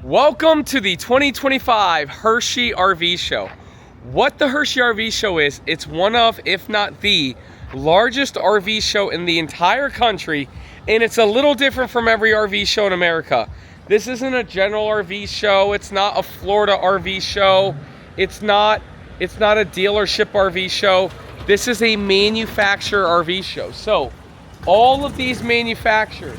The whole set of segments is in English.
Welcome to the 2025 Hershey RV Show. What the Hershey RV Show is, it's one of, if not the largest RV show in the entire country, and it's a little different from every RV show in America. This isn't a general RV show, it's not a Florida RV show, it's not a dealership RV show. This is a manufacturer RV show. So, all of these manufacturers,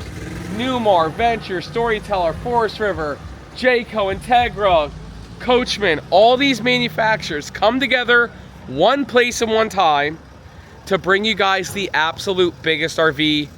Newmar, Venture, Storyteller, Forest River, Jayco, Integra, Coachman, all these manufacturers come together one place and one time to bring you guys the absolute biggest RV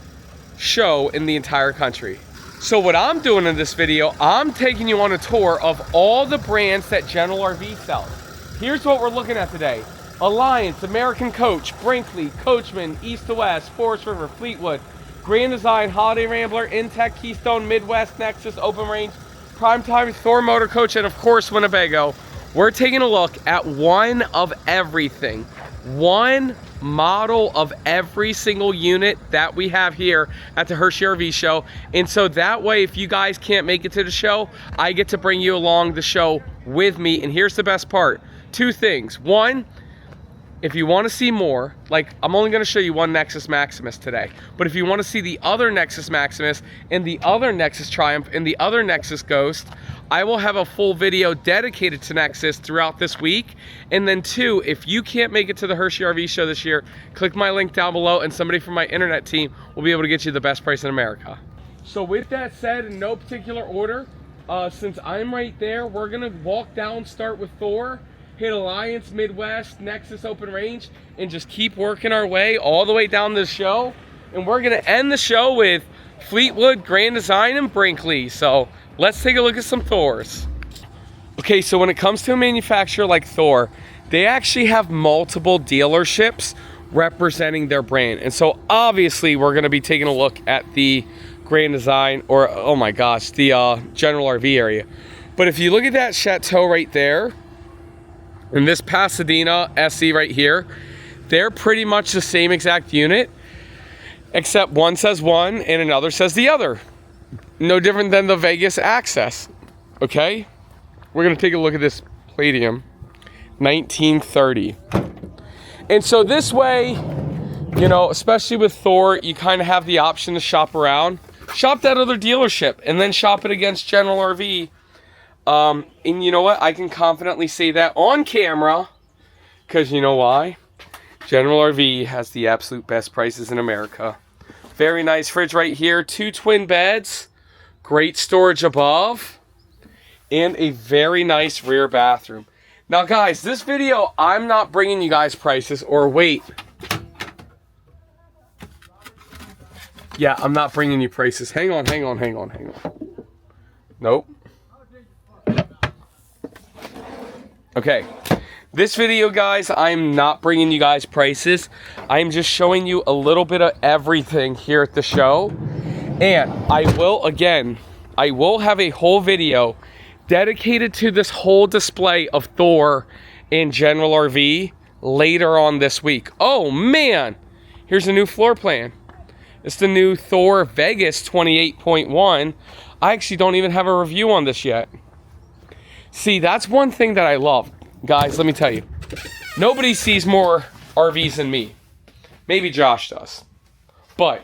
show in the entire country. So what I'm doing in this video, I'm taking you on a tour of all the brands that General RV sells. Here's what we're looking at today. Alliance, American Coach, Brinkley, Coachman, East to West, Forest River, Fleetwood, Grand Design, Holiday Rambler, Intech, Keystone, Midwest, Nexus, Open Range, Primetime, Thor Motor Coach, and of course Winnebago. We're taking a look at one of everything. One model of every single unit that we have here at the Hershey RV Show. And so that way, if you guys can't make it to the show, I get to bring you along the show with me. And here's the best part. Two things. One, if you want to see more, like I'm only going to show you one Nexus Maximus today, but if you want to see the other Nexus Maximus and the other Nexus Triumph and the other Nexus Ghost, I will have a full video dedicated to Nexus throughout this week. And then two, if you can't make it to the Hershey RV Show this year, click my link down below and somebody from my internet team will be able to get you the best price in America. So with that said, in no particular order, since I'm right there, we're going to walk down, start with Thor, hit Alliance, Midwest, Nexus, Open Range, and just keep working our way all the way down the show. And we're gonna end the show with Fleetwood, Grand Design, and Brinkley. So let's take a look at some Thors. Okay, so when it comes to a manufacturer like Thor, they actually have multiple dealerships representing their brand. And so obviously we're gonna be taking a look at the Grand Design, or oh my gosh, the General RV area. But if you look at that Chateau right there, and this Pasadena SE right here, they're pretty much the same exact unit, except one says one and another says the other. No different than the Vegas Access, okay? We're gonna take a look at this Palladium, 1930. And so this way, you know, especially with Thor, you kind of have the option to shop around. Shop that other dealership and then shop it against General RV. And you know what? I can confidently say that on camera, because you know why? General RV has the absolute best prices in America. Very nice fridge right here. 2 twin beds. Great storage above. And a very nice rear bathroom. Now guys, this video, I'm not bringing you guys prices, or wait. Yeah, I'm not bringing you prices. Hang on. Nope. Okay, this video, guys, I'm not bringing you guys prices. I'm just showing you a little bit of everything here at the show. And I will have a whole video dedicated to this whole display of Thor and General RV later on this week. Oh, man, here's a new floor plan. It's the new Thor Vegas 28.1. I actually don't even have a review on this yet. See, that's one thing that I love. Guys, let me tell you. Nobody sees more RVs than me. Maybe Josh does. But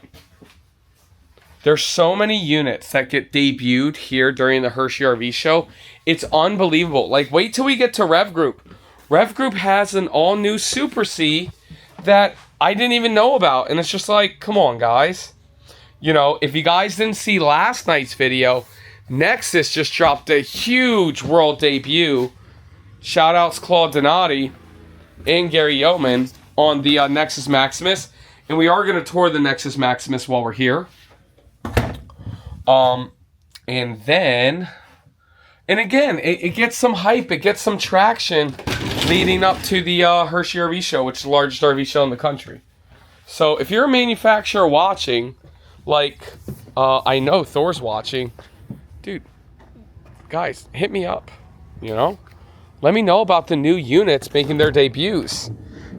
there's so many units that get debuted here during the Hershey RV Show. It's unbelievable. Like, wait till we get to Rev Group. Rev Group has an all-new Super C that I didn't even know about. And it's just like, come on, guys. You know, if you guys didn't see last night's video, Nexus just dropped a huge world debut. Shout outs Claude Donati and Gary Yeoman on the Nexus Maximus. And we are going to tour the Nexus Maximus while we're here. And again, it gets some hype. It gets some traction leading up to the Hershey RV Show, which is the largest RV show in the country. So if you're a manufacturer watching, like I know Thor's watching, dude, guys, hit me up, you know? Let me know about the new units making their debuts.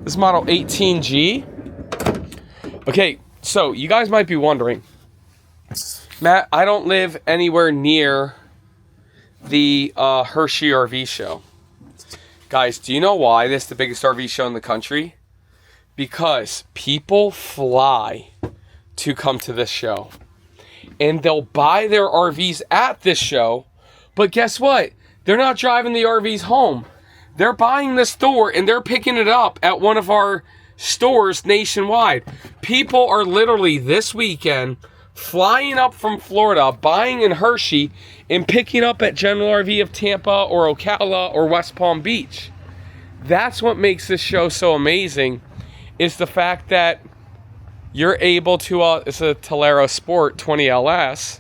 This model 18G. Okay, so you guys might be wondering, Matt, I don't live anywhere near the Hershey RV show. Guys, do you know why this is the biggest RV show in the country? Because people fly to come to this show. And they'll buy their RVs at this show. But guess what? They're not driving the RVs home. They're buying this Thor and they're picking it up at one of our stores nationwide. People are literally this weekend flying up from Florida, buying in Hershey, and picking up at General RV of Tampa or Ocala or West Palm Beach. That's what makes this show so amazing, is the fact that you're able to, it's a Tolero Sport 20LS,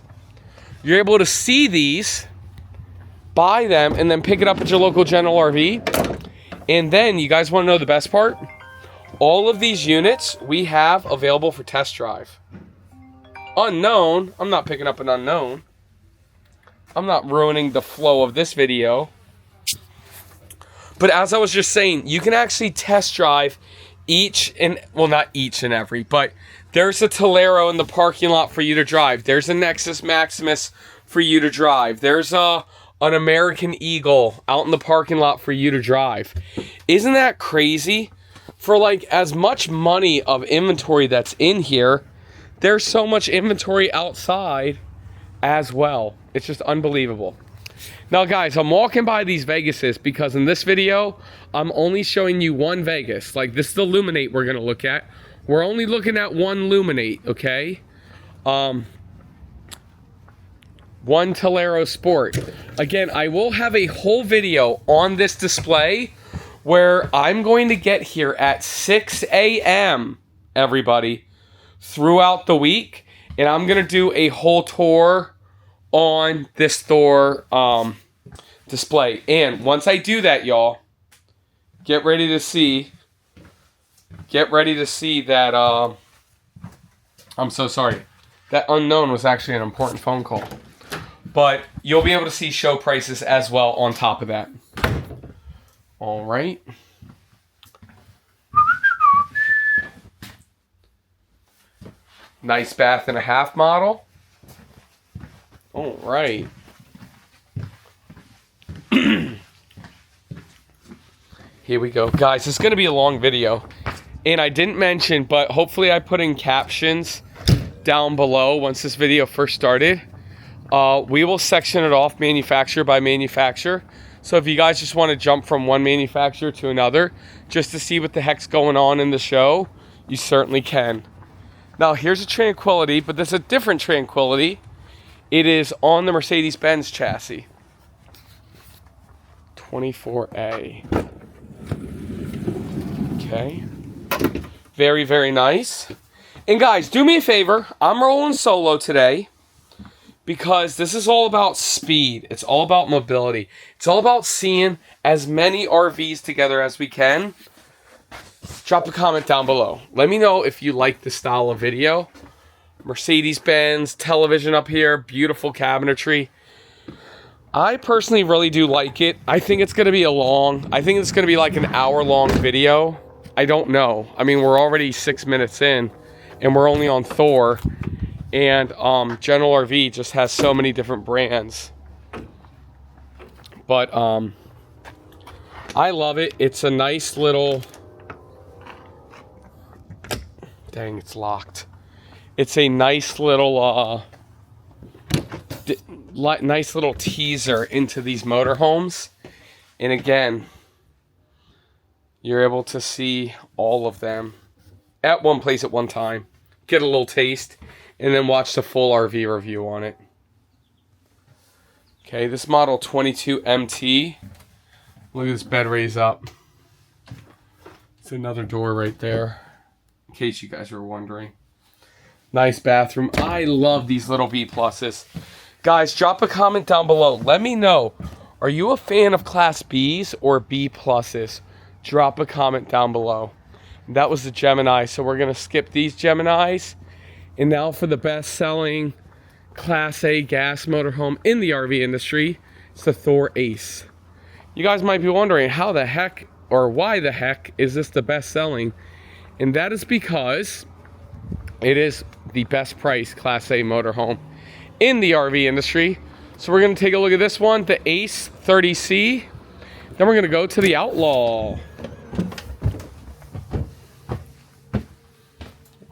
you're able to see these, buy them, and then pick it up at your local General RV. And then, you guys want to know the best part? All of these units we have available for test drive. Unknown, I'm not picking up an unknown. I'm not ruining the flow of this video. But as I was just saying, you can actually test drive each and, well, not each and every, but there's a Tolero in the parking lot for you to drive. There's a Nexus Maximus for you to drive. There's an American Eagle out in the parking lot for you to drive. Isn't that crazy? For like as much money of inventory that's in here, there's so much inventory outside as well. It's just unbelievable. Now guys, I'm walking by these Vegases because in this video, I'm only showing you one Vegas. Like this is the Luminate we're gonna look at. We're only looking at one Luminate, okay? One Tolero Sport. Again, I will have a whole video on this display where I'm going to get here at 6 a.m., everybody, throughout the week. And I'm going to do a whole tour on this Thor display. And once I do that, y'all, get ready to see that, I'm so sorry. That unknown was actually an important phone call. But you'll be able to see show prices as well on top of that. All right. Nice bath and a half model. All right. Here we go. Guys, it's going to be a long video. And I didn't mention, but hopefully I put in captions down below once this video first started. We will section it off manufacturer by manufacturer. So if you guys just want to jump from one manufacturer to another, just to see what the heck's going on in the show, you certainly can. Now here's a Tranquility, but there's a different Tranquility. It is on the Mercedes-Benz chassis. 24A. Okay. Very, very nice. And guys, do me a favor. I'm rolling solo today, because this is all about speed. It's all about mobility. It's all about seeing as many RVs together as we can. Drop a comment down below. Let me know if you like this style of video. Mercedes-Benz, television up here, beautiful cabinetry. I personally really do like it. I think it's going to be I think it's going to be like an hour-long video. I don't know. I mean, we're already 6 minutes in, and we're only on Thor. And General RV just has so many different brands. But I love it. It's a nice little... Dang, it's locked. It's a nice little nice little teaser into these motorhomes. And again, you're able to see all of them at one place at one time. Get a little taste. And then watch the full RV review on it. Okay, this model 22MT. Look at this bed raise up. It's another door right there, in case you guys were wondering. Nice bathroom. I love these little B pluses. Guys, drop a comment down below. Let me know. Are you a fan of Class Bs or B pluses? Drop a comment down below. That was the Gemini, so we're going to skip these Geminis. And now for the best-selling Class A gas motorhome in the RV industry, it's the Thor Ace. You guys might be wondering how the heck or why the heck is this the best-selling? And that is because it is the best-priced Class A motorhome in the RV industry So we're going to take a look at this one, the Ace 30C. Then we're going to go to the Outlaw.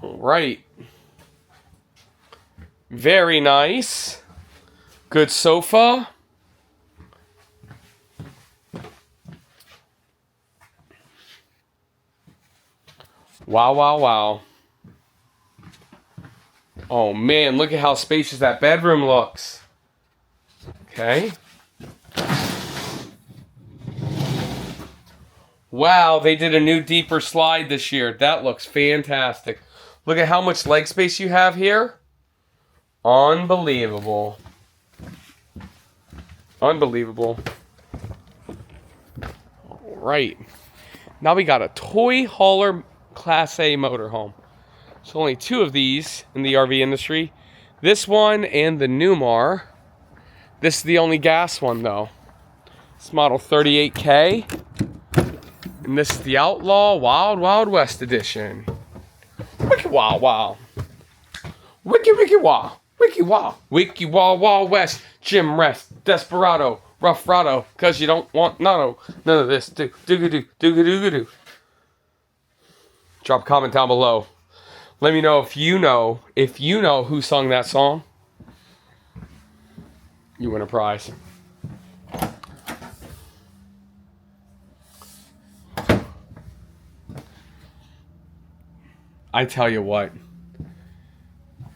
All right. Very nice. Good sofa. Wow, wow, wow. Oh man, look at how spacious that bedroom looks. Okay. Wow, they did a new deeper slide this year. That looks fantastic. Look at how much leg space you have here. Unbelievable. Unbelievable. All right. Now we got a toy hauler Class A motorhome. So only 2 of these in the RV industry. This one and the Newmar. This is the only gas one though. It's model 38K. And this is the Outlaw Wild Wild West edition. Wiki wow wow. Wiki wiki wow. Wiki wow. Wiki wow wow west. Jim Rest. Desperado. Rough Rado. Cause you don't want none of this. Do. Drop a comment down below. Let me know if you know who sung that song. You win a prize. I tell you what,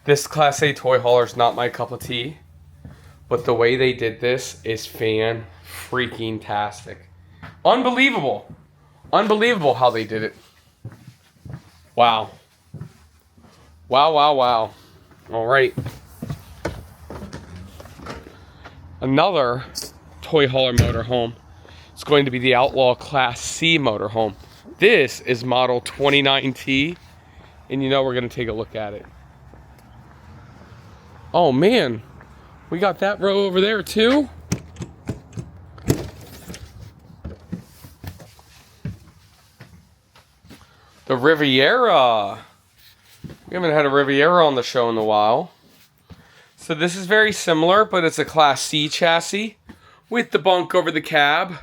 this Class A toy hauler is not my cup of tea, but the way they did this is fan-freaking-tastic. Unbelievable. Unbelievable how they did it. Wow. Wow, wow, wow. All right. Another toy hauler motorhome is going to be the Outlaw Class C motorhome. This is model 29T, and you know we're going to take a look at it. Oh man, we got that row over there too. The Riviera. We haven't had a Riviera on the show in a while. So this is very similar, but it's a Class C chassis with the bunk over the cab.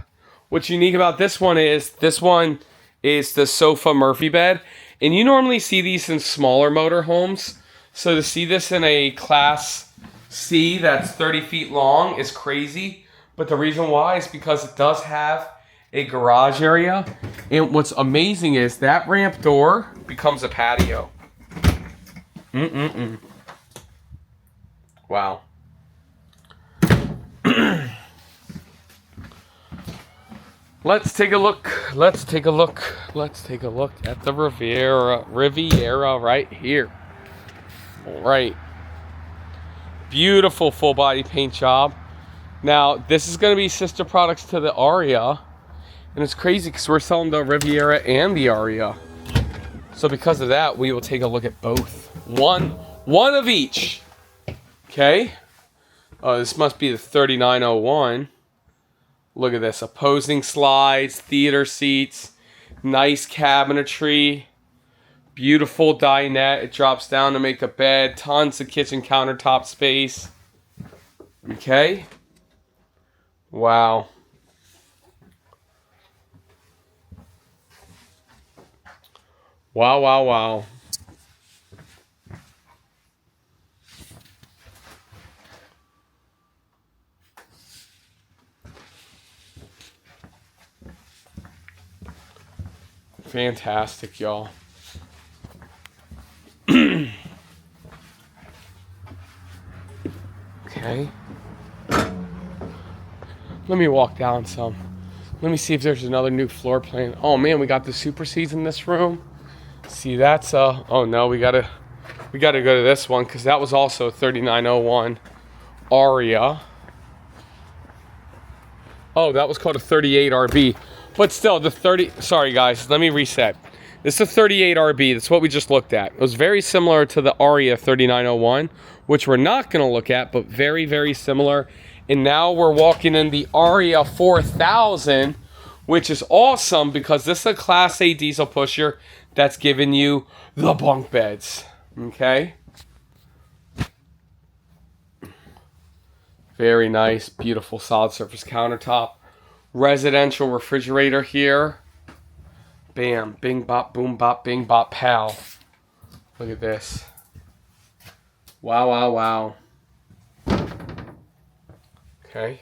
What's unique about this one is the sofa Murphy bed. And you normally see these in smaller motorhomes. So to see this in a Class C that's 30 feet long is crazy. But the reason why is because it does have a garage area. And what's amazing is that ramp door becomes a patio. Wow. Let's take a look at the Riviera right here. All right. Beautiful full body paint job. Now, this is going to be sister products to the Aria. And it's crazy because we're selling the Riviera and the Aria. So because of that, we will take a look at both. One of each. Okay. This must be the 3901. Look at this. Opposing slides, theater seats, nice cabinetry, beautiful dinette. It drops down to make a bed. Tons of kitchen countertop space. Okay. Wow. Wow, wow, wow. Fantastic, y'all. Okay. Let me walk down some. Let me see if there's another new floor plan. Oh man, we got the Super Cs in this room. See, that's oh no, we gotta go to this one because that was also 3901 Aria. Oh, that was called a 38 RB. But still, the 30, sorry guys, let me reset. This is a 38 RB, that's what we just looked at. It was very similar to the Aria 3901, which we're not gonna look at, but very, very similar. And now we're walking in the Aria 4000, which is awesome because this is a Class A diesel pusher that's giving you the bunk beds, okay? Very nice, beautiful solid surface countertop. Residential refrigerator here. Bam, bing bop, boom bop, bing bop, pow. Look at this. Wow, wow, wow. Okay.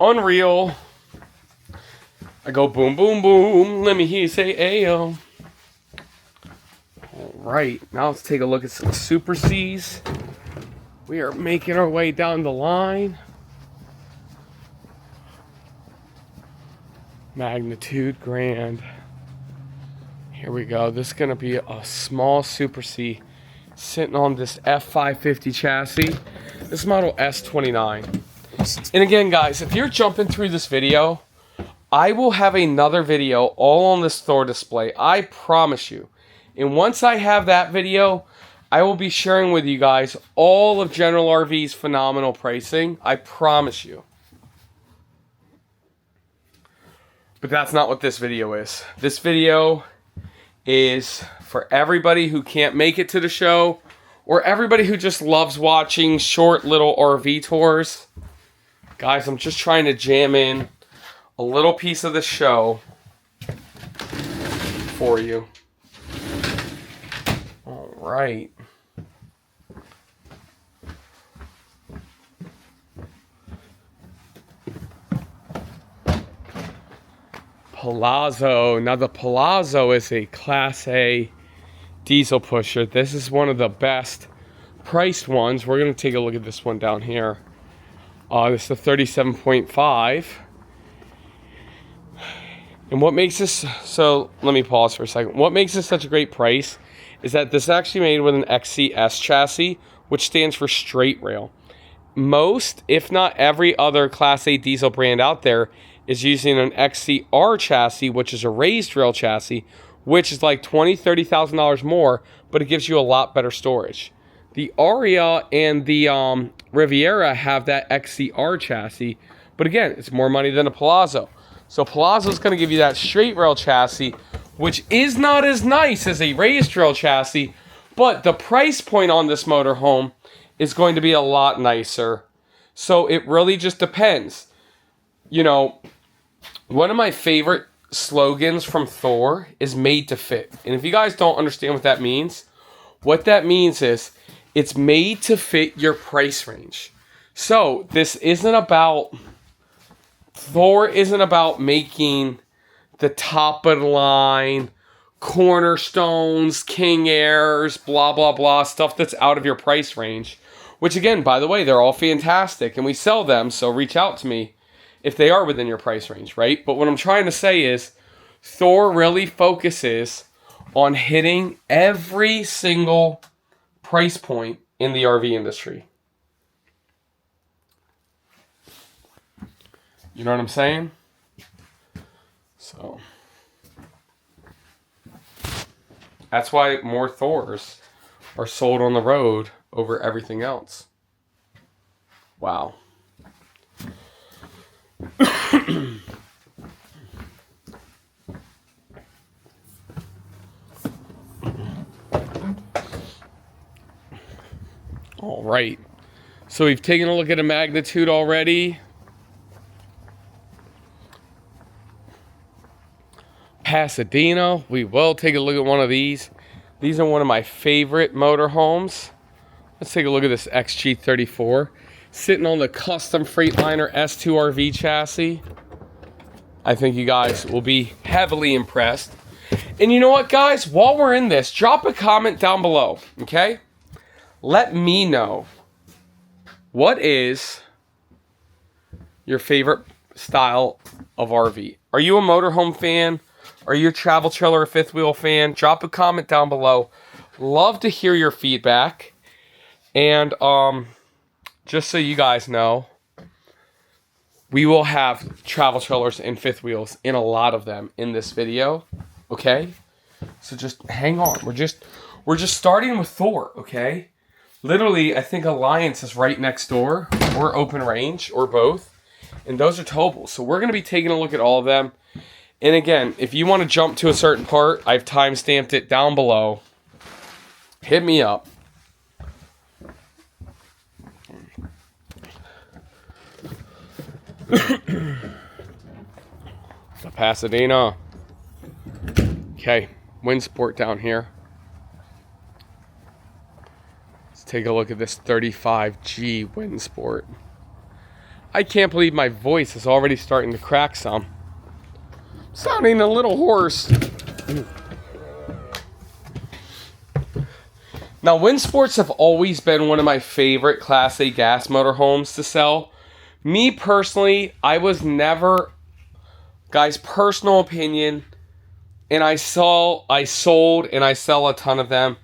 Unreal. I go boom, boom, boom. Let me hear you say ayo. Alright, now let's take a look at some Super Cs. We are making our way down the line. Magnitude grand. Here we go. This is going to be a small Super C sitting on this F550 chassis. This is model S29. And again, guys, if you're jumping through this video, I will have another video all on this Thor display. I promise you. And once I have that video, I will be sharing with you guys all of General RV's phenomenal pricing. I promise you. But that's not what this video is. This video is for everybody who can't make it to the show, or everybody who just loves watching short little RV tours. Guys, I'm just trying to jam in a little piece of the show for you. All right. Palazzo. Now the Palazzo is a Class A diesel pusher. This is one of the best priced ones. We're going to take a look at this one down here. This is a 37.5. And what makes this, so let me pause for a second. What makes this such a great price is that this is actually made with an XCS chassis, which stands for straight rail. Most, if not every other Class A diesel brand out there is using an XCR chassis, which is a raised rail chassis, which is like $20,000, $30,000 more, but it gives you a lot better storage. The Aria and the Riviera have that XCR chassis, but again, it's more money than a Palazzo. So Palazzo is going to give you that straight rail chassis, which is not as nice as a raised rail chassis, but the price point on this motorhome is going to be a lot nicer. So it really just depends. You know, one of my favorite slogans from Thor is made to fit. And if you guys don't understand what that means is it's made to fit your price range. So this isn't about, Thor isn't about making the top of the line, cornerstones, King Airs, blah, blah, blah, stuff that's out of your price range. Which again, by the way, they're all fantastic and we sell them, so reach out to me if they are within your price range, right? But what I'm trying to say is Thor really focuses on hitting every single price point in the RV industry. You know what I'm saying? So that's why more Thors are sold on the road over everything else. Wow. All right. So we've taken a look at a magnitude already. Pasadena. We will take a look at one of these. These are one of my favorite motorhomes. Let's take a look at this XG34. Sitting on the custom Freightliner S2 RV chassis. I think you guys will be heavily impressed. And you know what, guys? While we're in this, drop a comment down below, okay? Let me know, what is your favorite style of RV? Are you a motorhome fan? Are you a travel trailer or fifth wheel fan? Drop a comment down below. Love to hear your feedback. And just so you guys know, we will have travel trailers and fifth wheels in a lot of them in this video. Okay? So just hang on. We're just starting with Thor, okay? Literally, I think Alliance is right next door. or open range or both. And those are towables. So we're going to be taking a look at all of them. And again, if you want to jump to a certain part, I've time-stamped it down below. Hit me up. Pasadena. Okay, Windsport down here. Let's take a look at this 35G Windsport. I can't believe my voice is already starting to crack some. Sounding a little hoarse. Now, Windsports have always been one of my favorite Class A gas motorhomes to sell. Me personally, I was never, guys, personal opinion, and I sold and I sell a ton of them.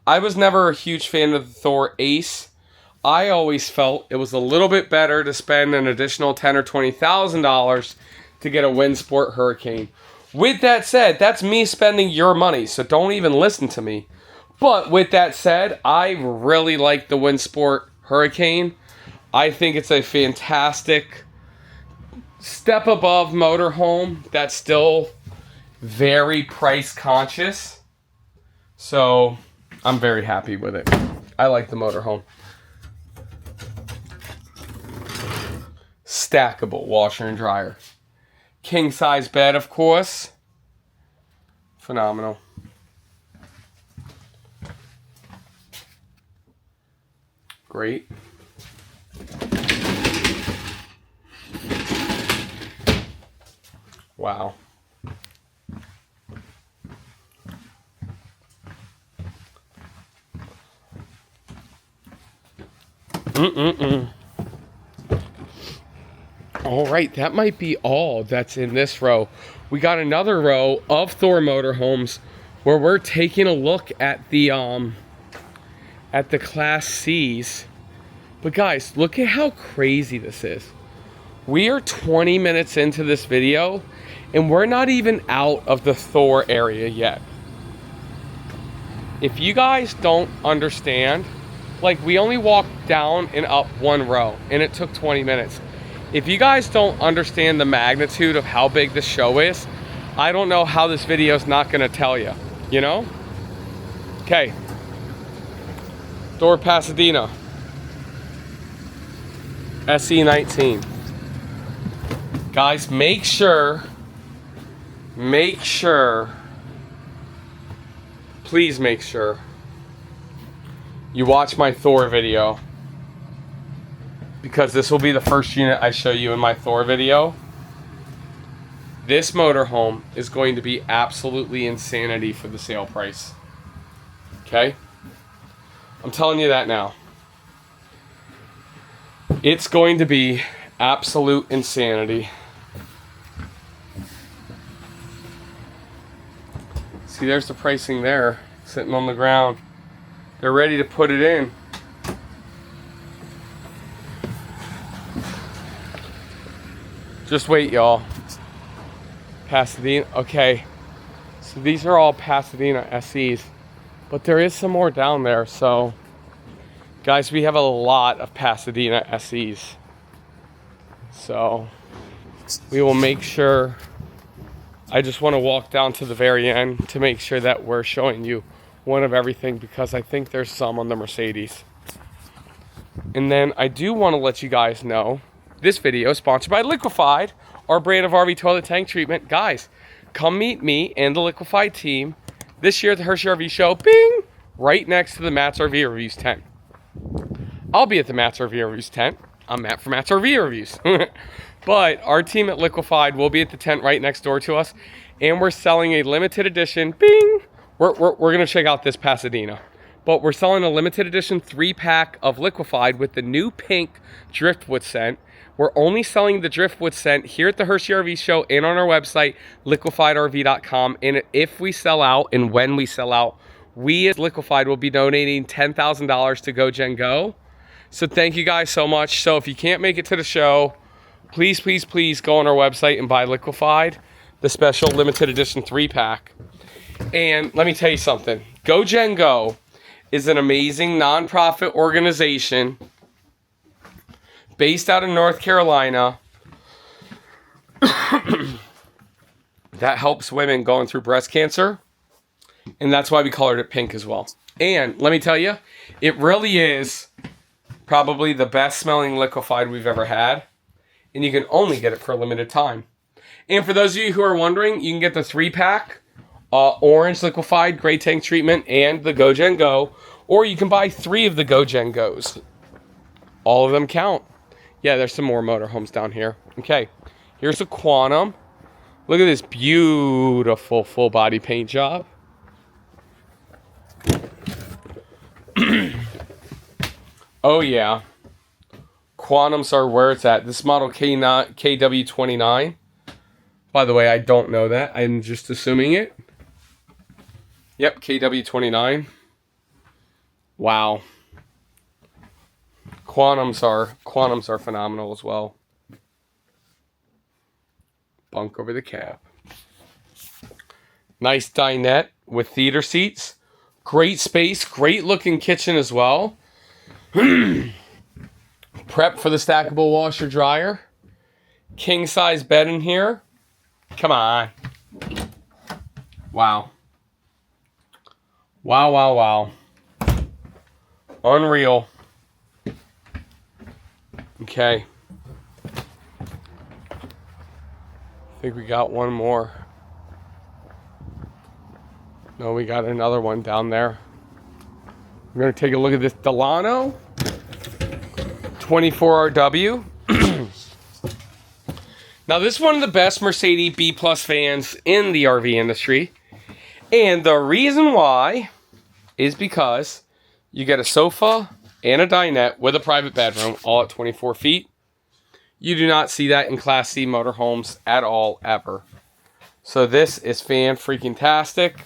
I was never a huge fan of the Thor Ace. I always felt it was a little bit better to spend an additional $10,000 or $20,000 to get a Windsport Hurricane. With that said, that's me spending your money, so don't even listen to me. But with that said, I really like the Windsport Hurricane. I think it's a fantastic step above motorhome that's still very price conscious. So I'm very happy with it. I like the motorhome. Stackable washer and dryer. King size bed, of course. Phenomenal. Great. Wow. All right, that might be all that's in this row. We got another row of Thor motorhomes where we're taking a look at the Class C's. But guys, look at how crazy this is. We are 20 minutes into this video and we're not even out of the Thor area yet. If you guys don't understand, like, we only walked down and up one row and it took 20 minutes. If you guys don't understand the magnitude of how big this show is, I don't know how this video is not going to tell you, you know? Okay. Thor Pasadena. SE19. Guys, make sure, please make sure you watch my Thor video, because this will be the first unit I show you in my Thor video. This motorhome is going to be absolutely insanity for the sale price. Okay? I'm telling you that now. It's going to be absolute insanity. See, there's the pricing there, sitting on the ground. They're ready to put it in. Just wait, y'all. Pasadena, okay. So these are all Pasadena SEs, but there is some more down there, so guys, we have a lot of Pasadena SEs. So we will make sure, I just want to walk down to the very end to make sure that we're showing you one of everything, because I think there's some on the Mercedes. And then I do want to let you guys know, this video is sponsored by Liquified, our brand of RV toilet tank treatment. Guys, come meet me and the Liquified team this year at the Hershey RV show, bing, right next to the Matt's RV Reviews tent. I'll be at the Matt's RV Reviews tent. I'm Matt from Matt's RV Reviews. But our team at Liquified will be at the tent right next door to us, and we're selling a limited edition, bing, we're going to check out this Pasadena. But we're selling a limited edition 3-pack of Liquified with the new pink driftwood scent. We're only selling the driftwood scent here at the Hershey RV show and on our website, liquifiedrv.com. And if we sell out, and when we sell out, we as Liquified will be donating $10,000 to Go Gen Go. So thank you guys so much. So if you can't make it to the show, please, please, please go on our website and buy Liquified, the special limited edition 3-pack. And let me tell you something. Go Gen Go is an amazing nonprofit organization based out of North Carolina. That helps women going through breast cancer. And that's why we colored it pink as well. And let me tell you, it really is probably the best smelling liquefied we've ever had. And you can only get it for a limited time. And for those of you who are wondering, you can get the 3-pack, orange liquefied, gray tank treatment, and the Go Gen Go. Or you can buy 3 of the Go Gen Go's. All of them count. Yeah, there's some more motorhomes down here. Okay, here's a Quantum. Look at this beautiful full body paint job. Oh yeah, Quantums are where it's at. This model KW29. By the way, I don't know that. I'm just assuming it. Yep, KW29. Wow. Quantums are phenomenal as well. Bunk over the cab. Nice dinette with theater seats. Great space, great looking kitchen as well. Prep for the stackable washer dryer. King size bed in here. Come on. Wow. Wow, wow, wow. Unreal. Okay. I think we got one more. No, we got another one down there. We're going to take a look at this Delano 24RW. Now, this is one of the best Mercedes B-Plus fans in the RV industry. And the reason why is because you get a sofa and a dinette with a private bedroom, all at 24 feet. You do not see that in Class C motorhomes at all, ever. So this is fan-freaking-tastic.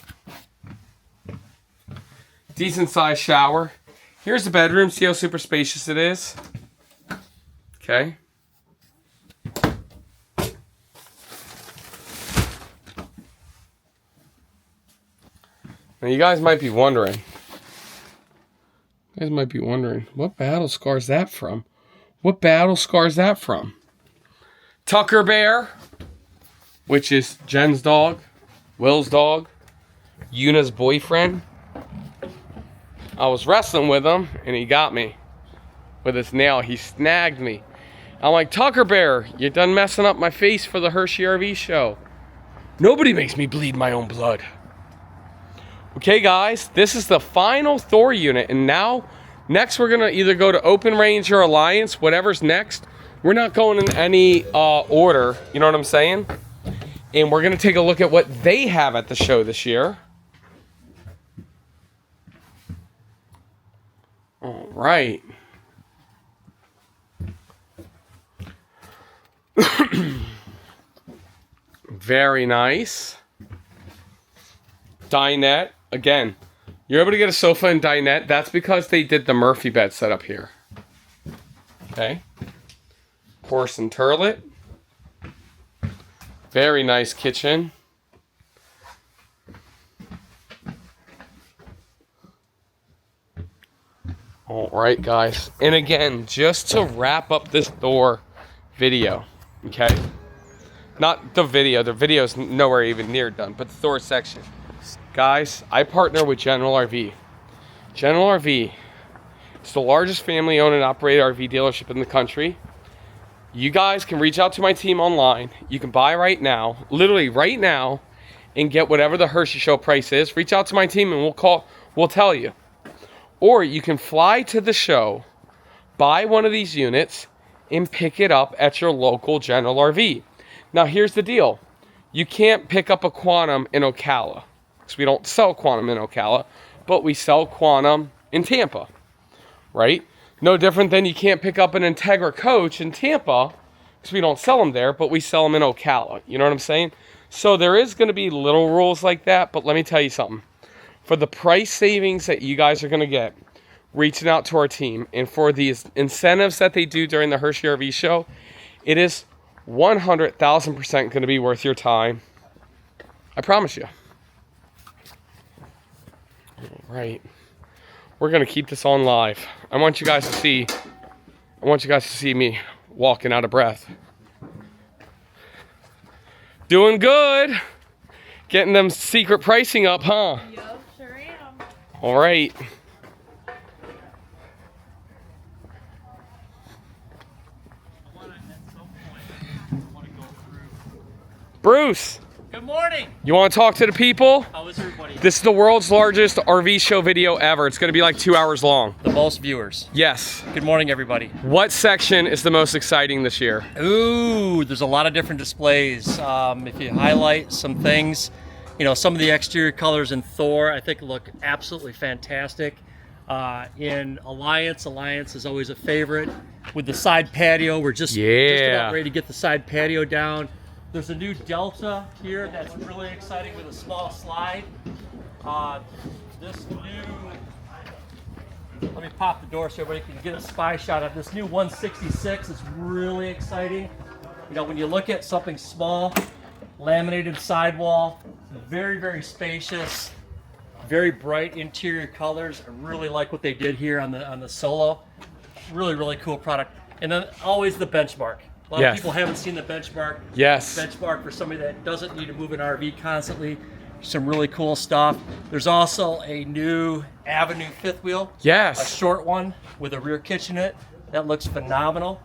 Decent sized shower. Here's the bedroom. See how super spacious it is? Okay. Now you guys might be wondering. What battle scar is that from? What battle scar is that from? Tucker Bear, which is Jen's dog, Will's dog, Yuna's boyfriend. I was wrestling with him, and he got me with his nail. He snagged me. I'm like, Tucker Bear, you're done messing up my face for the Hershey RV show. Nobody makes me bleed my own blood. Okay, guys, this is the final Thor unit, and next we're going to either go to Open Range or Alliance, whatever's next. We're not going in any order, you know what I'm saying? And we're going to take a look at what they have at the show this year. All right. Very nice. Dinette. Again, you're able to get a sofa and dinette. That's because they did the Murphy bed setup here. Okay. Porcelain turlet. Very nice kitchen. All right, guys. And again, just to wrap up this Thor video, okay? Not the video's nowhere even near done, but the Thor section. Guys, I partner with General RV. General RV is the largest family-owned and operated RV dealership in the country. You guys can reach out to my team online. You can buy right now, literally right now, and get whatever the Hershey Show price is. Reach out to my team and we'll tell you. Or you can fly to the show, buy one of these units, and pick it up at your local General RV. Now, here's the deal. You can't pick up a Quantum in Ocala, because we don't sell Quantum in Ocala, but we sell Quantum in Tampa, right? No different than you can't pick up an Integra Coach in Tampa, because we don't sell them there, but we sell them in Ocala. You know what I'm saying? So there is going to be little rules like that, but let me tell you something. For the price savings that you guys are going to get reaching out to our team, and for these incentives that they do during the Hershey RV show, it is 100,000% going to be worth your time. I promise you. All right. We're going to keep this on live. I want you guys to see I want you guys to see me walking out of breath. Doing good. Getting them secret pricing up, huh? Yup, sure am. All right. Bruce. Good morning. You want to talk to the people? How is everybody? This is the world's largest RV show video ever. It's going to be like 2 hours long. The most viewers. Yes. Good morning, everybody. What section is the most exciting this year? Ooh, there's a lot of different displays. If you highlight some things, you know, some of the exterior colors in Thor, I think look absolutely fantastic. In Alliance is always a favorite. With the side patio, we're just about ready to get the side patio down. There's a new Delta here that's really exciting with a small slide. This new, let me pop the door so everybody can get a spy shot of this new 166 is really exciting. You know, when you look at something small, laminated sidewall, very, very spacious, very bright interior colors. I really like what they did here on the Solo. Really, really cool product. And then always the benchmark. A lot of people haven't seen the benchmark. Yes. Benchmark for somebody that doesn't need to move an RV constantly. Some really cool stuff. There's also a new Avenue fifth wheel. Yes. A short one with a rear kitchenette. That looks phenomenal.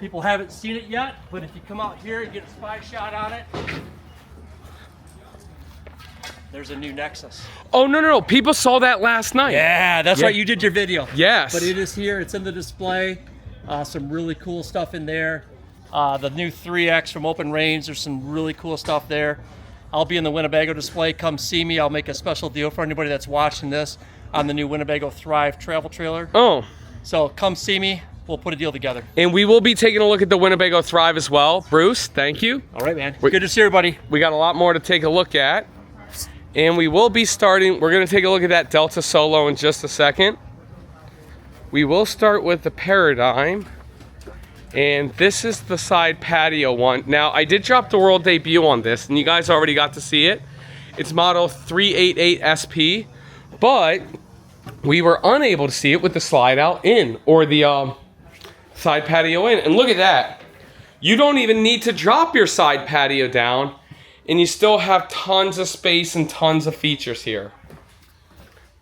People haven't seen it yet, but if you come out here and get a spy shot on it, there's a new Nexus. Oh, no. People saw that last night. Yeah, that's right. You did your video. Yes. But it is here. It's in the display. Some really cool stuff in there. The new 3X from Open Range. There's some really cool stuff there. I'll be in the Winnebago display. Come see me. I'll make a special deal for anybody that's watching this on the new Winnebago Thrive travel trailer. Oh. So come see me. We'll put a deal together. And we will be taking a look at the Winnebago Thrive as well. Bruce, thank you. All right, man. Good to see everybody. We got a lot more to take a look at. And we will be starting, we're going to take a look at that Delta Solo in just a second. We will start with the Paradigm. And this is the side patio one. Now, I did drop the world debut on this, and you guys already got to see it. It's model 388 SP, but we were unable to see it with the slide out in, or the side patio in. And look at that. You don't even need to drop your side patio down, and you still have tons of space and tons of features here.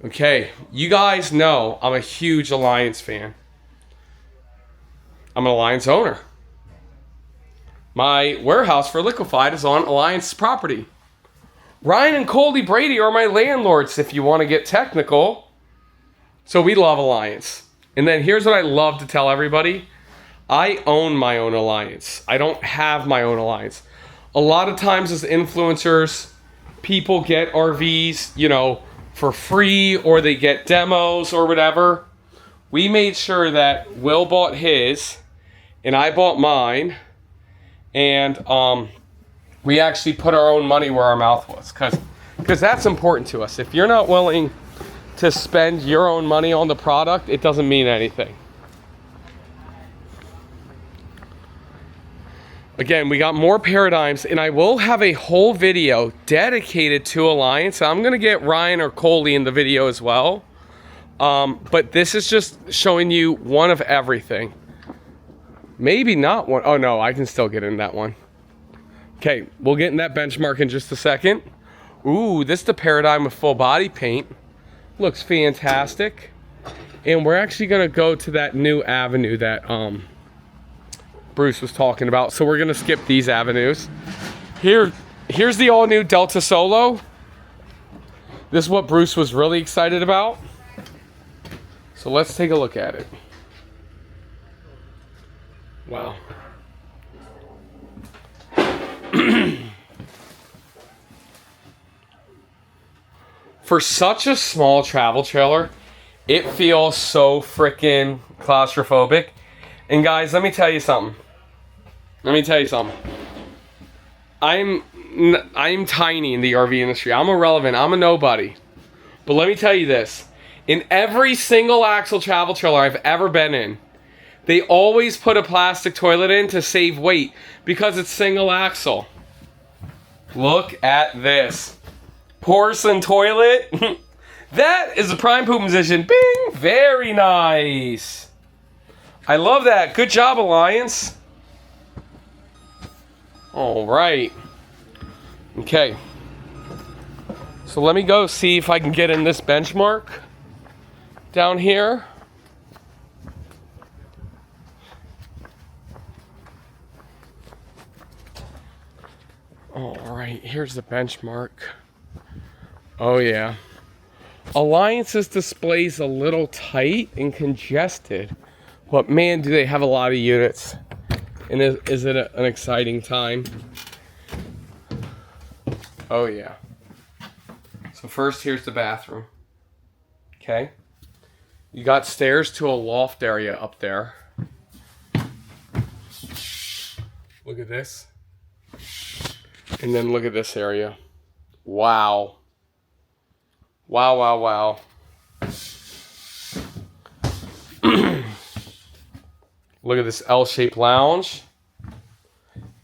Okay, you guys know I'm a huge Alliance fan. I'm an Alliance owner. My warehouse for Liquified is on Alliance property. Ryan and Coldy Brady are my landlords, if you want to get technical. So we love Alliance. And then here's what I love to tell everybody. I own my own Alliance. I don't have my own Alliance. A lot of times as influencers, people get RVs, you know, for free, or they get demos or whatever. We made sure that Will bought his and I bought mine, and we actually put our own money where our mouth was, because that's important to us. If you're not willing to spend your own money on the product, it doesn't mean anything. Again, we got more Paradigms, and I will have a whole video dedicated to Alliance. I'm going to get Ryan or Coley in the video as well. But this is just showing you one of everything. Maybe not one. Oh, no, I can still get in that one. Okay, we'll get in that benchmark in just a second. Ooh, this is the Paradigm with full body paint. Looks fantastic. And we're actually going to go to that new avenue that Bruce was talking about. So we're going to skip these avenues. Here's the all-new Delta Solo. This is what Bruce was really excited about. So let's take a look at it. Wow. For such a small travel trailer, it feels so freaking claustrophobic. And guys, let me tell you something. I'm tiny in the RV industry. I'm irrelevant. I'm a nobody. But let me tell you this. In every single axle travel trailer I've ever been in, they always put a plastic toilet in to save weight because it's single axle. Look at this. Porcelain toilet. That is a prime poop position. Bing! Very nice. I love that. Good job, Alliance. All right. Okay. So let me go see if I can get in this benchmark down here. All right, here's the benchmark. Oh yeah. Alliance's display's a little tight and congested, but man, do they have a lot of units. And is it an exciting time? Oh yeah. So first, here's the bathroom. Okay. You got stairs to a loft area up there. Look at this. And then look at this area. Wow. Wow, wow, wow. Look at this L-shaped lounge.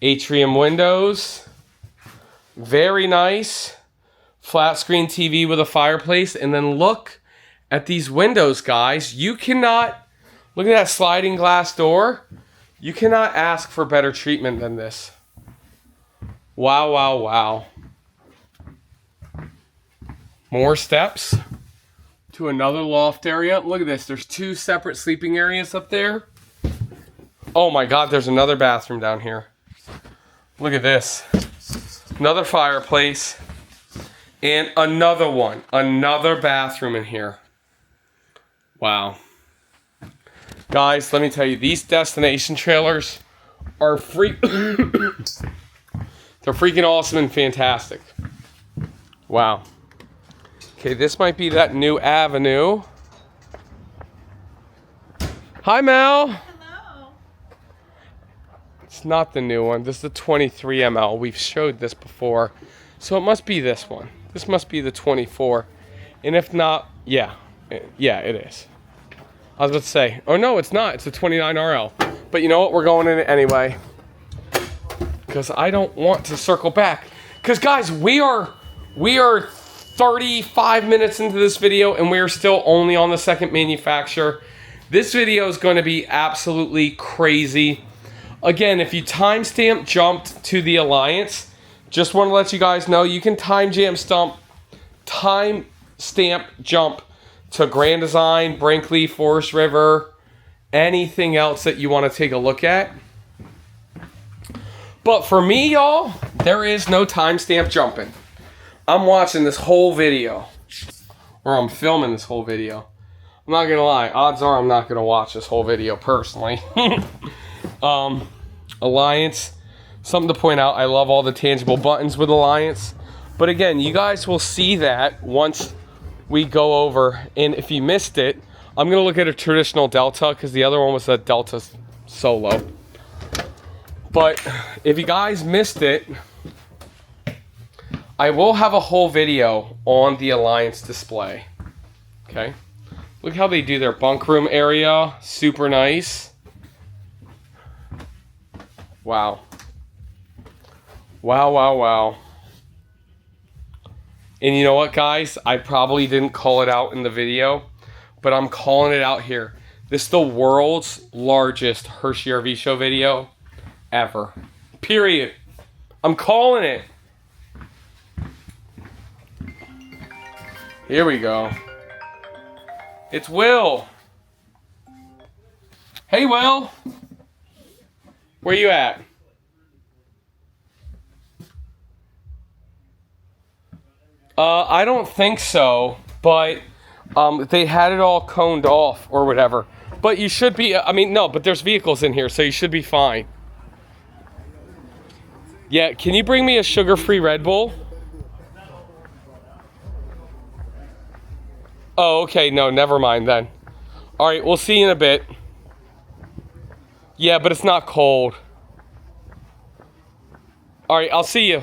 Atrium windows. Very nice. Flat screen TV with a fireplace. And then look at these windows, guys. You cannot, look at that sliding glass door. You cannot ask for better treatment than this. Wow, wow, wow. More steps to another loft area. Look at this. There's 2 separate sleeping areas up there. Oh my God, there's another bathroom down here. Look at this. Another fireplace. And another one. Another bathroom in here. Wow. Guys, let me tell you, these destination trailers are free. They're freaking awesome and fantastic. Wow. Okay, this might be that new avenue. Hi, Mel. Hello. It's not the new one. This is the 23 ml. We've showed this before. So it must be this one. This must be the 24. And if not, yeah. Yeah, it is. I was about to say, oh no, it's not. It's the 29 RL. But you know what? We're going in it anyway. Because I don't want to circle back. Because guys, we are 35 minutes into this video and we are still only on the second manufacturer. This video is going to be absolutely crazy. Again, if you timestamp jumped to the Alliance, just want to let you guys know you can timestamp jump to Grand Design, Brinkley, Forest River, anything else that you want to take a look at. But for me, y'all, there is no timestamp jumping. I'm watching this whole video. Or I'm filming this whole video. I'm not going to lie. Odds are I'm not going to watch this whole video personally. Alliance. Something to point out. I love all the tangible buttons with Alliance. But again, you guys will see that once we go over. And if you missed it, I'm going to look at a traditional Delta because the other one was a Delta Solo. But if you guys missed it, I will have a whole video on the Alliance display. Okay. Look how they do their bunk room area. Super nice. Wow. Wow, wow, wow. And you know what, guys? I probably didn't call it out in the video, but I'm calling it out here. This is the world's largest Hershey RV show video ever. Period. I'm calling it. Here we go. It's Will. Hey, Will. Where you at? I don't think so, but they had it all coned off or whatever. But you should be, I mean, no, but there's vehicles in here, so you should be fine. Yeah, can you bring me a sugar-free Red Bull? Oh, okay, no, never mind then. All right, we'll see you in a bit. Yeah, but it's not cold. All right, I'll see you.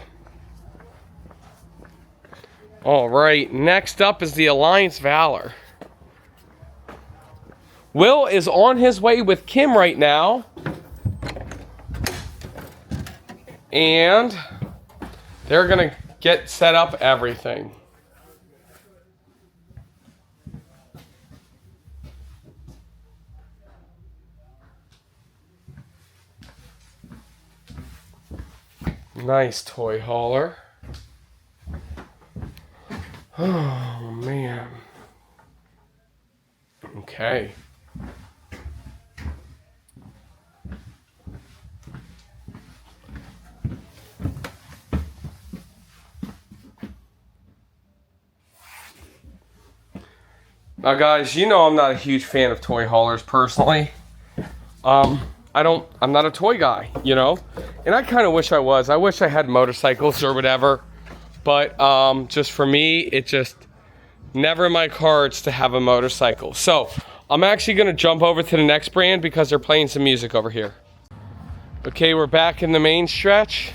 All right, next up is the Alliance Valor. Will is on his way with Kim right now. And they're gonna get set up everything. Nice toy hauler. Oh, man. Okay. Now, guys, you know I'm not a huge fan of toy haulers personally. I'm not a toy guy, you know? And I kind of wish I was. I wish I had motorcycles or whatever. But just for me, it just never in my cards to have a motorcycle. So I'm actually going to jump over to the next brand because they're playing some music over here. Okay, we're back in the main stretch.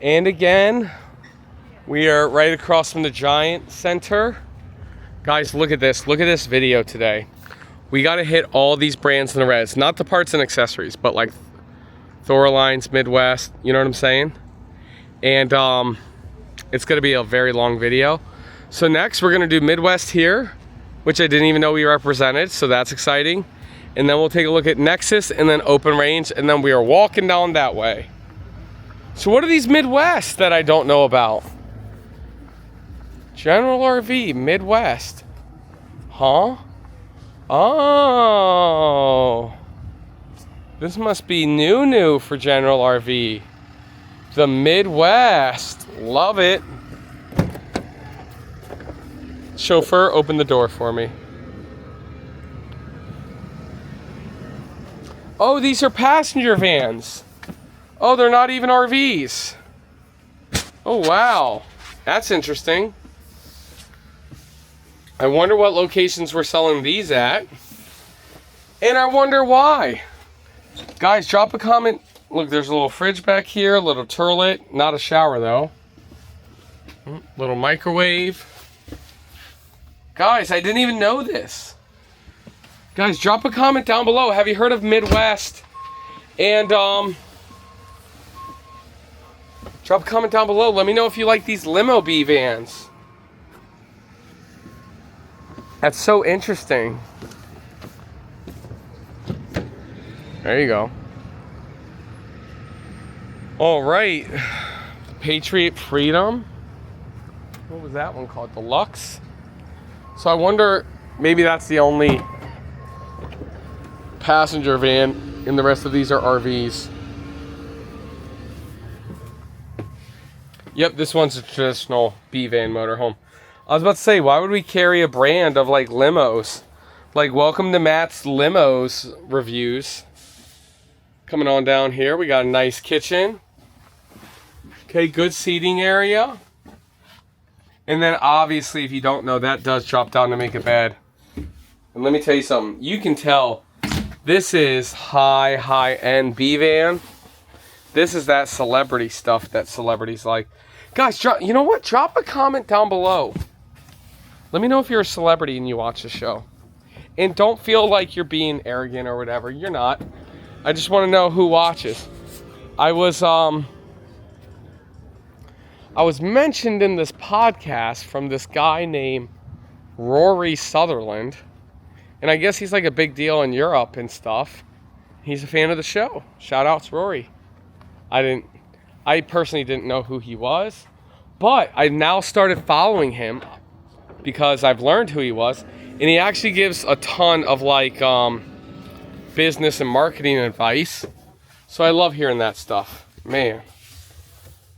And again, we are right across from the Giant Center. Guys, look at this. Look at this video today. We got to hit all these brands in the res. Not the parts and accessories, but like Thor lines, Midwest. You know what I'm saying? And it's going to be a very long video. So next, we're going to do Midwest here, which I didn't even know we represented. So that's exciting. And then we'll take a look at Nexus and then Open Range. And then we are walking down that way. So what are these Midwest that I don't know about? General RV, Midwest. Huh? Oh. This must be new for General RV. The Midwest. Love it. Chauffeur, open the door for me. Oh, these are passenger vans. Oh, they're not even RVs. Oh, wow. That's interesting. I wonder what locations we're selling these at. And I wonder why. Guys, drop a comment. Look, there's a little fridge back here, a little toilet. Not a shower, though. Little microwave. Guys, I didn't even know this. Guys, drop a comment down below. Have you heard of Midwest? And, drop a comment down below. Let me know if you like these limo B vans. That's so interesting. There you go. All right. Patriot Freedom. What was that one called? Deluxe? So I wonder, maybe that's the only passenger van and the rest of these are RVs. Yep, this one's a traditional B-van motorhome. I was about to say, why would we carry a brand of like limos? Like, welcome to Matt's Limos reviews. Coming on down here, we got a nice kitchen. Okay, good seating area. And then obviously, if you don't know, that does drop down to make a bed. And let me tell you something. You can tell this is high-end B-van. This is that celebrity stuff that celebrities like. Guys, you know what? Drop a comment down below. Let me know if you're a celebrity and you watch the show. And don't feel like you're being arrogant or whatever. You're not. I just want to know who watches. I was mentioned in this podcast from this guy named Rory Sutherland. And I guess he's like a big deal in Europe and stuff. He's a fan of the show. Shout out to Rory. I personally didn't know who he was. But I now started following him because I've learned who he was. And he actually gives a ton of like business and marketing advice. So I love hearing that stuff. Man,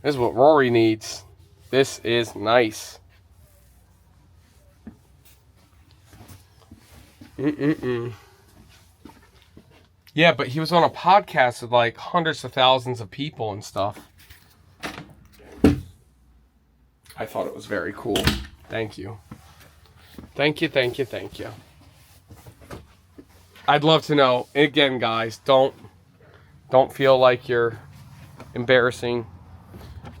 this is what Rory needs. This is nice. Yeah, but he was on a podcast with like hundreds of thousands of people and stuff. I thought it was very cool. Thank you. Thank you, thank you, thank you. I'd love to know. Again, guys, don't feel like you're embarrassing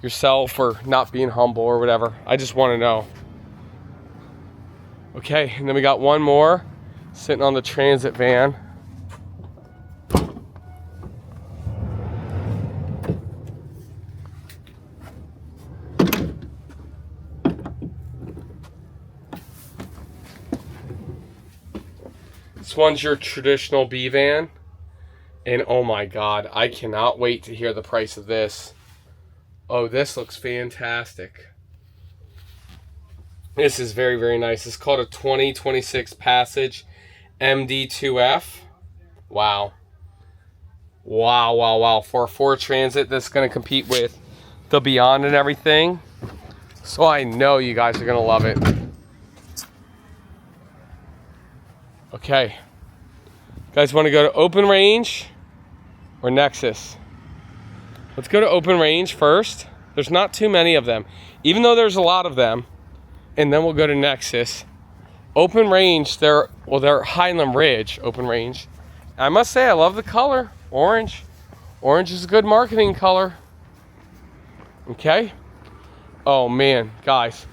yourself or not being humble or whatever. I just want to know. Okay, and then we got one more sitting on the transit van. This one's your traditional B van. And oh my God, I cannot wait to hear the price of this. Oh, this looks fantastic. This is very, very nice. It's called a 2026 Passage MD2F. Wow. Wow, wow, wow. For a Ford Transit that's going to compete with the Beyond and everything. So I know you guys are going to love it. Okay. You guys want to go to Open Range or Nexus? Let's go to Open Range first. There's not too many of them, even though there's a lot of them. And then we'll go to Nexus. Open Range, they're Highland Ridge Open Range. I must say, I love the color, orange. Orange is a good marketing color. Okay. Oh man, guys,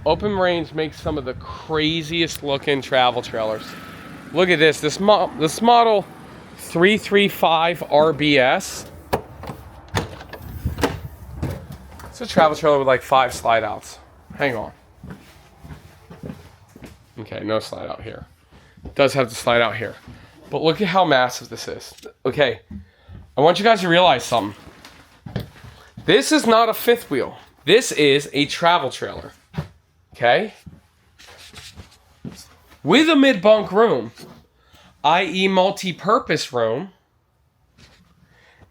Open Range makes some of the craziest looking travel trailers. Look at this. This model 335 RBS. It's a travel trailer with like 5 slide outs. Hang on. Okay, no slide out here. It does have the slide out here. But look at how massive this is. Okay, I want you guys to realize something. This is not a fifth wheel. This is a travel trailer. Okay? With a mid-bunk room, i.e. multi-purpose room.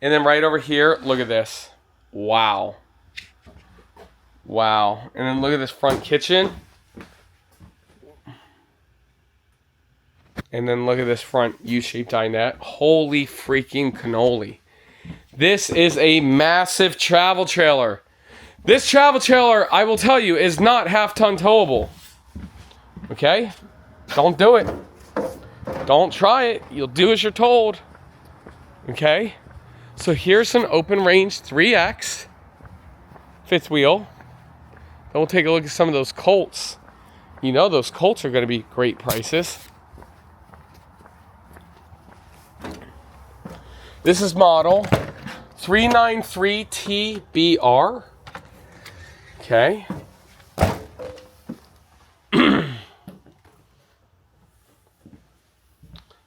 And then right over here, look at this. Wow. Wow. And then look at this front kitchen. And then look at this front U-shaped dinette. Holy freaking cannoli. This is a massive travel trailer. This travel trailer, I will tell you, is not half-ton towable. Okay? Don't do it. Don't try it. You'll do as you're told. Okay? So here's an Open Range 3X. Fifth wheel. Then we'll take a look at some of those Colts. You know those Colts are going to be great prices. This is model 393TBR. Okay.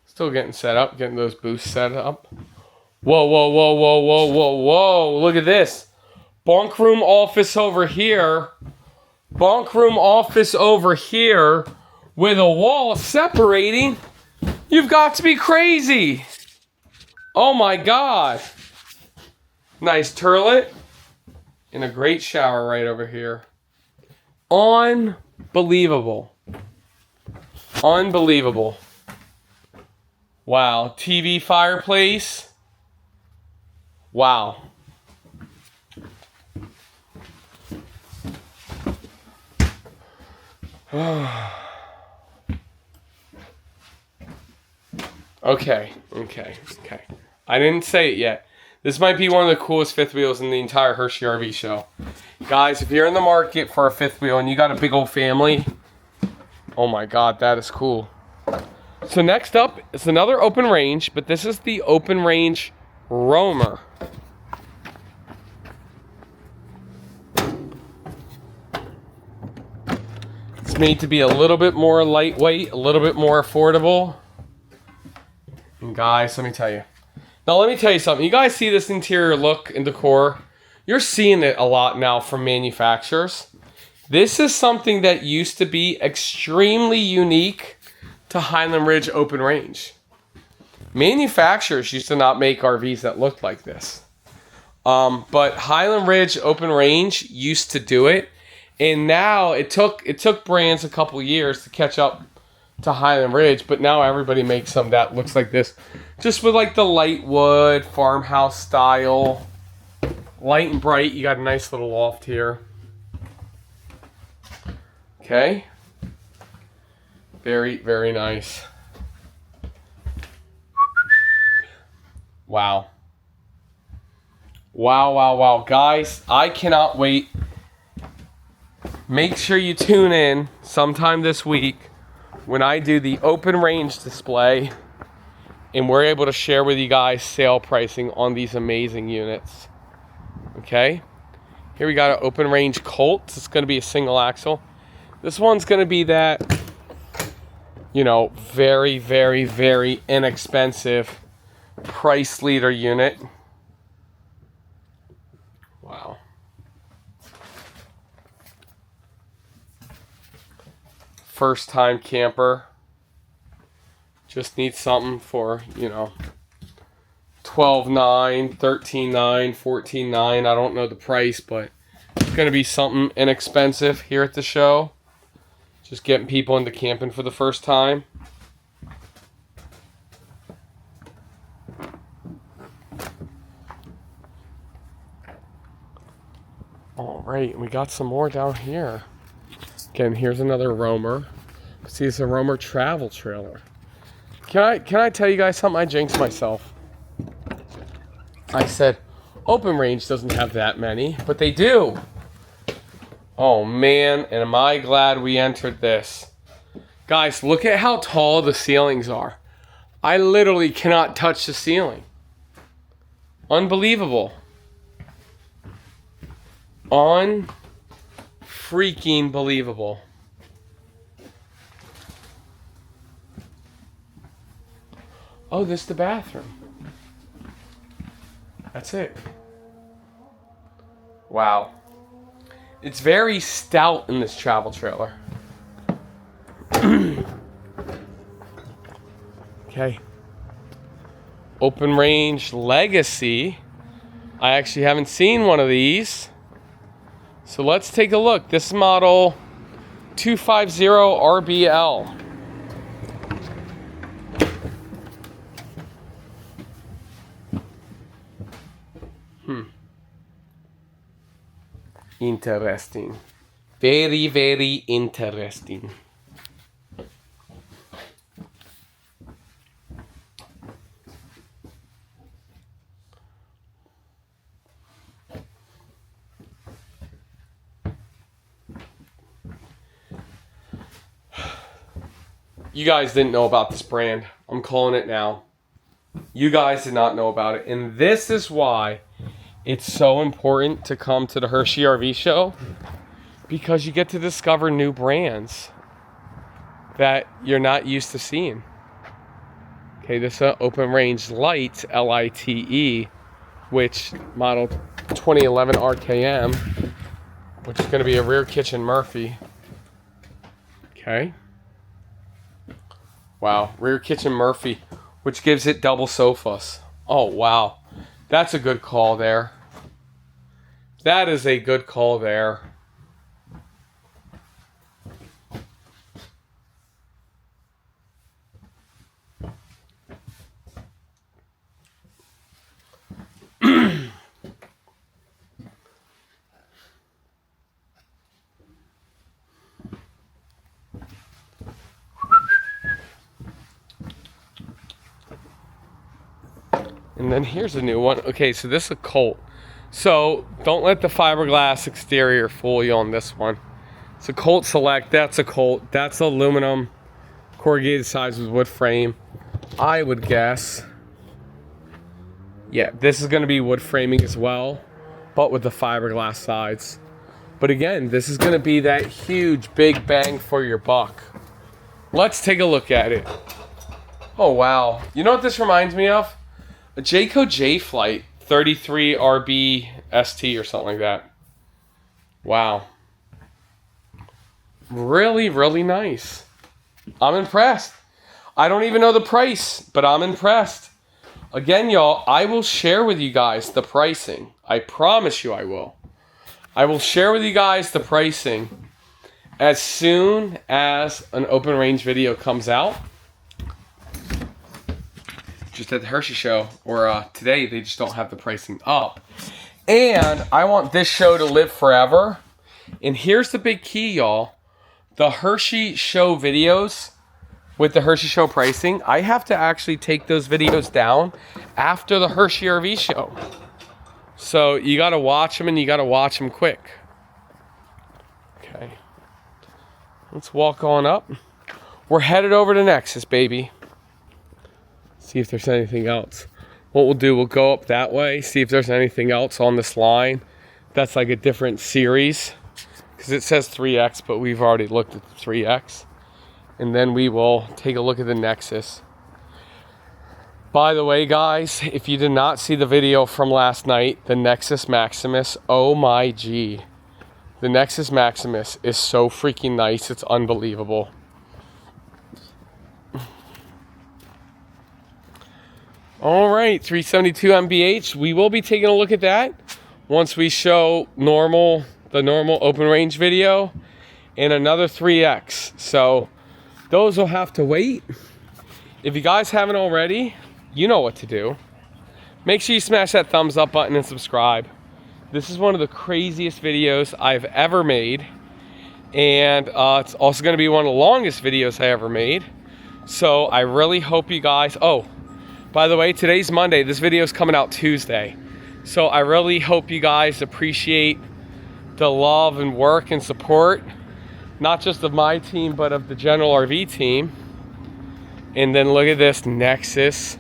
Still getting set up, getting those boosts set up. Whoa, whoa, whoa, whoa, whoa, whoa, whoa. Look at this. Bunk room office over here. Bunk room office over here with a wall separating. You've got to be crazy. Oh my God. Nice turlet. And a great shower right over here. Unbelievable. Unbelievable. Wow. TV fireplace. Wow. Okay. I didn't say it yet. This might be one of the coolest fifth wheels in the entire Hershey RV show. Guys, if you're in the market for a fifth wheel and you got a big old family, oh my God, that is cool. So next up is another Open Range, but this is the Open Range Roamer. It's made to be a little bit more lightweight, a little bit more affordable. And guys, let me tell you. Now let me tell you something. You guys see this interior look and decor? You're seeing it a lot now from manufacturers. This is something that used to be extremely unique to Highland Ridge Open Range. Manufacturers used to not make RVs that looked like this. But Highland Ridge Open Range used to do it. And now it took brands a couple years to catch up to Highland Ridge, but now everybody makes some that looks like this. Just with like the light wood, farmhouse style. Light and bright. You got a nice little loft here. Okay. Very, very nice. Wow. Wow, wow, wow. Guys, I cannot wait. Make sure you tune in sometime this week when I do the Open Range display and we're able to share with you guys sale pricing on these amazing units. Okay? Here we got an Open Range Colt. It's going to be a single axle. This one's going to be that, you know, very, very, very inexpensive price leader unit. Wow. first time camper just needs something for, you know, $12,900, $13,900, $14,900. I don't know the price, but it's going to be something inexpensive here at the show. Just getting people into camping for the first time. All right, we got some more down here. Again, here's another roamer. See, it's a roamer travel trailer. Can I tell you guys something? I jinxed myself. I said, open range doesn't have that many, but they do. Oh man, and am I glad we entered this. Guys, look at how tall the ceilings are. I literally cannot touch the ceiling. Unbelievable. Unfreaking believable. Oh, this is the bathroom. That's it. Wow. It's very stout in this travel trailer. Okay. Open range Legacy. I actually haven't seen one of these. So let's take a look. This is model 250 RBL. Interesting. Very, very interesting. You guys didn't know about this brand. I'm calling it now. You guys did not know about it. And this is why it's so important to come to the Hershey RV show, because you get to discover new brands that you're not used to seeing. Okay, this is an Open Range Lite, Lite, which model 2011 RKM, which is going to be a rear kitchen Murphy. Okay. Wow, rear kitchen Murphy, which gives it double sofas. Oh, wow. That's a good call there. That is a good call there. And then here's a new one. Okay, so this is a Colt. So don't let the fiberglass exterior fool you on this one. It's a Colt Select. That's a Colt. That's aluminum. Corrugated sides with wood frame. I would guess. Yeah, this is going to be wood framing as well, but with the fiberglass sides. But again, this is going to be that huge big bang for your buck. Let's take a look at it. Oh, wow. You know what this reminds me of? A Jayco J-Flight 33 RB ST or something like that. Wow. Really, really nice. I'm impressed. I don't even know the price, but I'm impressed. Again, y'all, I will share with you guys the pricing. I promise you I will. I will share with you guys the pricing as soon as an open range video comes out. Just at the Hershey show, or today they just don't have the pricing up. And I want this show to live forever. And here's the big key, y'all. The Hershey show videos with the Hershey show pricing, I have to actually take those videos down after the Hershey RV show. So you got to watch them, and you got to watch them quick. Okay. Let's walk on up. We're headed over to Nexus, baby. See if there's anything else. What we'll do, we'll go up that way, see if there's anything else on this line that's like a different series, because it says 3X, but we've already looked at the 3X. And then we will take a look at the Nexus. By the way, guys, if you did not see the video from last night, the Nexus Maximus, oh my G. The Nexus Maximus is so freaking nice, it's unbelievable. All right, 372 MBH. We will be taking a look at that once we show the normal open range video and another 3X. So those will have to wait. If you guys haven't already, you know what to do. Make sure you smash that thumbs up button and subscribe. This is one of the craziest videos I've ever made. And it's also going to be one of the longest videos I ever made. So I really hope you guys... Oh, by the way, today's Monday. This video is coming out Tuesday. So I really hope you guys appreciate the love and work and support, not just of my team, but of the General RV team. And then look at this Nexus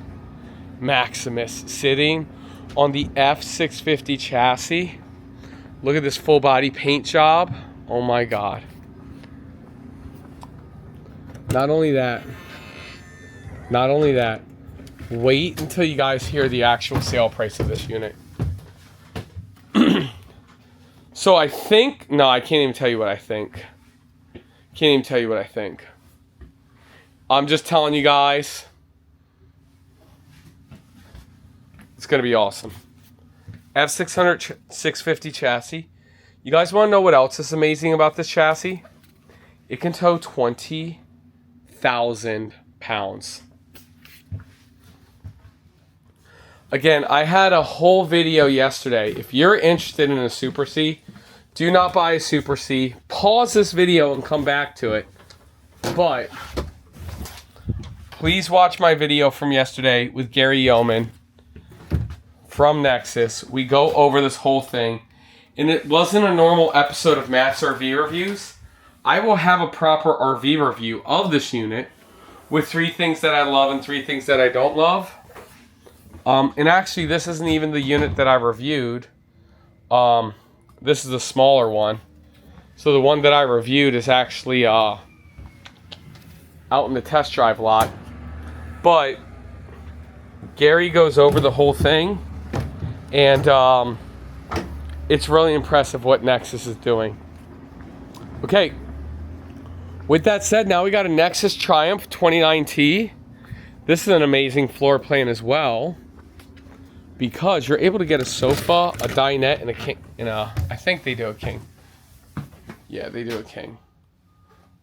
Maximus sitting on the F650 chassis. Look at this full body paint job. Oh my God. Not only that, wait until you guys hear the actual sale price of this unit. So I think, no, I can't even tell you what I think. I'm just telling you guys, it's going to be awesome. F600 650 chassis. You guys want to know what else is amazing about this chassis? It can tow 20,000 pounds. Again, I had a whole video yesterday. If you're interested in a Super C, do not buy a Super C. Pause this video and come back to it. But please watch my video from yesterday with Gary Yeoman from Nexus. We go over this whole thing. And it wasn't a normal episode of Matt's RV Reviews. I will have a proper RV review of this unit with 3 things that I love and 3 things that I don't love. And actually, this isn't even the unit that I reviewed. This is the smaller one. So the one that I reviewed is actually out in the test drive lot. But Gary goes over the whole thing. And it's really impressive what Nexus is doing. Okay. With that said, now we got a Nexus Triumph 29T. This is an amazing floor plan as well, because you're able to get a sofa, a dinette, and a king. I think they do a king. Yeah, they do a king.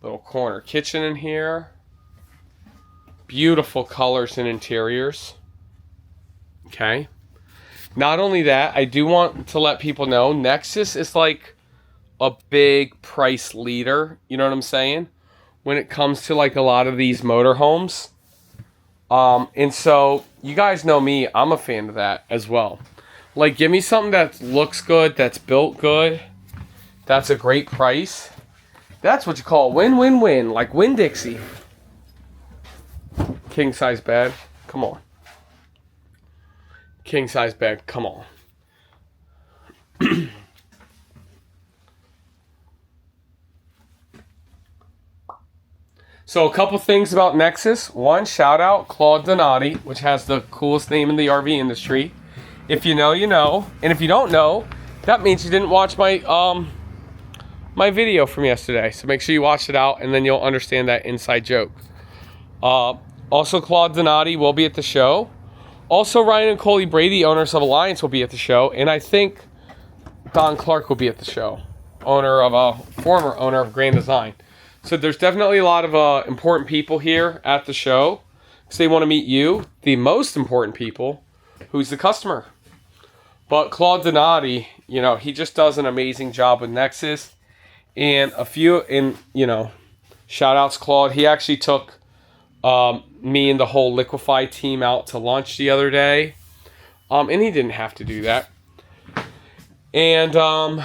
Little corner kitchen in here. Beautiful colors and interiors. Okay. Not only that, I do want to let people know Nexus is like a big price leader. You know what I'm saying? When it comes to like a lot of these motorhomes. And so you guys know me, I'm a fan of that as well. Like, give me something that looks good, that's built good, that's a great price. That's what you call win-win-win, like Winn-Dixie. King size bed, come on. King size bed, come on. So a couple things about Nexus. One, shout out Claude Donati, which has the coolest name in the RV industry. If you know, you know. And if you don't know, that means you didn't watch my my video from yesterday. So make sure you watch it out, and then you'll understand that inside joke. Also, Claude Donati will be at the show. Also, Ryan and Coley Brady, owners of Alliance, will be at the show. And I think Don Clark will be at the show. Former owner of Grand Design. So there's definitely a lot of important people here at the show, because they want to meet you, the most important people, who's the customer. But Claude Donati, you know, he just does an amazing job with Nexus. And shout outs Claude. He actually took me and the whole Liquified team out to lunch the other day. And he didn't have to do that. And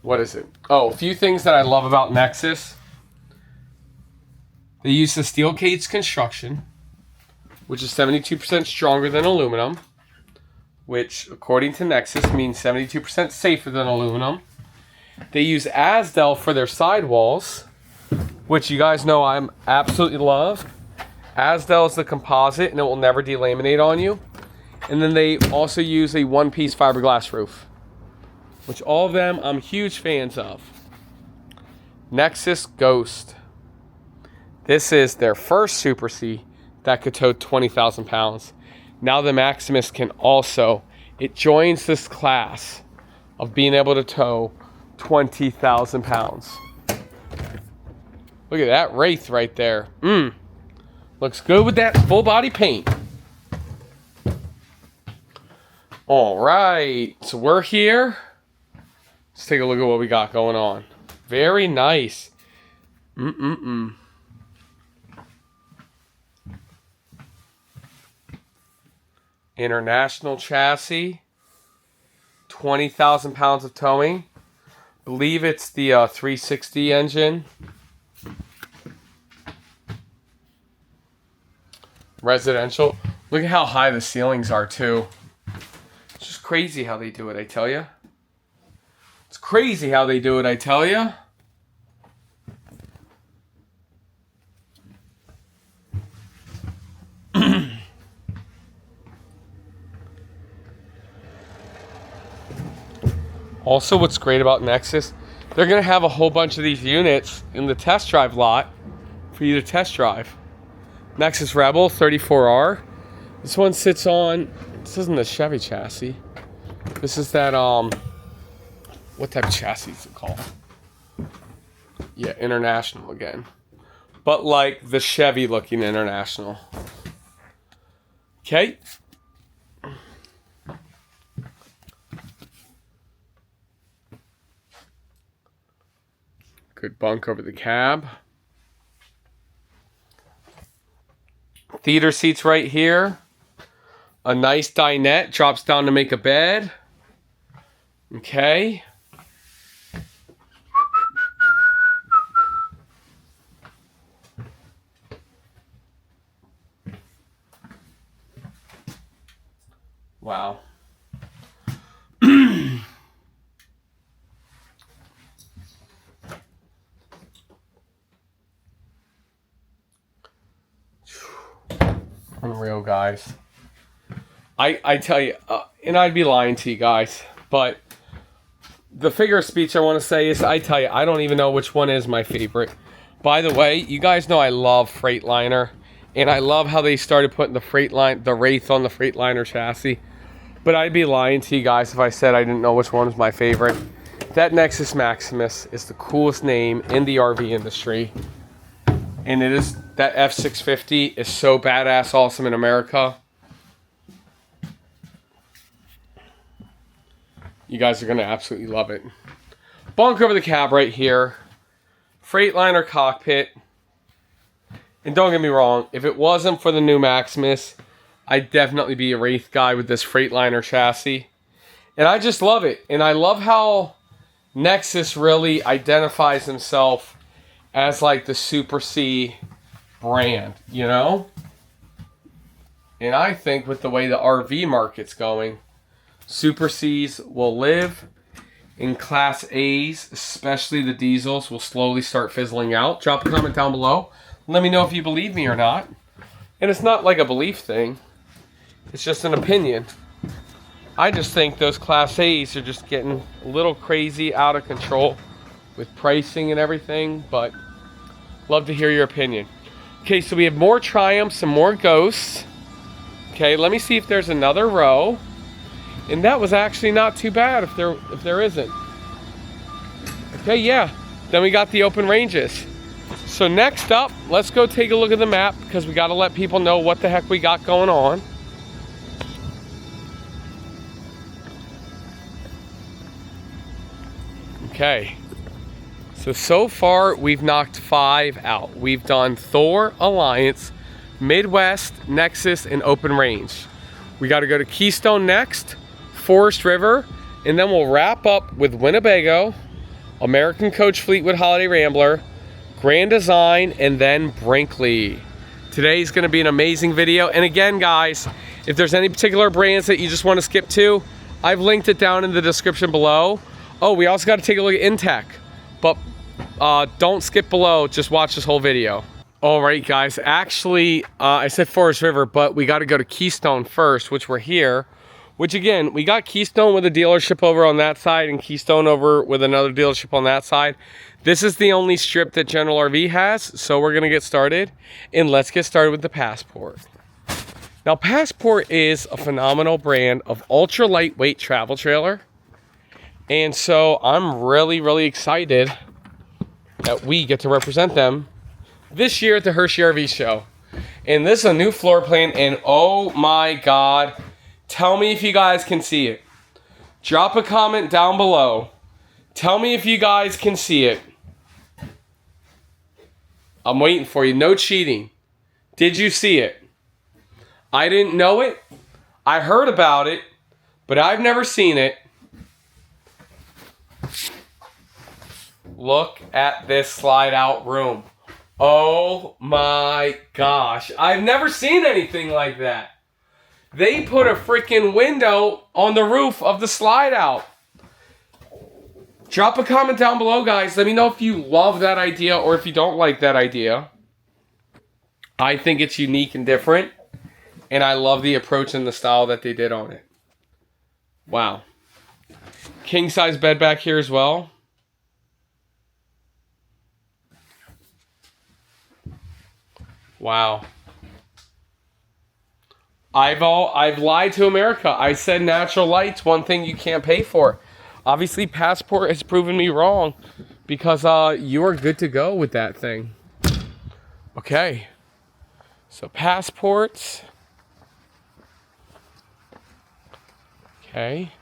what is it? Oh, a few things that I love about Nexus. They use the steel cage construction, which is 72% stronger than aluminum, which, according to Nexus, means 72% safer than aluminum. They use Azdel for their sidewalls, which you guys know I absolutely love. Azdel is the composite, and it will never delaminate on you. And then they also use a one-piece fiberglass roof, which all of them I'm huge fans of. Nexus Ghost. This is their first Super C, that could tow 20,000 pounds. Now the Maximus can also, it joins this class of being able to tow 20,000 pounds. Look at that Wraith right there. Looks good with that full body paint. All right, so we're here. Let's take a look at what we got going on. Very nice. International chassis. 20,000 pounds of towing. Believe it's the 360 engine. Residential. Look at how high the ceilings are too. It's just crazy how they do it, I tell you. It's crazy how they do it, I tell you. Also, what's great about Nexus, they're going to have a whole bunch of these units in the test drive lot for you to test drive. Nexus Rebel 34R. This one sits on, this isn't a Chevy chassis. This is that, what type of chassis is it called? Yeah, International again. But like the Chevy looking International. Okay. Good bunk over the cab. Theater seats right here. A nice dinette drops down to make a bed. Okay. Wow. Unreal, guys. I tell you, and I'd be lying to you guys, but the figure of speech I want to say is, I tell you, I don't even know which one is my favorite. By the way, you guys know I love Freightliner, and I love how they started putting the Wraith on the Freightliner chassis. But I'd be lying to you guys if I said I didn't know which one was my favorite. That Nexus Maximus is the coolest name in the RV industry. And it is, that F650 is so badass awesome in America. You guys are going to absolutely love it. Bunk over the cab right here. Freightliner cockpit. And don't get me wrong, if it wasn't for the new Maximus, I'd definitely be a Wraith guy with this Freightliner chassis. And I just love it. And I love how Nexus really identifies himself as like the Super C brand, you know? And I think with the way the RV market's going, Super Cs will live, and Class A's, especially the diesels, will slowly start fizzling out. Drop a comment down below. Let me know if you believe me or not. And it's not like a belief thing. It's just an opinion. I just think those Class A's are just getting a little crazy, out of control with pricing and everything, but love to hear your opinion. Okay, so we have more Triumphs and more Ghosts. Okay, let me see if there's another row. And that was actually not too bad if there isn't. Okay, yeah. Then we got the open ranges. So next up, let's go take a look at the map because we got to let people know what the heck we got going on. Okay. So far we've knocked 5 out. We've done Thor, Alliance, Midwest, Nexus, and Open Range. We got to go to Keystone next, Forest River, and then we'll wrap up with Winnebago, American Coach Fleetwood Holiday Rambler, Grand Design, and then Brinkley. Today's going to be an amazing video. And again, guys, if there's any particular brands that you just want to skip to, I've linked it down in the description below. Oh, we also got to take a look at Intech, but don't skip below, just watch this whole video. All right, guys, actually, I said Forest River, but we got to go to Keystone first, which we're here. Which again, we got Keystone with a dealership over on that side and Keystone over with another dealership on that side. This is the only strip that General RV has, so we're gonna get started. And let's get started with the Passport. Now, Passport is a phenomenal brand of ultra lightweight travel trailer. And so I'm really, really excited that we get to represent them this year at the Hershey RV show. And this is a new floor plan, and oh my God, tell me if you guys can see it. Drop a comment down below. Tell me if you guys can see it. I'm waiting for you. No cheating. Did you see it? I didn't know it. I heard about it, but I've never seen it. Look at this slide out room. Oh my gosh. I've never seen anything like that. They put a freaking window on the roof of the slide out. Drop a comment down below, guys. Let me know if you love that idea or if you don't like that idea. I think it's unique and different. And I love the approach and the style that they did on it. Wow. King size bed back here as well. Wow. I've lied to America. I said natural light's one thing you can't pay for. Obviously, Passport has proven me wrong because you are good to go with that thing. Okay. So Passports. Okay.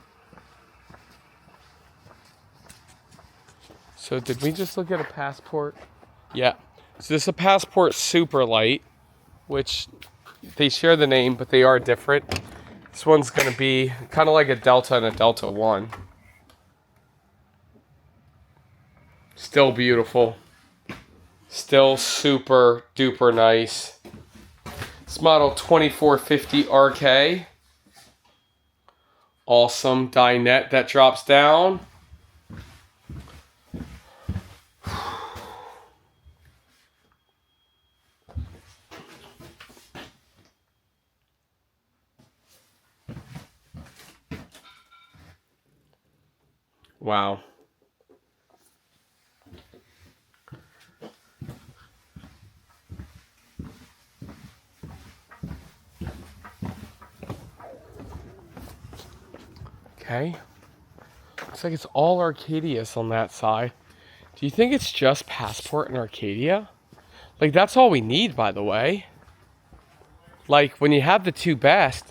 So did we just look at a Passport? Yeah. So this is a Passport Super Light, which they share the name, but they are different. This one's going to be kind of like a Delta and a Delta 1. Still beautiful. Still super duper nice. It's model 2450 RK. Awesome dinette that drops down. Wow. Okay. Looks like it's all Arcadias on that side. Do you think it's just Passport and Arcadia? Like, that's all we need, by the way. Like, when you have the two best,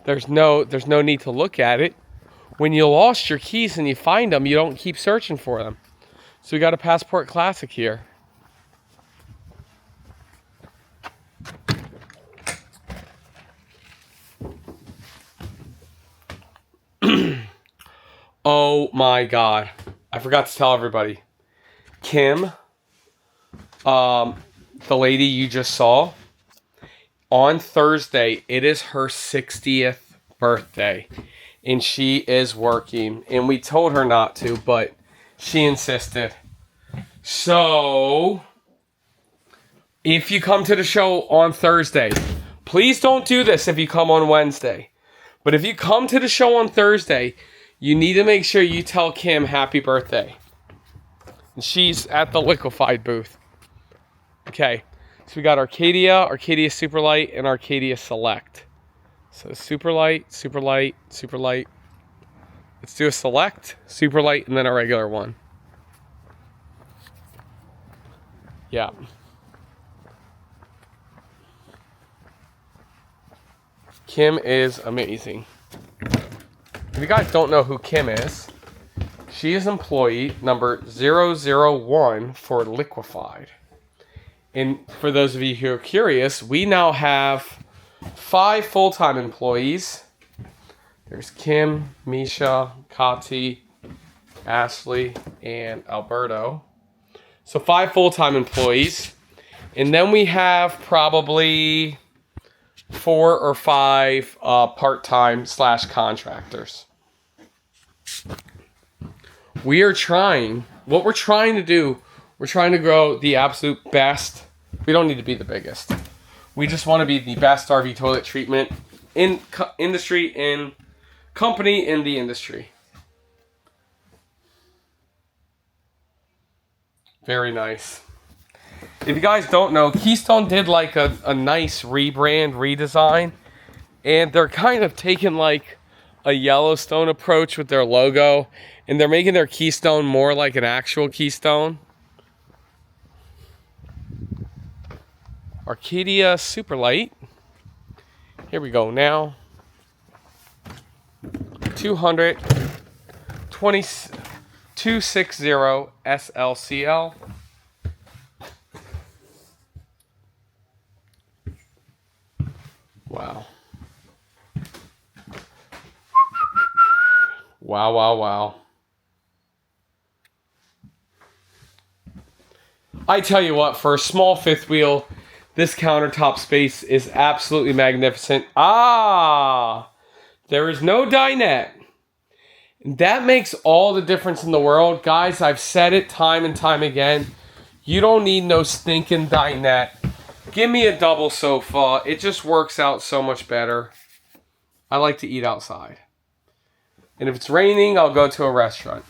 there's no need to look at it. When you lost your keys and you find them, you don't keep searching for them. So we got a Passport Classic here. Oh my God. I forgot to tell everybody. Kim, the lady you just saw, on Thursday, it is her 60th birthday. And she is working. And we told her not to, but she insisted. So, if you come to the show on Thursday, please don't do this if you come on Wednesday. But if you come to the show on Thursday, you need to make sure you tell Kim happy birthday. And she's at the Liquified booth. Okay, so we got Arcadia, Arcadia Superlight, and Arcadia Select. So Superlight, Superlight, Superlight. Let's do a Select, Superlight, and then a regular one. Yeah. Kim is amazing. If you guys don't know who Kim is, she is employee number 001 for Liquified. And for those of you who are curious, we now have 5 full-time employees. There's Kim, Misha, Kati, Ashley, and Alberto. So 5 full-time employees. And then we have probably 4 or 5 part-time / contractors. We are trying, what we're trying to do, we're trying to grow the absolute best. We don't need to be the biggest. We just want to be the best RV toilet treatment in industry in company in the industry. Very nice. If you guys don't know, Keystone did like a nice rebrand, redesign. And they're kind of taking like a Yellowstone approach with their logo. And they're making their Keystone more like an actual Keystone. Arcadia Super Light. Here we go now. 260 SLCL. Wow. Wow, wow, wow. I tell you what, for a small fifth wheel, this countertop space is absolutely magnificent. Ah, there is no dinette. That makes all the difference in the world. Guys, I've said it time and time again. You don't need no stinking dinette. Give me a double sofa. It just works out so much better. I like to eat outside. And if it's raining, I'll go to a restaurant.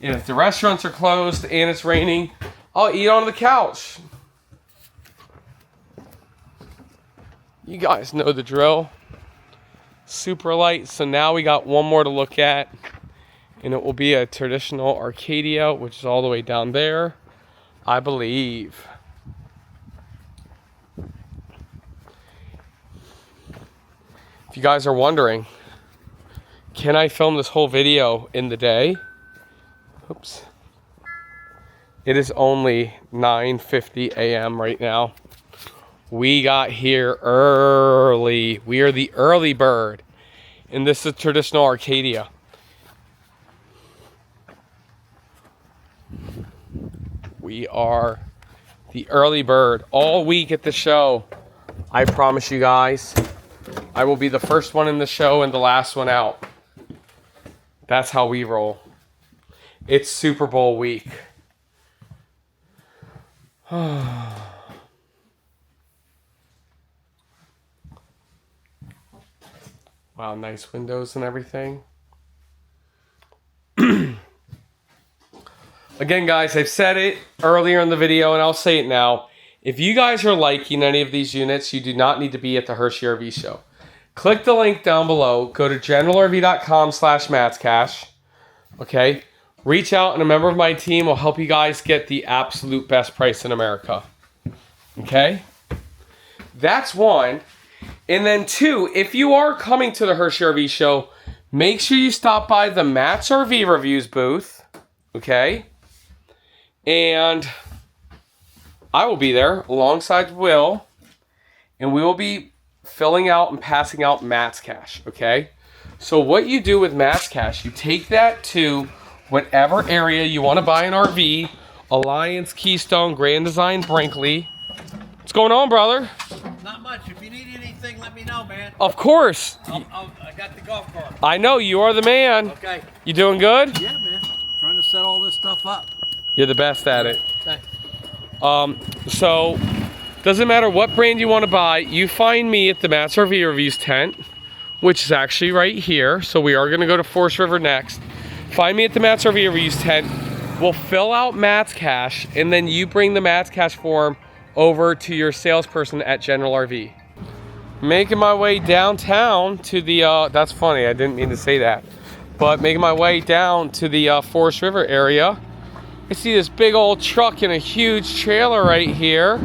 And if the restaurants are closed and it's raining, I'll eat on the couch. You guys know the drill. Super light. So now we got one more to look at. And it will be a traditional Arcadia, which is all the way down there, I believe. If you guys are wondering, can I film this whole video in the day? Oops. It is only 9:50 a.m. right now. We got here early. We are the early bird. And this is traditional Arcadia. We are the early bird all week at the show. I promise you guys, I will be the first one in the show and the last one out. That's how we roll. It's Super Bowl week. Wow, nice windows and everything. Again, guys, I've said it earlier in the video, and I'll say it now. If you guys are liking any of these units, you do not need to be at the Hershey RV show. Click the link down below. Go to generalrv.com/matscash. Okay? Reach out, and a member of my team will help you guys get the absolute best price in America. Okay? That's one. And then two, if you are coming to the Hershey RV show, make sure you stop by the Matt's RV Reviews booth. Okay? And I will be there alongside Will, and we will be filling out and passing out Matt's Cash, okay? So what you do with Matt's Cash, you take that to whatever area you want to buy an RV, Alliance, Keystone, Grand Design, Brinkley. What's going on, brother? Not much. If you need anything, let me know, man. Of course. I got the golf cart. I know, you are the man. Okay. You doing good? Yeah, man. Trying to set all this stuff up. You're the best at it. Thanks. So, doesn't matter what brand you want to buy, you find me at the Matt's RV Reviews tent, which is actually right here. So we are going to go to Forest River next. Find me at the Matt's RV Reviews tent. We'll fill out Matt's Cash, and then you bring the Matt's Cash form over to your salesperson at General RV. Making my way downtown to the, that's funny, I didn't mean to say that. But making my way down to the Forest River area. I see this big old truck and a huge trailer right here.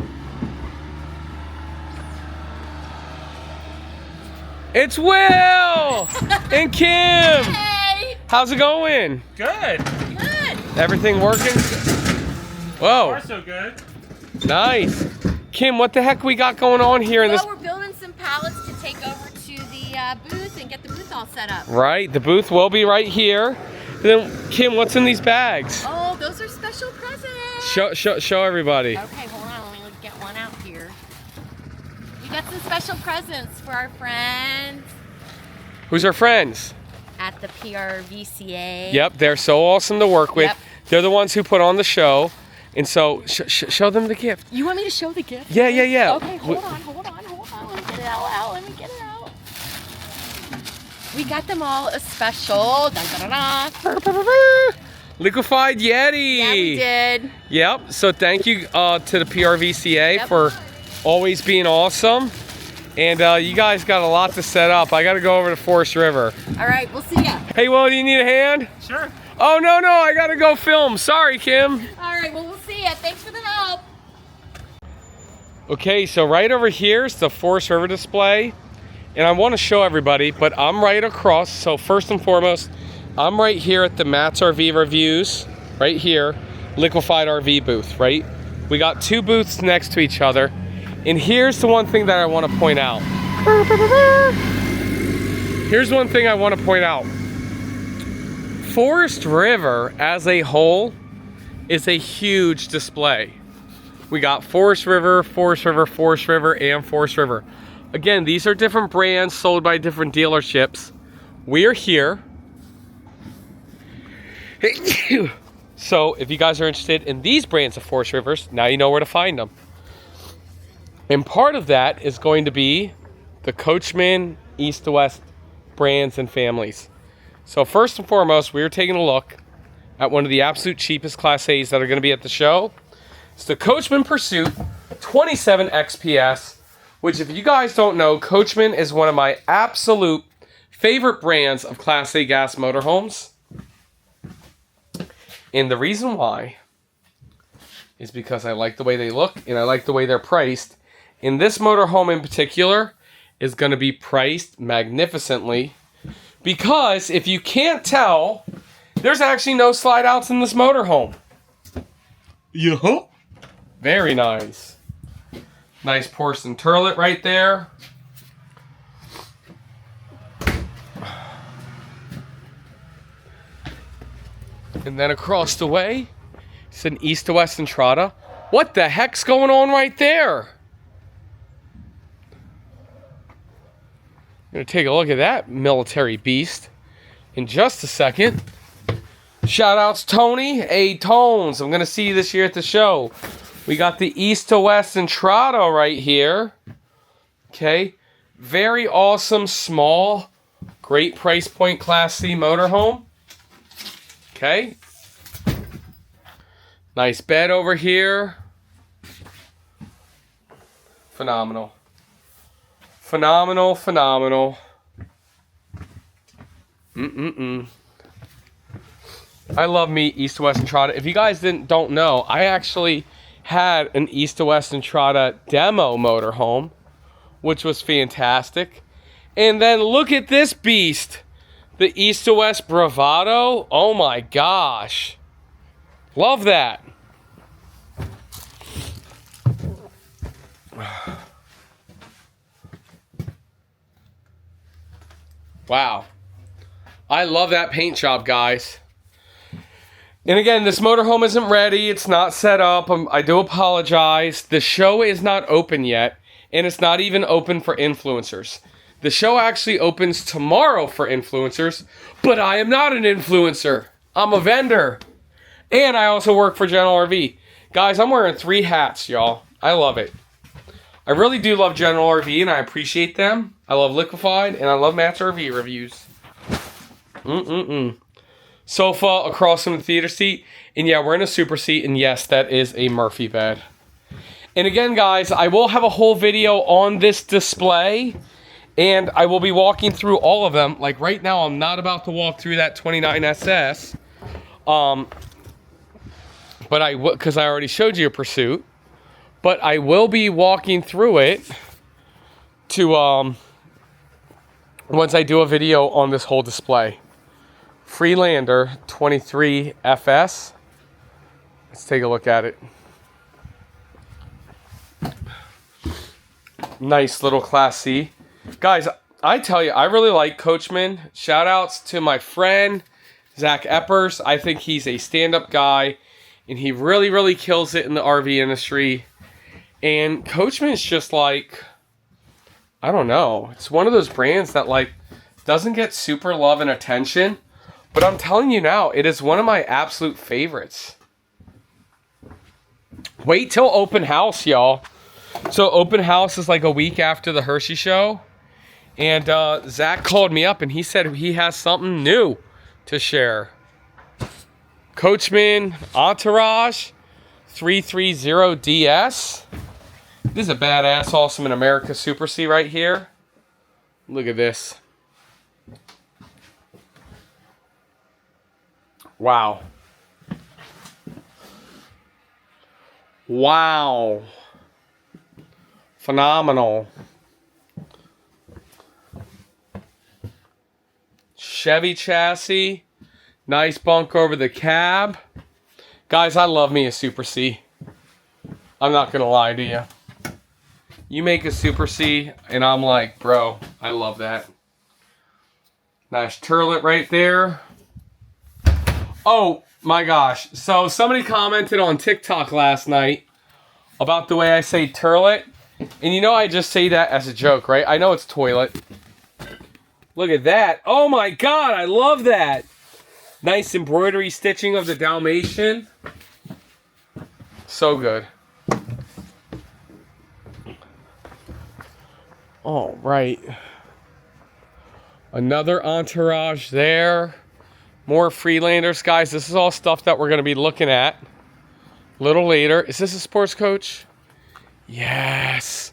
It's Will and Kim. Hey! How's it going? Good. Good! Everything working? Whoa, Far so good. nice. Kim, what the heck we got going on here in this? Well, we're building some pallets to take over to the booth and get the booth all set up. Right, the booth will be right here. And then, Kim, what's in these bags? Oh, those are special presents. Show everybody. Okay, hold on. Let me get one out here. We got some special presents for our friends Who's our friends? at the PRVCA. Yep, they're so awesome to work with. Yep. They're the ones who put on the show. And so, show them the gift. You want me to show the gift? Yeah. Okay, hold on. Let me get it out. We got them all a special. Dun, dun, dun, dun. Liquified Yeti. Yeah, we did. Yep. So thank you to the PRVCA for always being awesome. And you guys got a lot to set up. I got to go over to Forest River. All right, we'll see ya. Hey, Will, do you need a hand? Sure. Oh, no, I got to go film. Sorry, Kim. All right, well, we'll see ya. Thanks for the help. Okay, so right over here is the Forest River display. And I want to show everybody, but I'm right across. So first and foremost, I'm right here at the Matt's RV Reviews, right here, Liquified RV booth, right? We got two booths next to each other. And here's the one thing that I want to point out. Here's one thing I want to point out. Forest River as a whole is a huge display. We got Forest River, Forest River, Forest River, and Forest River. Again, these are different brands sold by different dealerships. We are here. So if you guys are interested in these brands of Forest Rivers, now you know where to find them. And part of that is going to be the Coachman East to West brands and families. So first and foremost, we are taking a look at one of the absolute cheapest Class A's that are going to be at the show. It's the Coachman Pursuit 27 XPS, which if you guys don't know, Coachman is one of my absolute favorite brands of Class A gas motorhomes. And the reason why is because I like the way they look and I like the way they're priced. And this motorhome in particular is going to be priced magnificently because if you can't tell, there's actually no slide outs in this motorhome. Yeah. Very nice. Nice porcelain turlet right there. And then across the way, it's an East to West Entrada. What the heck's going on right there? I'm gonna take a look at that military beast in just a second. Shout outs Tony, hey Tones, I'm gonna see you this year at the show. We got the East to West Entrada right here. Okay, very awesome, small, great price point Class C motorhome. Okay, nice bed over here. Phenomenal. Phenomenal. I love me East to West Entrada. If you guys don't know, I actually had an East to West Entrada demo motorhome, which was fantastic. And then look at this beast. The East to West Bravado. Oh my gosh. Love that. Wow. I love that paint job, guys. And again, this motorhome isn't ready. It's not set up. I do apologize. The show is not open yet, and it's not even open for influencers. The show actually opens tomorrow for influencers, but I am not an influencer. I'm a vendor. And I also work for General RV. Guys, I'm wearing 3 hats, y'all. I love it. I really do love General RV, and I appreciate them. I love Liquified, and I love Matt's RV Reviews. Sofa across from the theater seat. And yeah, we're in a super seat, and yes, that is a Murphy bed. And again, guys, I will have a whole video on this display, and I will be walking through all of them. Like right now, I'm not about to walk through that 29 SS. But I will, because I already showed you a Pursuit. But I will be walking through it to, once I do a video on this whole display. Freelander 23 FS. Let's take a look at it. Nice little Class C. Guys, I tell you, I really like Coachman. Shout outs to my friend, Zach Eppers. I think he's a stand-up guy, and he really, really kills it in the RV industry. And Coachman is just like, I don't know. It's one of those brands that like doesn't get super love and attention. But I'm telling you now, it is one of my absolute favorites. Wait till open house, y'all. So open house is like a week after the Hershey show. And Zach called me up and he said he has something new to share. Coachman Entourage 330DS. This is a badass Awesome in America Super C right here. Look at this. Wow. Wow. Phenomenal. Chevy chassis. Nice bunk over the cab. Guys, I love me a Super C. I'm not going to lie to you. You make a Super C, and I'm like, bro, I love that. Nice turlet right there. Oh, my gosh. So, somebody commented on TikTok last night about the way I say turlet. And you know I just say that as a joke, right? I know it's toilet. Look at that. Oh, my God. I love that. Nice embroidery stitching of the Dalmatian. So good. All right. Another Entourage there. More Freelanders. Guys, this is all stuff that we're going to be looking at a little later. Is this a sports coach? Yes.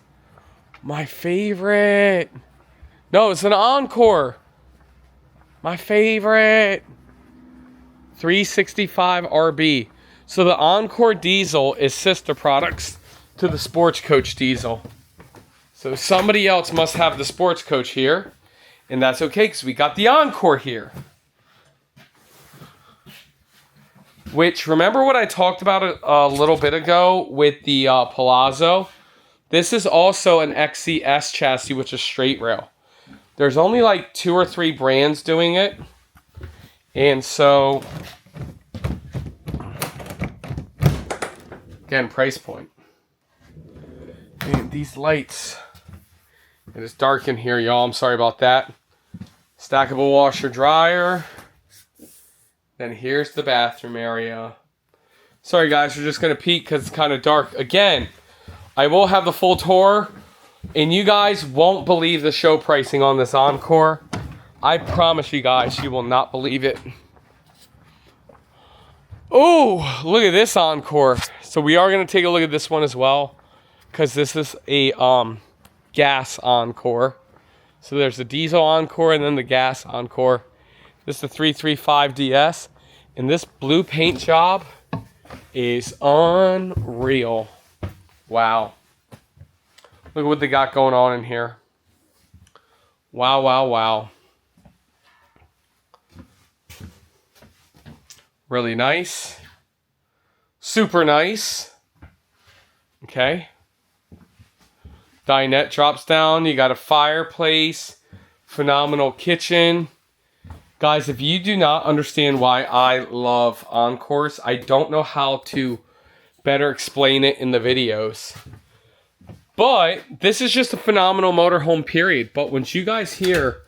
My favorite. No, it's an Encore. My favorite. 365 RB. So the Encore diesel is sister products to the sports coach diesel. So somebody else must have the sports coach here. And that's okay because we got the Encore here. Which, remember what I talked about a little bit ago with the Palazzo? This is also an XCS chassis, which is straight rail. There's only like 2 or 3 brands doing it. And so, again, price point. And these lights. It is dark in here, y'all. I'm sorry about that. Stackable washer dryer. Then here's the bathroom area. Sorry, guys. We're just going to peek because it's kind of dark. Again, I will have the full tour. And you guys won't believe the show pricing on this Encore. I promise you guys, you will not believe it. Oh, look at this Encore. So we are going to take a look at this one as well. Because this is a gas Encore. So there's the diesel Encore and then the gas Encore. This is the 335DS. And this blue paint job is unreal. Wow. Look at what they got going on in here. Wow, wow, wow. Really nice. Super nice. Okay. Dinette drops down. You got a fireplace. Phenomenal kitchen. Guys, if you do not understand why I love Encores, I don't know how to better explain it in the videos. But this is just a phenomenal motorhome, period. But once you guys hear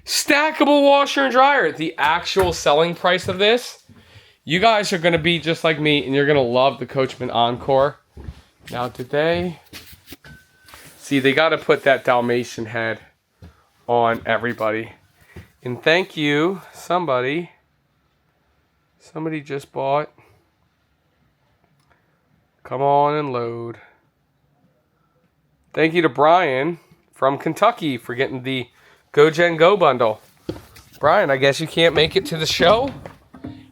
stackable washer and dryer, the actual selling price of this, you guys are going to be just like me, and you're going to love the Coachman Encore. Now, did they... See, they got to put that Dalmatian head on everybody. And thank you, somebody. Somebody just bought. Come on and load. Thank you to Brian from Kentucky for getting the Go Gen Go bundle. Brian, I guess you can't make it to the show.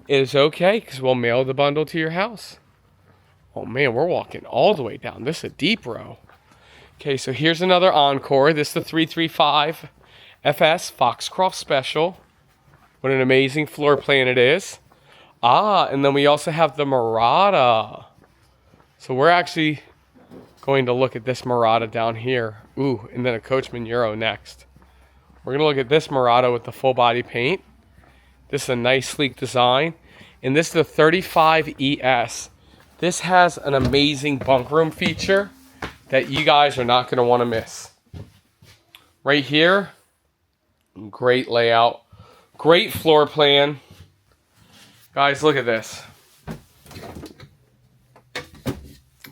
It is okay, because we'll mail the bundle to your house. Oh man, we're walking all the way down. This is a deep row. Okay, so here's another Encore. This is the 335 FS Foxcroft Special. What an amazing floor plan it is. And then we also have the Murata. So we're actually going to look at this Murata down here. Ooh, and then a Coachman Euro next. We're going to look at this Murata with the full body paint. This is a nice sleek design. And this is the 35 ES. This has an amazing bunk room feature that you guys are not going to want to miss. Right here, great layout. Great floor plan. Guys, look at this.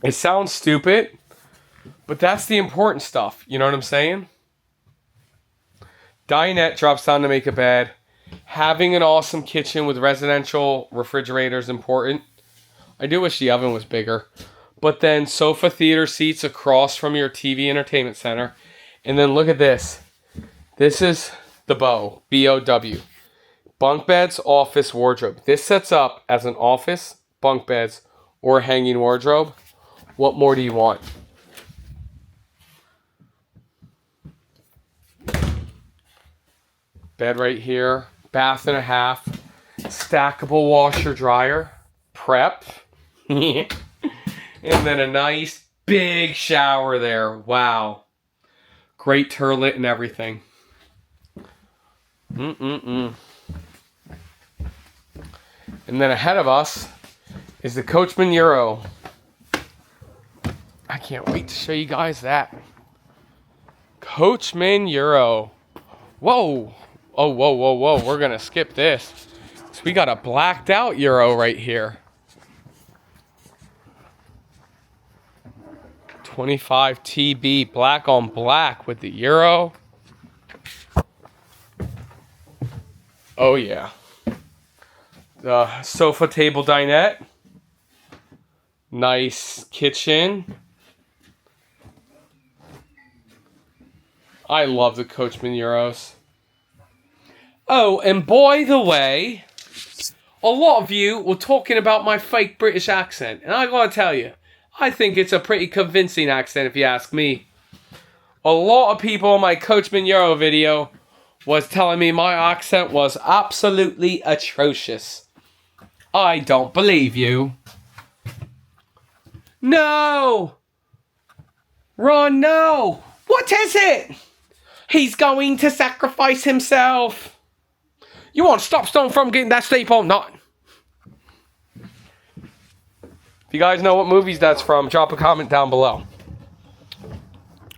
It sounds stupid, but that's the important stuff. You know what I'm saying? Dinette drops down to make a bed. Having an awesome kitchen with residential refrigerator is important. I do wish the oven was bigger. But then sofa theater seats across from your TV entertainment center. And then look at this. This is the Bow, B-O-W. Bunk beds, office, wardrobe. This sets up as an office, bunk beds, or a hanging wardrobe. What more do you want? Bed right here. Bath and a half. Stackable washer dryer. Prep. And then a nice big shower there. Wow. Great turlet and everything. And then ahead of us is the Coachman Euro. I can't wait to show you guys that. Coachman Euro. Whoa. Oh, whoa, whoa, whoa. We're going to skip this. So we got a blacked out Euro right here. 25 TB black on black with the Euro. Oh yeah. The sofa table dinette. Nice kitchen. I love the Coachman Euros. Oh, and by the way, a lot of you were talking about my fake British accent. And I gotta tell you, I think it's a pretty convincing accent if you ask me. A lot of people in my Coachman Euro video was telling me my accent was absolutely atrocious. I don't believe you. No! Ron, no! What is it? He's going to sacrifice himself. You want to stop Stone from getting that sleep or not? If you guys know what movies that's from, drop a comment down below.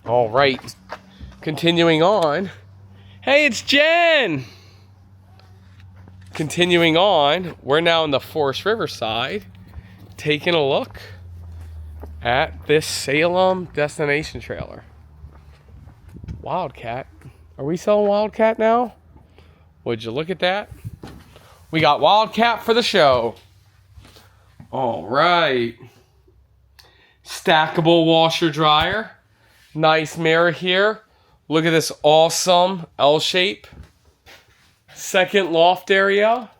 All right. Continuing on. Hey, it's Jen. Continuing on, we're now in the Forest River side, taking a look at this Salem destination trailer. Wildcat. Are we selling Wildcat now? Would you look at that? We got Wildcat for the show. All right. Stackable washer dryer. Nice mirror here. Look at this awesome L shape. Second loft area.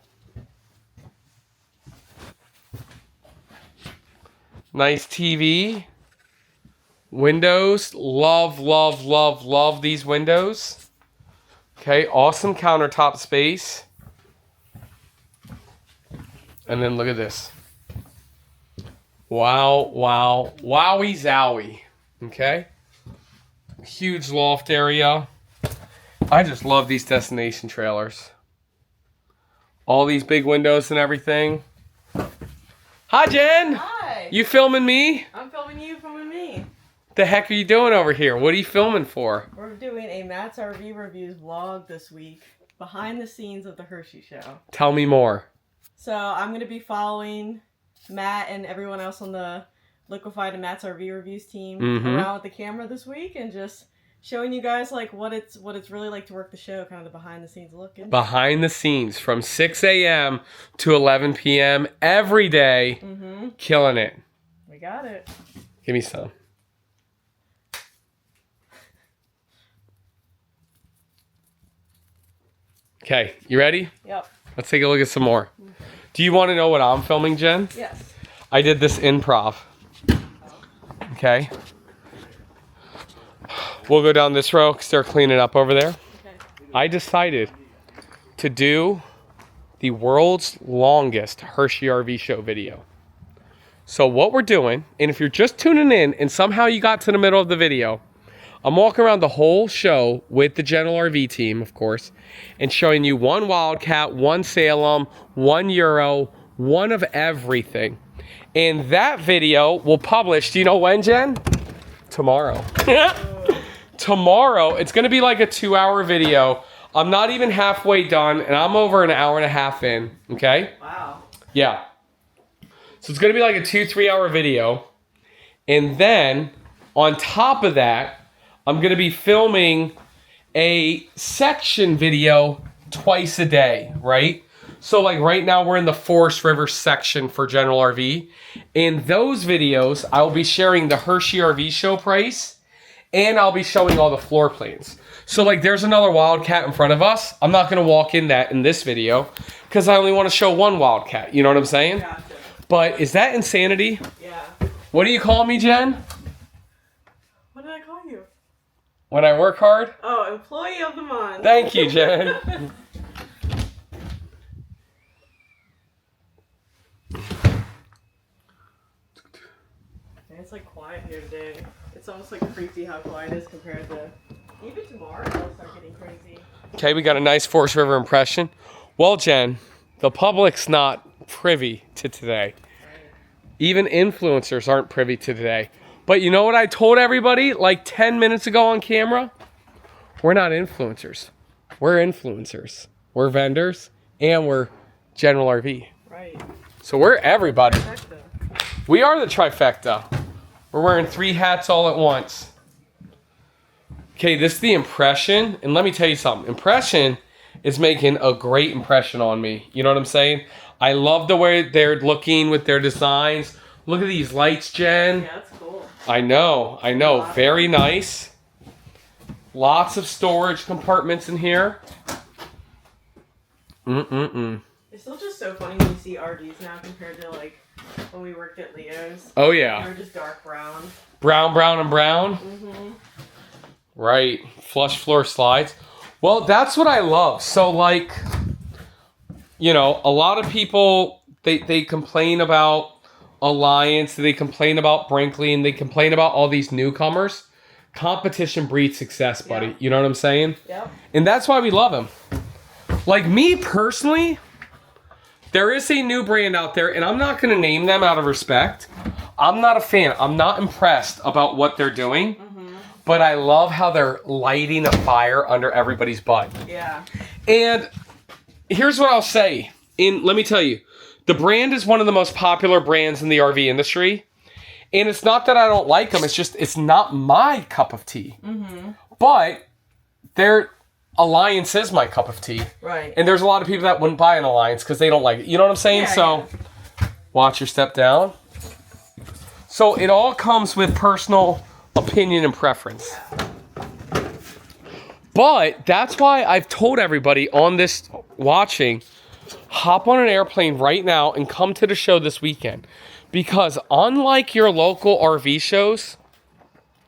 Nice TV. Windows. Love, love, love, love these windows. Okay, awesome countertop space. And then look at this. Wow, wow, wowie zowie. Okay. Huge loft area. I just love these destination trailers. All these big windows and everything. Hi, Jen. Hi. You filming me? I'm filming you, filming me. The heck are you doing over here? What are you filming for? We're doing a Matt's RV Reviews vlog this week, behind the scenes of the Hershey show. Tell me more. So I'm going to be following Matt and everyone else on the Liquified and Matt's RV Reviews team around with the camera this week and just showing you guys like what it's really like to work the show, kind of the behind the scenes look. Behind the scenes from 6 a.m. to 11 p.m. every day. Killing it. We got it. Give me some. Okay, you ready? Yep. Let's take a look at some more. Do you want to know what I'm filming, Jen? Yes. I did this improv. Okay. We'll go down this row because they're cleaning up over there. Okay. I decided to do the world's longest Hershey RV show video. So what we're doing, and if you're just tuning in and somehow you got to the middle of the video, I'm walking around the whole show with the General RV team, of course, and showing you one Wildcat, one Salem, one Euro, one of everything. And that video will publish, do you know when, Jen? Tomorrow. Tomorrow. It's going to be like a 2-hour video. I'm not even halfway done, and I'm over an hour and a half in, okay? Wow. Yeah. So it's going to be like a 2-3 hour video. And then, on top of that, I'm going to be filming a section video twice a day, right? So like right now we're in the Forest River section for General RV. In those videos, I'll be sharing the Hershey RV show price and I'll be showing all the floor plans. So like there's another Wildcat in front of us. I'm not gonna walk in that in this video because I only wanna show one Wildcat, you know what I'm saying? Gotcha. But is that insanity? Yeah. What do you call me, Jen? What did I call you? When I work hard? Oh, employee of the month. Thank you, Jen. It's like quiet here today. It's almost like creepy how quiet it is compared to even tomorrow. It'll start getting crazy. Okay, we got a nice Forest River impression. Well, Jen, the public's not privy to today. Even influencers aren't privy to today. But you know what I told everybody like 10 minutes ago on camera? We're not influencers. We're influencers. We're vendors and we're General RV. Right. So we're everybody. Trifecta. We are the trifecta. We're wearing 3 hats all at once. Okay, this is the impression. And let me tell you something. Impression is making a great impression on me. You know what I'm saying? I love the way they're looking with their designs. Look at these lights, Jen. Yeah, that's cool. I know. Very nice. Lots of storage compartments in here. It's still just so funny when you see RVs now compared to like when we worked at Leo's. Oh, They yeah. were just dark brown. Brown, brown, and brown. Mm-hmm. Right. Flush floor slides. Well, that's what I love. So, like, you know, a lot of people, they complain about Alliance, they complain about Brinkley, and they complain about all these newcomers. Competition breeds success, buddy. Yeah. You know what I'm saying? Yep. And that's why we love them. Like me personally, there is a new brand out there, and I'm not going to name them out of respect. I'm not a fan. I'm not impressed about what they're doing, but I love how they're lighting a fire under everybody's butt. Yeah. And here's what I'll say. Let me tell you, the brand is one of the most popular brands in the RV industry. And it's not that I don't like them. It's just, it's not my cup of tea. But their Alliance is my cup of tea. Right. And there's a lot of people that wouldn't buy an Alliance because they don't like it. You know what I'm saying? Yeah, So, watch your step down. So, it all comes with personal opinion and preference. But that's why I've told everybody on this watching, hop on an airplane right now and come to the show this weekend. Because unlike your local RV shows,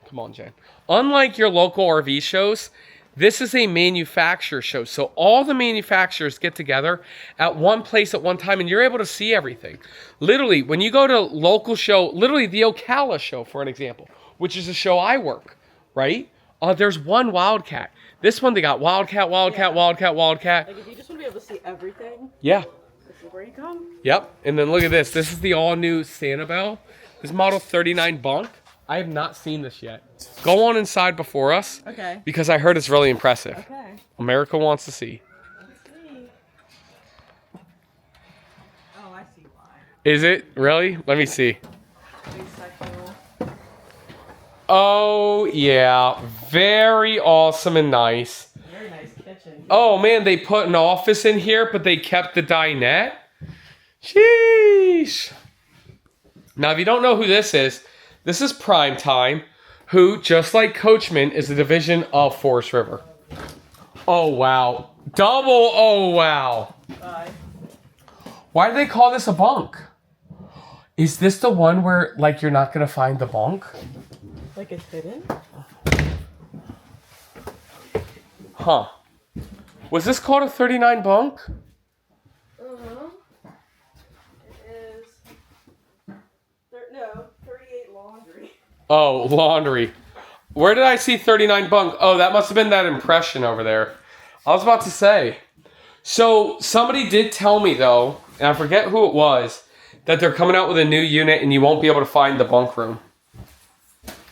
come on, Jen. Unlike your local RV shows, this is a manufacturer show. So all the manufacturers get together at one place at one time and you're able to see everything. Literally, when you go to local show, literally the Ocala show, for an example, which is a show I work, right? There's one Wildcat. This one, they got Wildcat. Like if you just want to be able to see everything, Yeah. this is where you come. Yep. And then look at this. This is the all-new Sanibel. This model 39 bunk. I have not seen this yet. Go on inside before us. Okay. Because I heard it's really impressive. Okay. America wants to see. Let's see. Oh, I see why. Is it? Really? Let me see. Asexual. Oh, yeah. Very awesome and nice. Very nice kitchen. Oh, man. They put an office in here, but they kept the dinette. Sheesh. Now, if you don't know who this is Prime Time, who, just like Coachman, is a division of Forest River. Oh, wow. Double oh, wow. Bye. Why do they call this a bunk? Is this the one where, like, you're not going to find the bunk? Like it's hidden? Huh. Was this called a 39 bunk? Uh-huh. It is... 38 laundry. Oh, laundry. Where did I see 39 bunk? Oh, that must have been that impression over there. I was about to say. So, somebody did tell me, though, and I forget who it was, that they're coming out with a new unit and you won't be able to find the bunk room.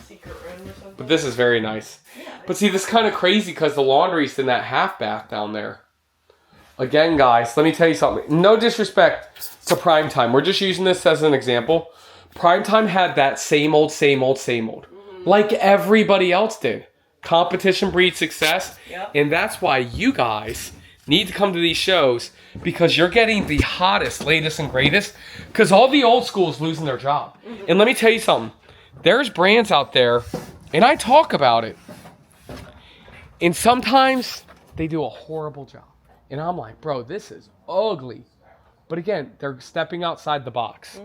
Secret room or something? But this is very nice. But see, this is kind of crazy because the laundry's in that half bath down there. Again, guys, let me tell you something. No disrespect to Prime Time. We're just using this as an example. Prime Time had that same old. Like everybody else did. Competition breeds success. Yep. And that's why you guys need to come to these shows, because you're getting the hottest, latest, and greatest, because all the old school is losing their job. And let me tell you something. There's brands out there, and I talk about it, and sometimes they do a horrible job. And I'm like, bro, this is ugly. But again, they're stepping outside the box.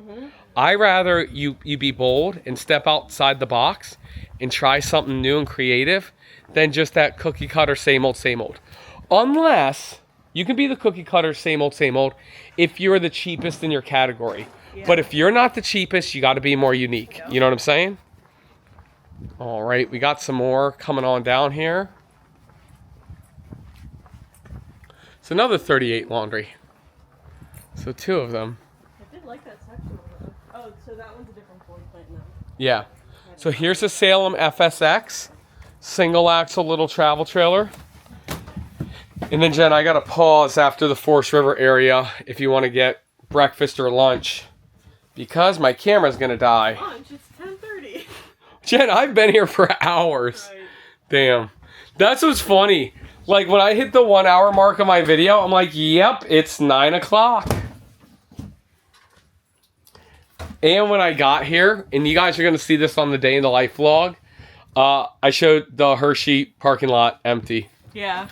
I rather you be bold and step outside the box and try something new and creative than just that cookie cutter, same old, same old. Unless you can be the cookie cutter, same old, if you're the cheapest in your category. Yeah. But if you're not the cheapest, you got to be more unique. Yep. You know what I'm saying? All right, we got some more coming on down here. It's another 38 laundry. So 2 of them. I did like that section. Oh, so that one's a different Ford plant now. Yeah. So here's a Salem FSX, single axle little travel trailer. And then Jen, I got to pause after the Forest River area if you want to get breakfast or lunch, because my camera's going to die. Lunch, it's 10:30. Jen, I've been here for hours. Right. Damn. That's what's funny. Like when I hit the 1 hour mark of my video, I'm like, yep, it's 9 o'clock. And when I got here, and you guys are going to see this on the day in the life vlog, I showed the Hershey parking lot empty. Yeah.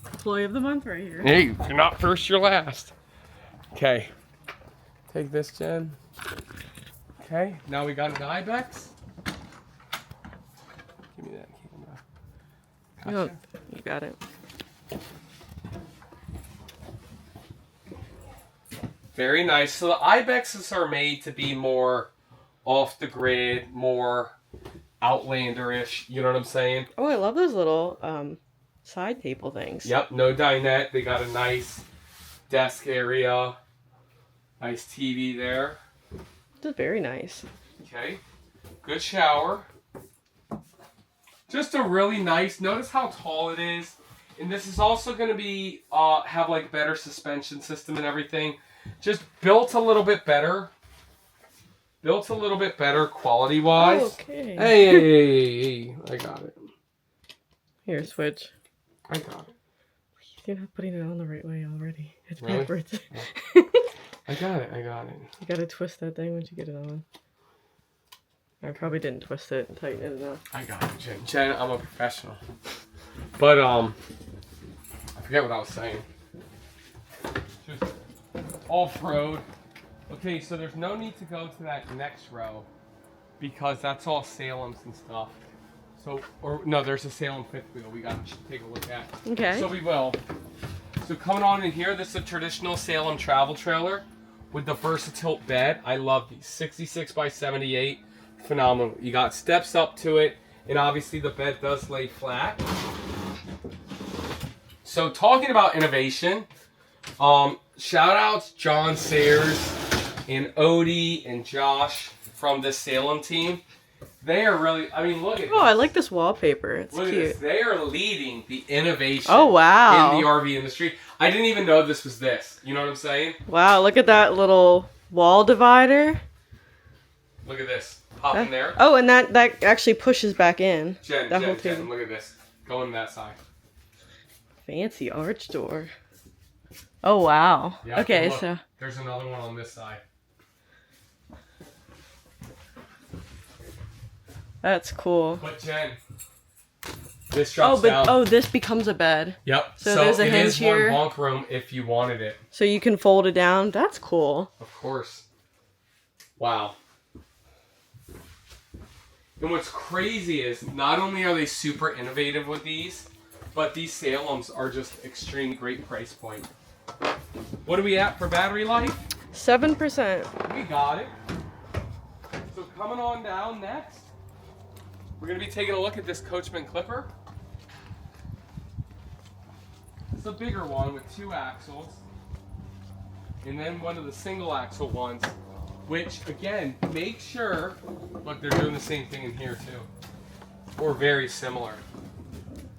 Employee of the month right here. Hey, if you're not first, you're last. Okay. Take this, Jen. Okay, now we got an Ibex. Give me that camera. Gotcha. Oh, you got it. Very nice. So the Ibexes are made to be more off the grid, more outlander-ish. You know what I'm saying? Oh, I love those little side table things. Yep, no dinette. They got a nice desk area. Nice TV there. This is very nice. Okay. Good shower. Just a really nice, notice how tall it is. And this is also going to be, have like better suspension system and everything. Just built a little bit better. Built a little bit better quality-wise. Okay. Hey, I got it. Here, switch. I got it. You're not putting it on the right way already. It's Really? backwards. I got it. You gotta twist that thing once you get it on. I probably didn't twist it and tighten it enough. I got it, Jen. Jen, I'm a professional. But, I forget what I was saying. Just off-road. Okay, so there's no need to go to that next row because that's all Salems and stuff. So, or no, there's a Salem fifth wheel we got to take a look at. Okay. So we will. So coming on in here, this is a traditional Salem travel trailer with the Versatilt bed. I love these. 66 by 78. Phenomenal. You got steps up to it, and obviously the bed does lay flat. So talking about innovation, shout outs John Sayers and Odie and Josh from the Salem team. They are really, I mean, look at Oh, this. I like this wallpaper. It's Look cute. at this. They are leading the innovation Oh, wow. in the RV industry. I didn't even know this was this. You know what I'm saying? Wow, look at that little wall divider. Look at this. Pop in there. Oh, and that actually pushes back in. Jen, that whole Jen, table. look at this. Go on that side. Fancy arch door. Oh, wow. Yeah, okay, and look, so. there's another one on this side. That's cool. But Jen, this drops down. Oh, this becomes a bed. Yep. So there's a it hinge is here. one bunk room if you wanted it. So you can fold it down. That's cool. Of course. Wow. And what's crazy is not only are they super innovative with these, but these Salems are just extremely great price point. What are we at for battery life? 7%. We got it. So coming on down next, we're going to be taking a look at this Coachman Clipper. It's a bigger one with 2 axles. And then one of the single axle ones, which again, make sure, look, they're doing the same thing in here too. Or very similar.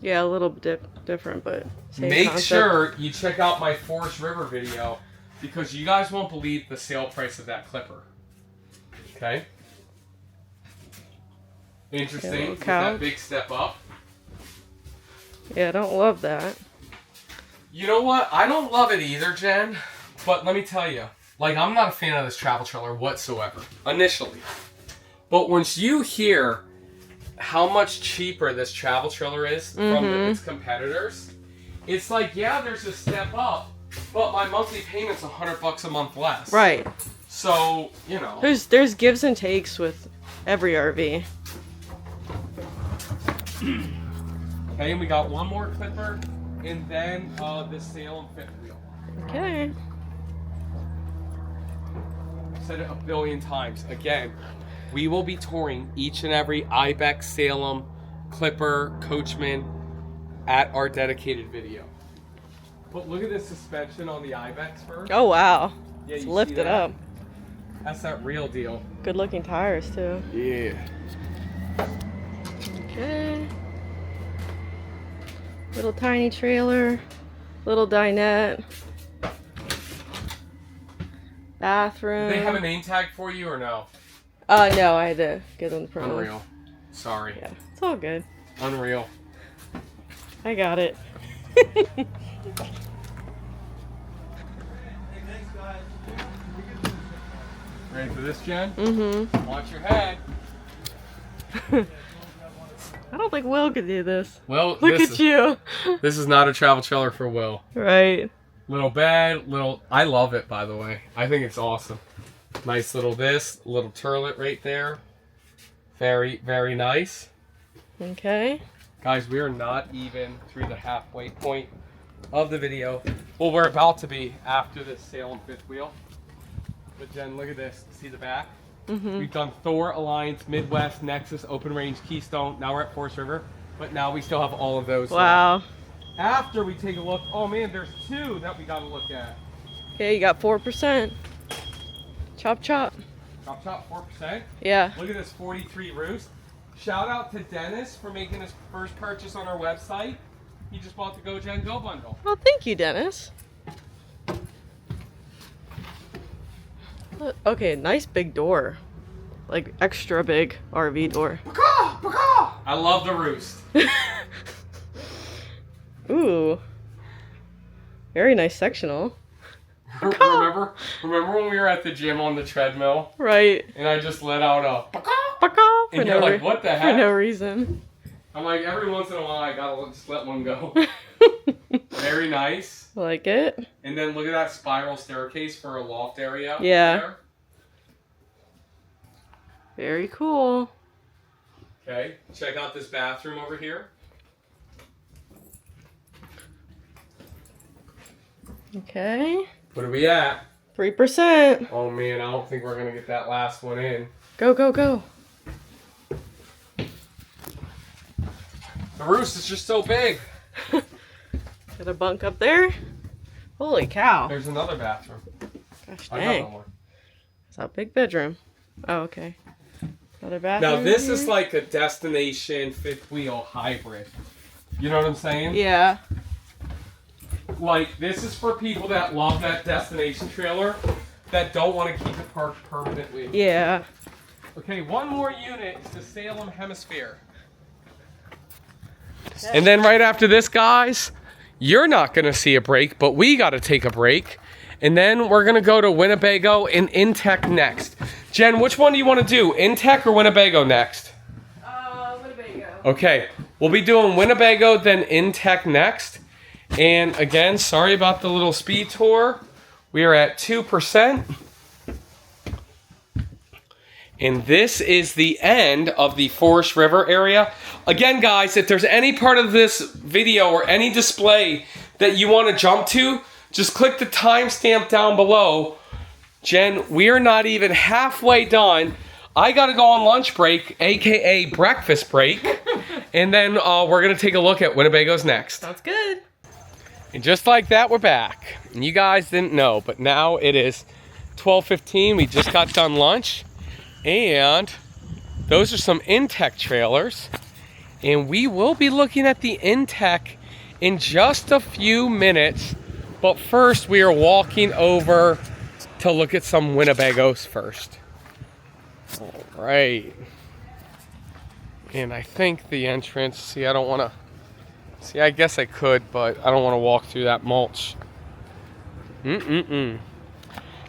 Yeah, a little bit different, but same Make concept. sure you check out my Forest River video because you guys won't believe the sale price of that clipper. Okay? Interesting. Okay, With couch. that big step up. Yeah, I don't love that. You know what? I don't love it either, Jen. But let me tell you, like, I'm not a fan of this travel trailer whatsoever, initially. But once you hear how much cheaper this travel trailer is from its competitors, it's like, yeah, there's a step up, but my monthly payment's $100 a month less. Right. So, you know. There's gives and takes with every RV. Okay, and we got one more clipper, and then the Salem fifth wheel. Okay. I've said it a billion times. Again, we will be touring each and every Ibex, Salem, Clipper, Coachman at our dedicated video. But look at this suspension on the Ibex first. Oh wow. Yeah, It's you lifted see that? up. That's that real deal. Good looking tires too. Yeah. Okay. Little tiny trailer. Little dinette. Bathroom. Do they have a name tag for you or no? No, I had to get on the front. Unreal. Sorry. Yeah, it's all good. Unreal. I got it. Ready for this, Jen? Mm-hmm. Watch your head. I don't think Will could do this. Well, Look at you. This is not a travel trailer for Will. Right. Little bed, little... I love it, by the way. I think it's awesome. Nice little little turlet right there. Very, very nice. Okay. Guys, we are not even through the halfway point of the video. Well, we're about to be after this Salem fifth wheel. But Jen, look at this. See the back? Mm-hmm. We've done Thor, Alliance, Midwest, Nexus, Open Range, Keystone. Now we're at Forest River. But now we still have all of those. Wow. left. After we take a look, oh man, there's two that we got to look at. Okay, you got 4%. Chop chop. Chop chop, 4%. Yeah. Look at this 43 roost. Shout out to Dennis for making his first purchase on our website. He just bought the Go Gen Go bundle. Well, thank you, Dennis. Look, okay, nice big door. Like extra big RV door. I love the roost. Ooh. Very nice sectional. remember when we were at the gym on the treadmill Right. and I just let out a For and you're like, what the For heck? no reason. I'm like, every once in a while I gotta just let one go. Very nice. Like it. And then look at that spiral staircase for a loft area. Yeah. There. Very cool. Okay, check out this bathroom over here. Okay. What are we at? 3%. Oh man, I don't think we're gonna get that last one in. Go, go, go. The roost is just so big. Got a bunk up there. Holy cow. There's another bathroom. Gosh Another dang. one. It's a big bedroom. Oh, okay. Another bathroom. Now this is here. like a destination fifth wheel hybrid. You know what I'm saying? Yeah. Like this is for people that love that destination trailer that don't want to keep it parked permanently. Yeah. Okay, one more unit is the Salem Hemisphere. And then right after this, guys, you're not going to see a break, but we got to take a break. And then we're going to go to Winnebago and Intech next. Jen, which one do you want to do? Intech or Winnebago next? Winnebago. Okay, we'll be doing Winnebago, then Intech next. And again, sorry about the little speed tour. We are at 2%. And this is the end of the Forest River area. Again, guys, if there's any part of this video or any display that you want to jump to, just click the timestamp down below. Jen, we are not even halfway done. I got to go on lunch break, aka breakfast break. And then we're going to take a look at Winnebago's next. Sounds good. And just like that, we're back. And you guys didn't know, but now it is 12:15. We just got done lunch. And those are some Intech trailers. And we will be looking at the Intech in just a few minutes. But first, we are walking over to look at some Winnebagos first. All right. And I think the entrance, see, I don't want to See, I guess I could, but I don't want to walk through that mulch.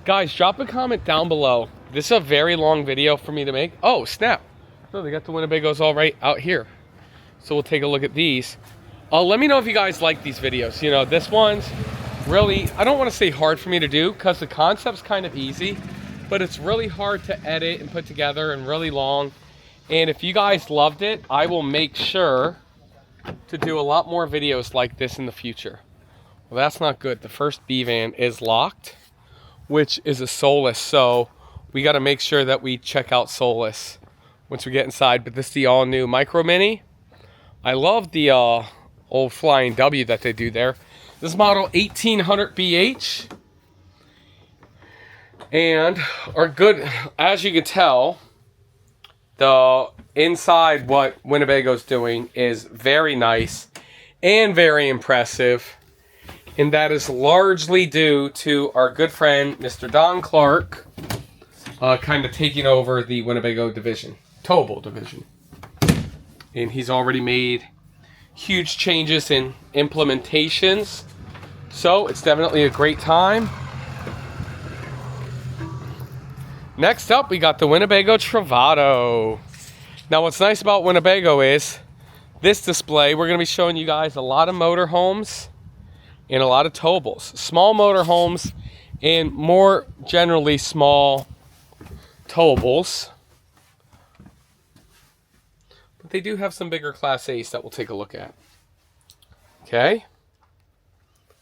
Guys, drop a comment down below. This is a very long video for me to make. Oh, snap. No, they got the Winnebagos all right out here. So we'll take a look at these. Let me know if you guys like these videos. You know, this one's really, I don't want to say hard for me to do because the concept's kind of easy, but it's really hard to edit and put together and really long. And if you guys loved it, I will make sure to do a lot more videos like this in the future. Well, that's not good. The first B van is locked, which is a Solus. So we got to make sure that we check out Solus once we get inside. But this is the all new Micro Mini. I love the old Flying W that they do there. This is model 1800 BH. And are good, as you can tell, the inside what Winnebago's doing is very nice and very impressive. And that is largely due to our good friend, Mr. Don Clark, kind of taking over the Winnebago division, towable division. And he's already made huge changes in implementations. So it's definitely a great time. Next up, we got the Winnebago Travato. Now, what's nice about Winnebago is this display, we're going to be showing you guys a lot of motorhomes and a lot of towables. Small motorhomes and more generally small towables. But they do have some bigger Class A's that we'll take a look at. Okay.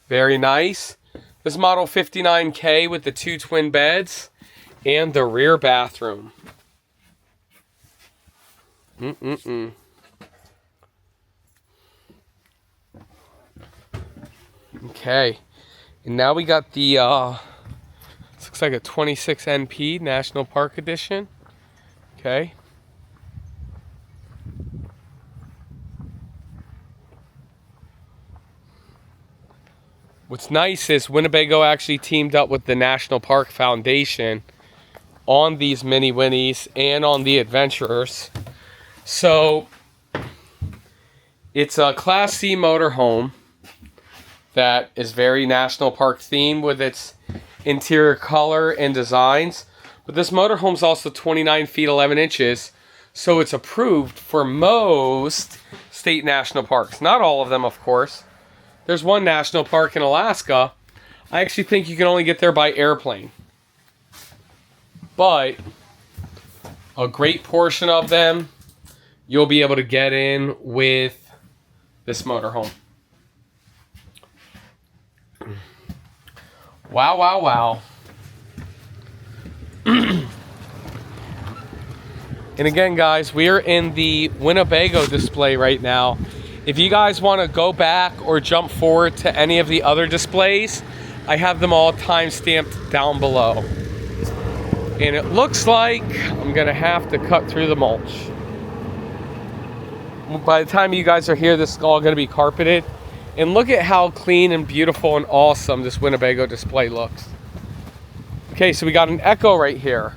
Very nice. This model 59K with the 2 twin beds. And the rear bathroom. Okay. And now we got the, this looks like a 26 NP National Park Edition. Okay. What's nice is Winnebago actually teamed up with the National Park Foundation on these mini Winnies and on the Adventurers. So it's a Class C motorhome that is very National Park themed with its interior color and designs. But this motorhome's also 29 feet 11 inches, so it's approved for most state national parks. Not all of them, of course. There's one national park in Alaska. I actually think you can only get there by airplane. But a great portion of them you'll be able to get in with this motorhome. Wow, wow, wow. And again, guys, we are in the Winnebago display right now. If you guys want to go back or jump forward to any of the other displays, I have them all time-stamped down below. And it looks like I'm going to have to cut through the mulch. By the time you guys are here, this is all going to be carpeted. And look at how clean and beautiful and awesome this Winnebago display looks. Okay, so we got an Echo right here.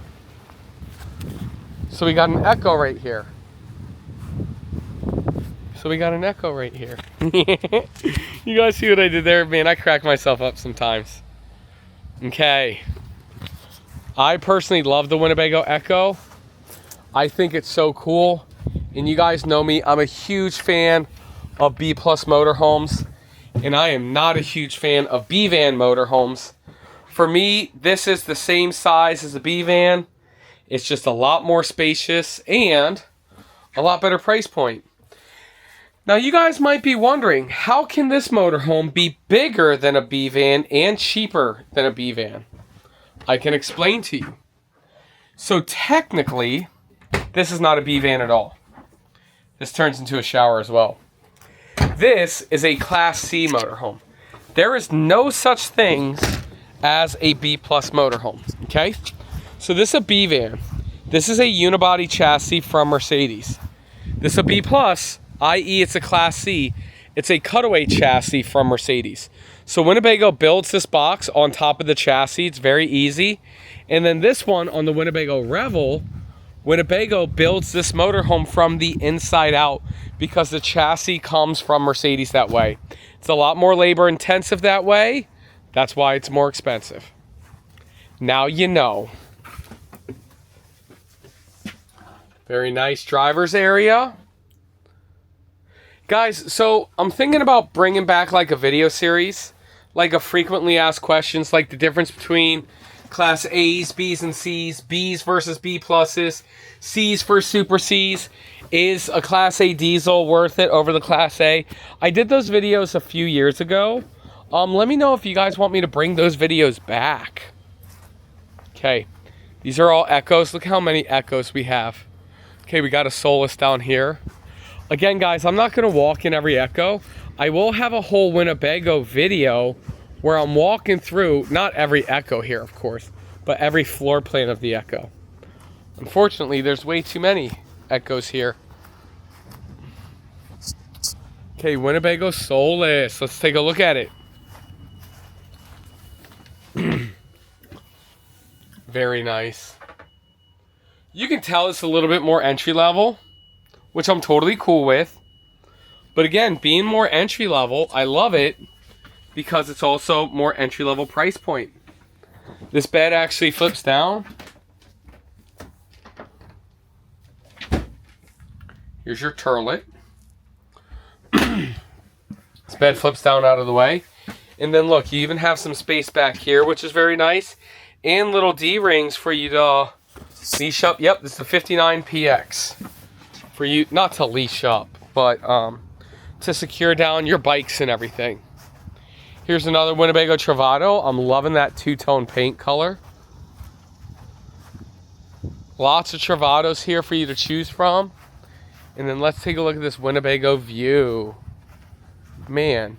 So we got an Echo right here. You guys see what I did there? Man, I crack myself up sometimes. Okay. I personally love the Winnebago Echo. I think it's so cool. And you guys know me, I'm a huge fan of B+ motorhomes. And I am not a huge fan of B van motorhomes. For me, this is the same size as a B van. It's just a lot more spacious and a lot better price point. Now you guys might be wondering, how can this motorhome be bigger than a B van and cheaper than a B van? I can explain to you. So technically, this is not a B van at all. This turns into a shower as well. This is a Class C motorhome. There is no such thing as a B+ motorhome, okay? So this is a B van. This is a unibody chassis from Mercedes. This is a B+, i.e. it's a Class C. It's a cutaway chassis from Mercedes. So Winnebago builds this box on top of the chassis. It's very easy. And then this one on the Winnebago Revel Winnebago builds this motorhome from the inside out because the chassis comes from Mercedes that way. It's a lot more labor intensive that way. That's why it's more expensive. Now you know. Very nice driver's area. Guys, so I'm thinking about bringing back like a video series, like a frequently asked questions, like the difference between Class A's, B's, and C's, B's versus B pluses, C's for Super C's. Is a Class A diesel worth it over the Class A? I did those videos a few years ago. Let me know if you guys want me to bring those videos back. Okay, these are all Echoes. Look how many Echoes we have. Okay, we got a Solus down here. Again, guys, I'm not going to walk in every Echo. I will have a whole Winnebago video where I'm walking through, not every Echo here, of course, but every floor plan of the Echo. Unfortunately, there's way too many Echoes here. Okay, Winnebago Solus. Let's take a look at it. Very nice. You can tell it's a little bit more entry level, which I'm totally cool with. But again, being more entry level, I love it because it's also more entry level price point. This bed actually flips down. Here's your turlet. This bed flips down out of the way. And then look, you even have some space back here, which is very nice. And little D-rings for you to leash up. Yep, this is the 59PX. For you, not to leash up, but to secure down your bikes and everything. Here's another Winnebago Travato. I'm loving that two-tone paint color. Lots of Travatos here for you to choose from. And then let's take a look at this Winnebago View. Man,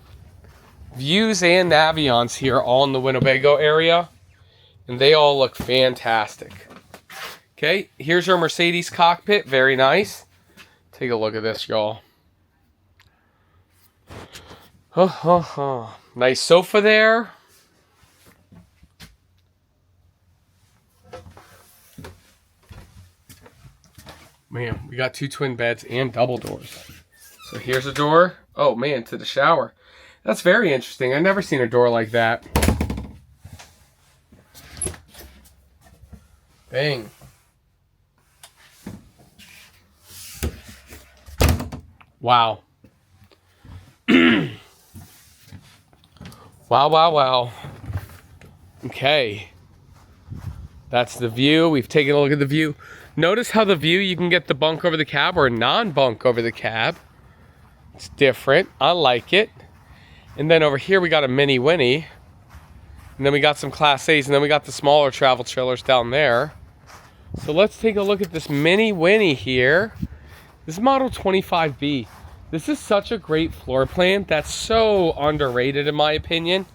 Views and Navions here all in the Winnebago area. And they all look fantastic. Okay, here's our Mercedes cockpit. Very nice. Take a look at this, y'all. Nice sofa there. Man, we got two twin beds and double doors. So here's a door. Oh man, to the shower. That's very interesting. I've never seen a door like that. Bang. Wow. Wow. Okay. That's the view. We've taken a look at the view. Notice how the view, you can get the bunk over the cab or non-bunk over the cab. It's different. I like it. And then over here we got a mini Winnie. And then we got some Class A's. And then we got the smaller travel trailers down there. So let's take a look at this mini Winnie here. This is model 25B. This is such a great floor plan. That's so underrated in my opinion.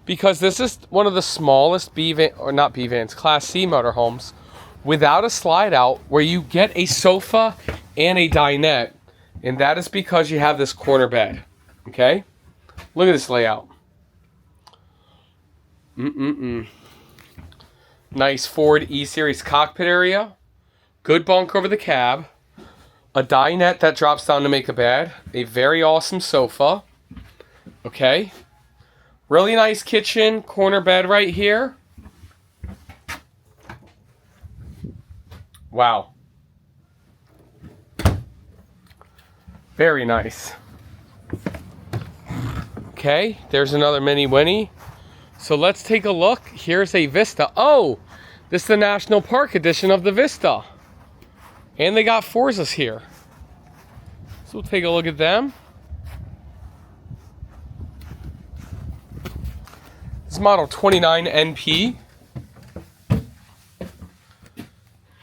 Because this is one of the smallest Class C motorhomes without a slide out where you get a sofa and a dinette. And that is because you have this corner bed. Okay? Look at this layout. Nice Ford E-Series cockpit area. Good bunk over the cab. A dinette that drops down to make a bed. A very awesome sofa. Okay? Really nice kitchen, corner bed right here. Wow. Very nice. Okay, there's another mini Winnie. So let's take a look. Here's a Vista. Oh, this is the National Park edition of the Vista. And they got Forzas here. So we'll take a look at them. This is model 29 NP.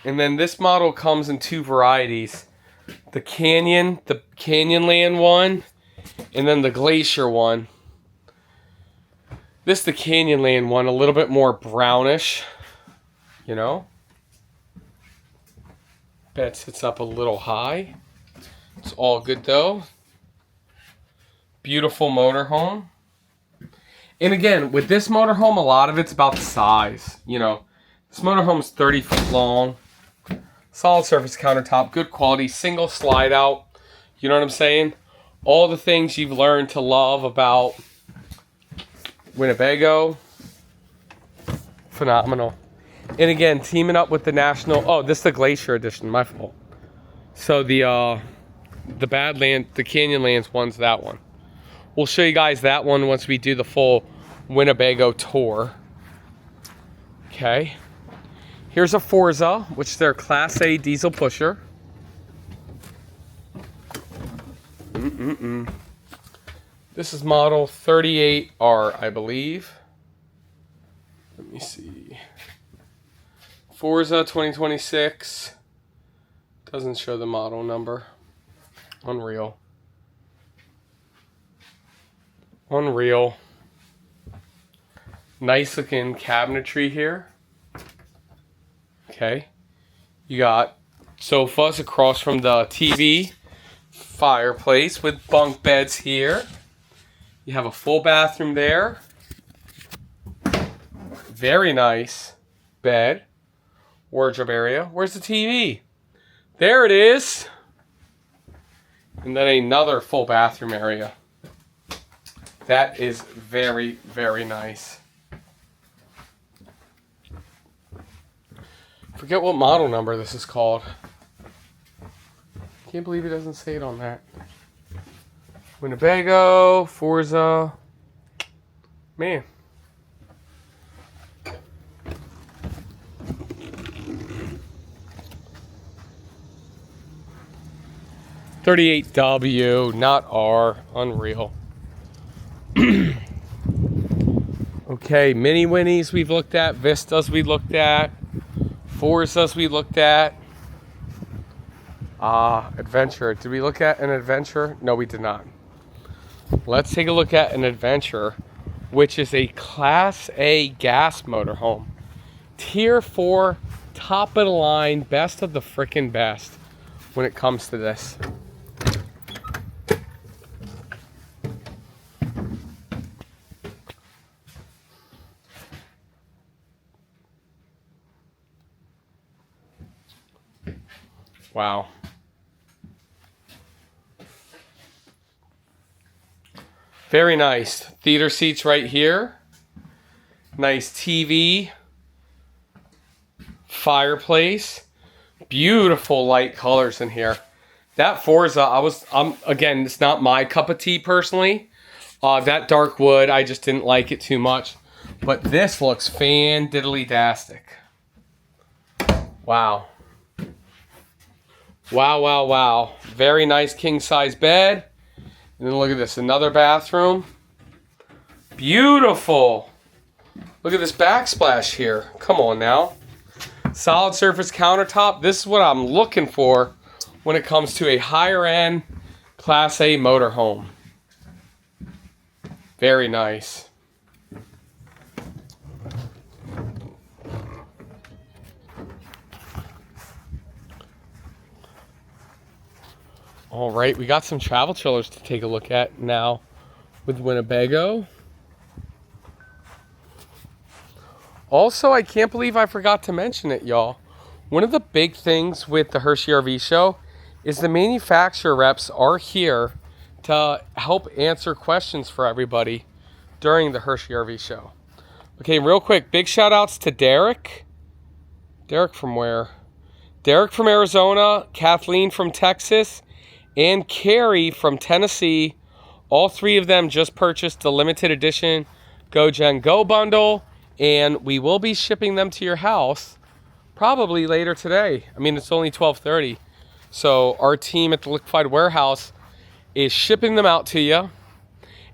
And then this model comes in two varieties. The Canyonland one, and then the Glacier one. This is the Canyonland one, a little bit more brownish, you know. Bed sits up a little high. It's all good though. Beautiful motorhome. And again, with this motorhome, a lot of it's about the size, you know. This motorhome's 30 feet long. Solid surface countertop, good quality, single slide out. You know what I'm saying? All the things you've learned to love about Winnebago. Phenomenal. And again, teaming up with the National... Oh, this is the Glacier Edition, my fault. So the Badland, the Canyonlands one's that one. We'll show you guys that one once we do the full Winnebago tour. Okay. Here's a Forza, which is their Class A diesel pusher. This is model 38R, I believe. Let me see. Forza 2026. Doesn't show the model number. Unreal. Unreal. Nice looking cabinetry here. Okay. You got sofas across from the TV. Fireplace with bunk beds here. You have a full bathroom there. Very nice bed. Wardrobe area. Where's the TV? There it is. And then another full bathroom area. That is very, very nice. Forget what model number this is called. Can't believe it doesn't say it on that. Winnebago, Forza. Man. $38W, not R. Unreal. Okay, Mini Winnies we've looked at. Vistas we looked at. Forzas we looked at. Adventure. Did we look at an Adventure? No, we did not. Let's take a look at an Adventure, which is a Class A gas motorhome. Tier 4, top of the line, best of the frickin' best when it comes to this. Wow. Very nice. Theater seats right here. Nice TV. Fireplace. Beautiful light colors in here. That Forza, again, it's not my cup of tea personally. That dark wood, I just didn't like it too much. But this looks fan-diddly-dastic. Wow. Wow, wow, wow. Very nice king-size bed. And then look at this, another bathroom. Beautiful. Look at this backsplash here. Come on now. Solid surface countertop. This is what I'm looking for when it comes to a higher end Class A motorhome. Very nice. All right, we got some travel trailers to take a look at now with Winnebago. Also, I can't believe I forgot to mention it, y'all. One of the big things with the Hershey RV show is the manufacturer reps are here to help answer questions for everybody during the Hershey RV show. Okay, real quick, big shout outs to Derek. Derek from where? Derek from Arizona, Kathleen from Texas, and Carrie from Tennessee. All three of them just purchased the limited edition Go Gen Go bundle, and we will be shipping them to your house probably later today. I mean, it's only 12:30. So our team at the Liquified warehouse is shipping them out to you.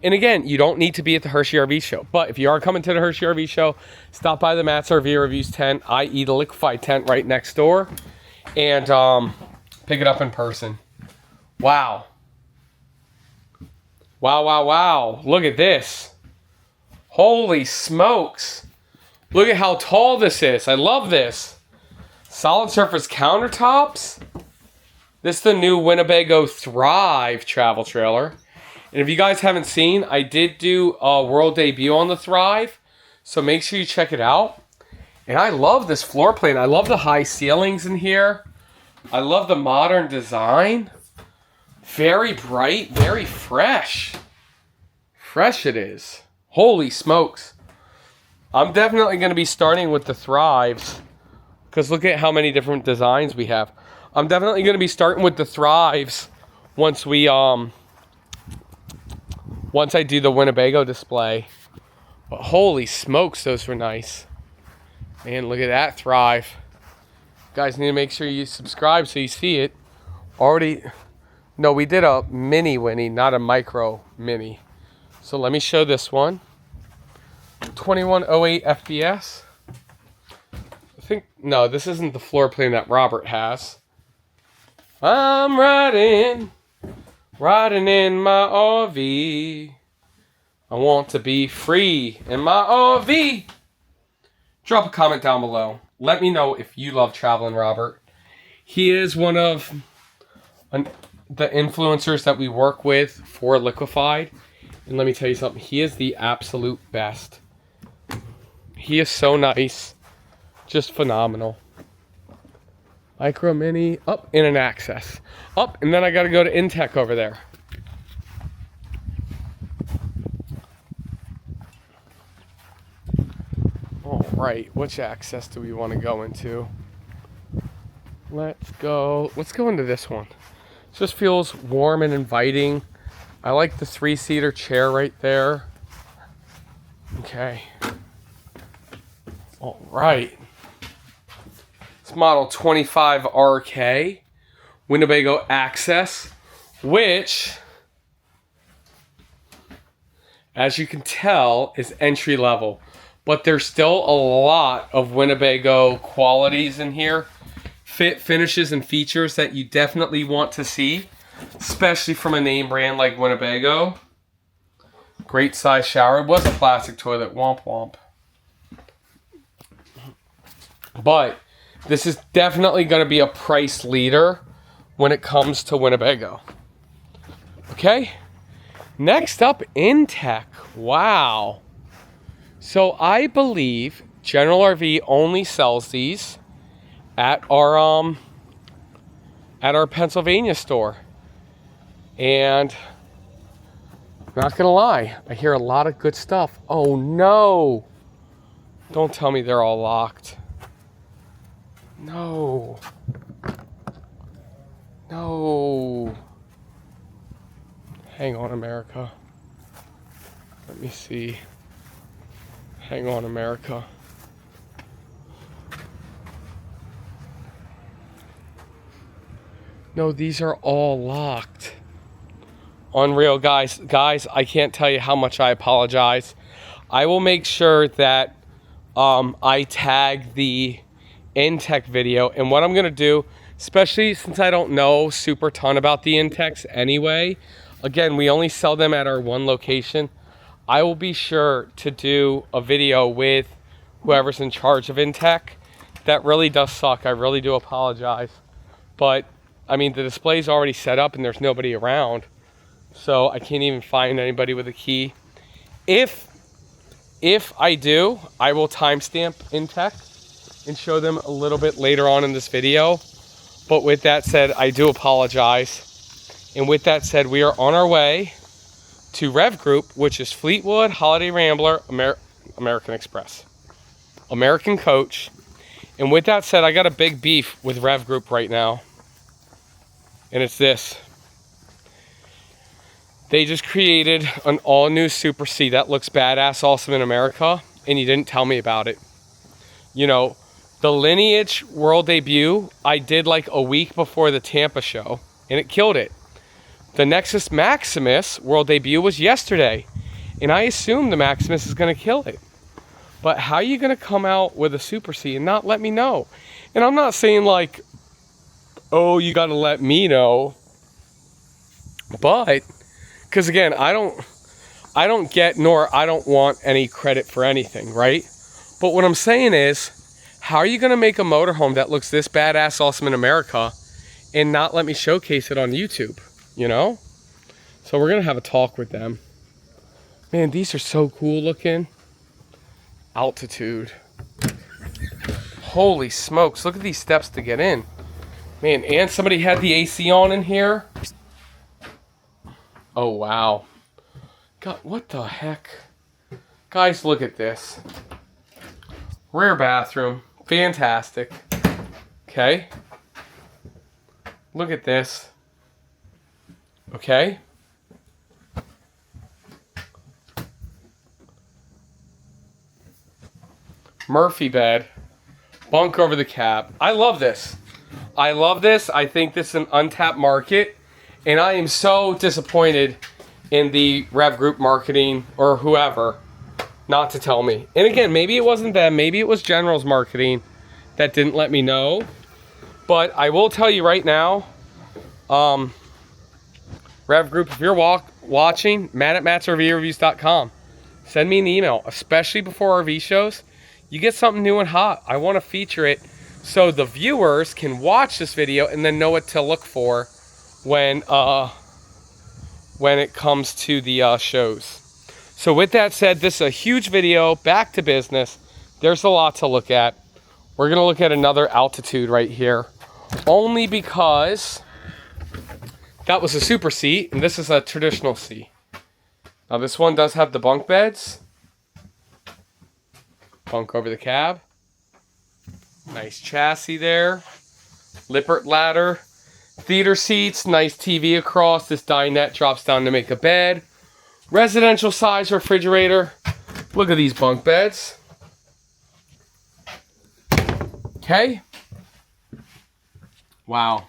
And again, you don't need to be at the Hershey RV show. But if you are coming to the Hershey RV show, stop by the Matt's RV Reviews tent, i.e. the Liquified tent right next door, and pick it up in person. Wow. Wow, wow, wow. Look at this. Holy smokes. Look at how tall this is. I love this. Solid surface countertops. This is the new Winnebago Thrive travel trailer. And if you guys haven't seen, I did do a world debut on the Thrive. So make sure you check it out. And I love this floor plan. I love the high ceilings in here. I love the modern design. Very bright, very fresh. Fresh it is. Holy smokes. I'm definitely going to be starting with the Thrives. Because look at how many different designs we have. I'm definitely going to be starting with the Thrives once we, once I do the Winnebago display. But holy smokes, those were nice. Man, look at that Thrive. You guys need to make sure you subscribe so you see it. No, we did a mini Winnie, not a micro mini. So let me show this one. 2108 FPS. No, this isn't the floor plan that Robert has. I'm riding in my RV. I want to be free in my RV. Drop a comment down below. Let me know if you love traveling Robert. He is one of the influencers that we work with for Liquified. And let me tell you something. He is the absolute best. He is so nice. Just phenomenal. Micro Mini. Up in an Access. Up, and then I got to go to Intech over there. All right. Which Access do we want to go into? Let's go into this one. It just feels warm and inviting. I like the 3-seater chair right there. Okay. All right. It's model 25RK Winnebago Access, which, as you can tell, is entry level. But there's still a lot of Winnebago qualities in here. Fit, finishes, and features that you definitely want to see, especially from a name brand like Winnebago. Great size shower. It was a plastic toilet. Womp womp. But this is definitely going to be a price leader when it comes to Winnebago. Okay. Next up, Intech. Wow. So I believe General RV only sells these at our Pennsylvania store. And I'm not gonna lie, I hear a lot of good stuff. Oh no. Don't tell me they're all locked. No. No. Hang on, America. Let me see. Hang on, America. No, these are all locked. Unreal, guys. Guys, I can't tell you how much I apologize. I will make sure that I tag the Intech video. And what I'm going to do, especially since I don't know super ton about the Intechs anyway, again, we only sell them at our one location. I will be sure to do a video with whoever's in charge of Intech. That really does suck. I really do apologize. But, I mean, the display's already set up and there's nobody around. So I can't even find anybody with a key. If I do, I will timestamp Intech and show them a little bit later on in this video. But with that said, I do apologize. And with that said, we are on our way to Rev Group, which is Fleetwood, Holiday Rambler, American Express, American Coach. And with that said, I got a big beef with Rev Group right now. And it's this. They just created an all-new Super C that looks badass, awesome in America, and you didn't tell me about it. You know, the Lineage world debut, I did like a week before the Tampa show, and it killed it. The Nexus Maximus world debut was yesterday, and I assume the Maximus is going to kill it. But how are you going to come out with a Super C and not let me know? And I'm not saying like, oh, you got to let me know. But, because again, I don't get nor I don't want any credit for anything, right? But what I'm saying is, how are you going to make a motorhome that looks this badass awesome in America and not let me showcase it on YouTube? You know? So we're going to have a talk with them. Man, these are so cool looking. Altitude. Holy smokes. Look at these steps to get in. Man, and somebody had the AC on in here. Oh, wow. God, what the heck? Guys, look at this. Rear bathroom. Fantastic. Okay. Look at this. Okay. Murphy bed. Bunk over the cab. I love this. I love this. I think this is an untapped market. And I am so disappointed in the Rev Group marketing or whoever not to tell me. And again, maybe it wasn't them. Maybe it was General's marketing that didn't let me know. But I will tell you right now, Rev Group, if you're watching, matt@mattsrvreviews.com. Send me an email, especially before RV shows. You get something new and hot. I want to feature it so the viewers can watch this video and then know what to look for when it comes to the shows. So with that said, this is a huge video. Back to business. There's a lot to look at. We're going to look at another Altitude right here. Only because that was a super seat and this is a traditional seat. Now this one does have the bunk beds. Bunk over the cab. Nice chassis there. Lippert ladder. Theater seats. Nice TV across. This dinette drops down to make a bed. Residential size refrigerator. Look at these bunk beds. Okay. Wow.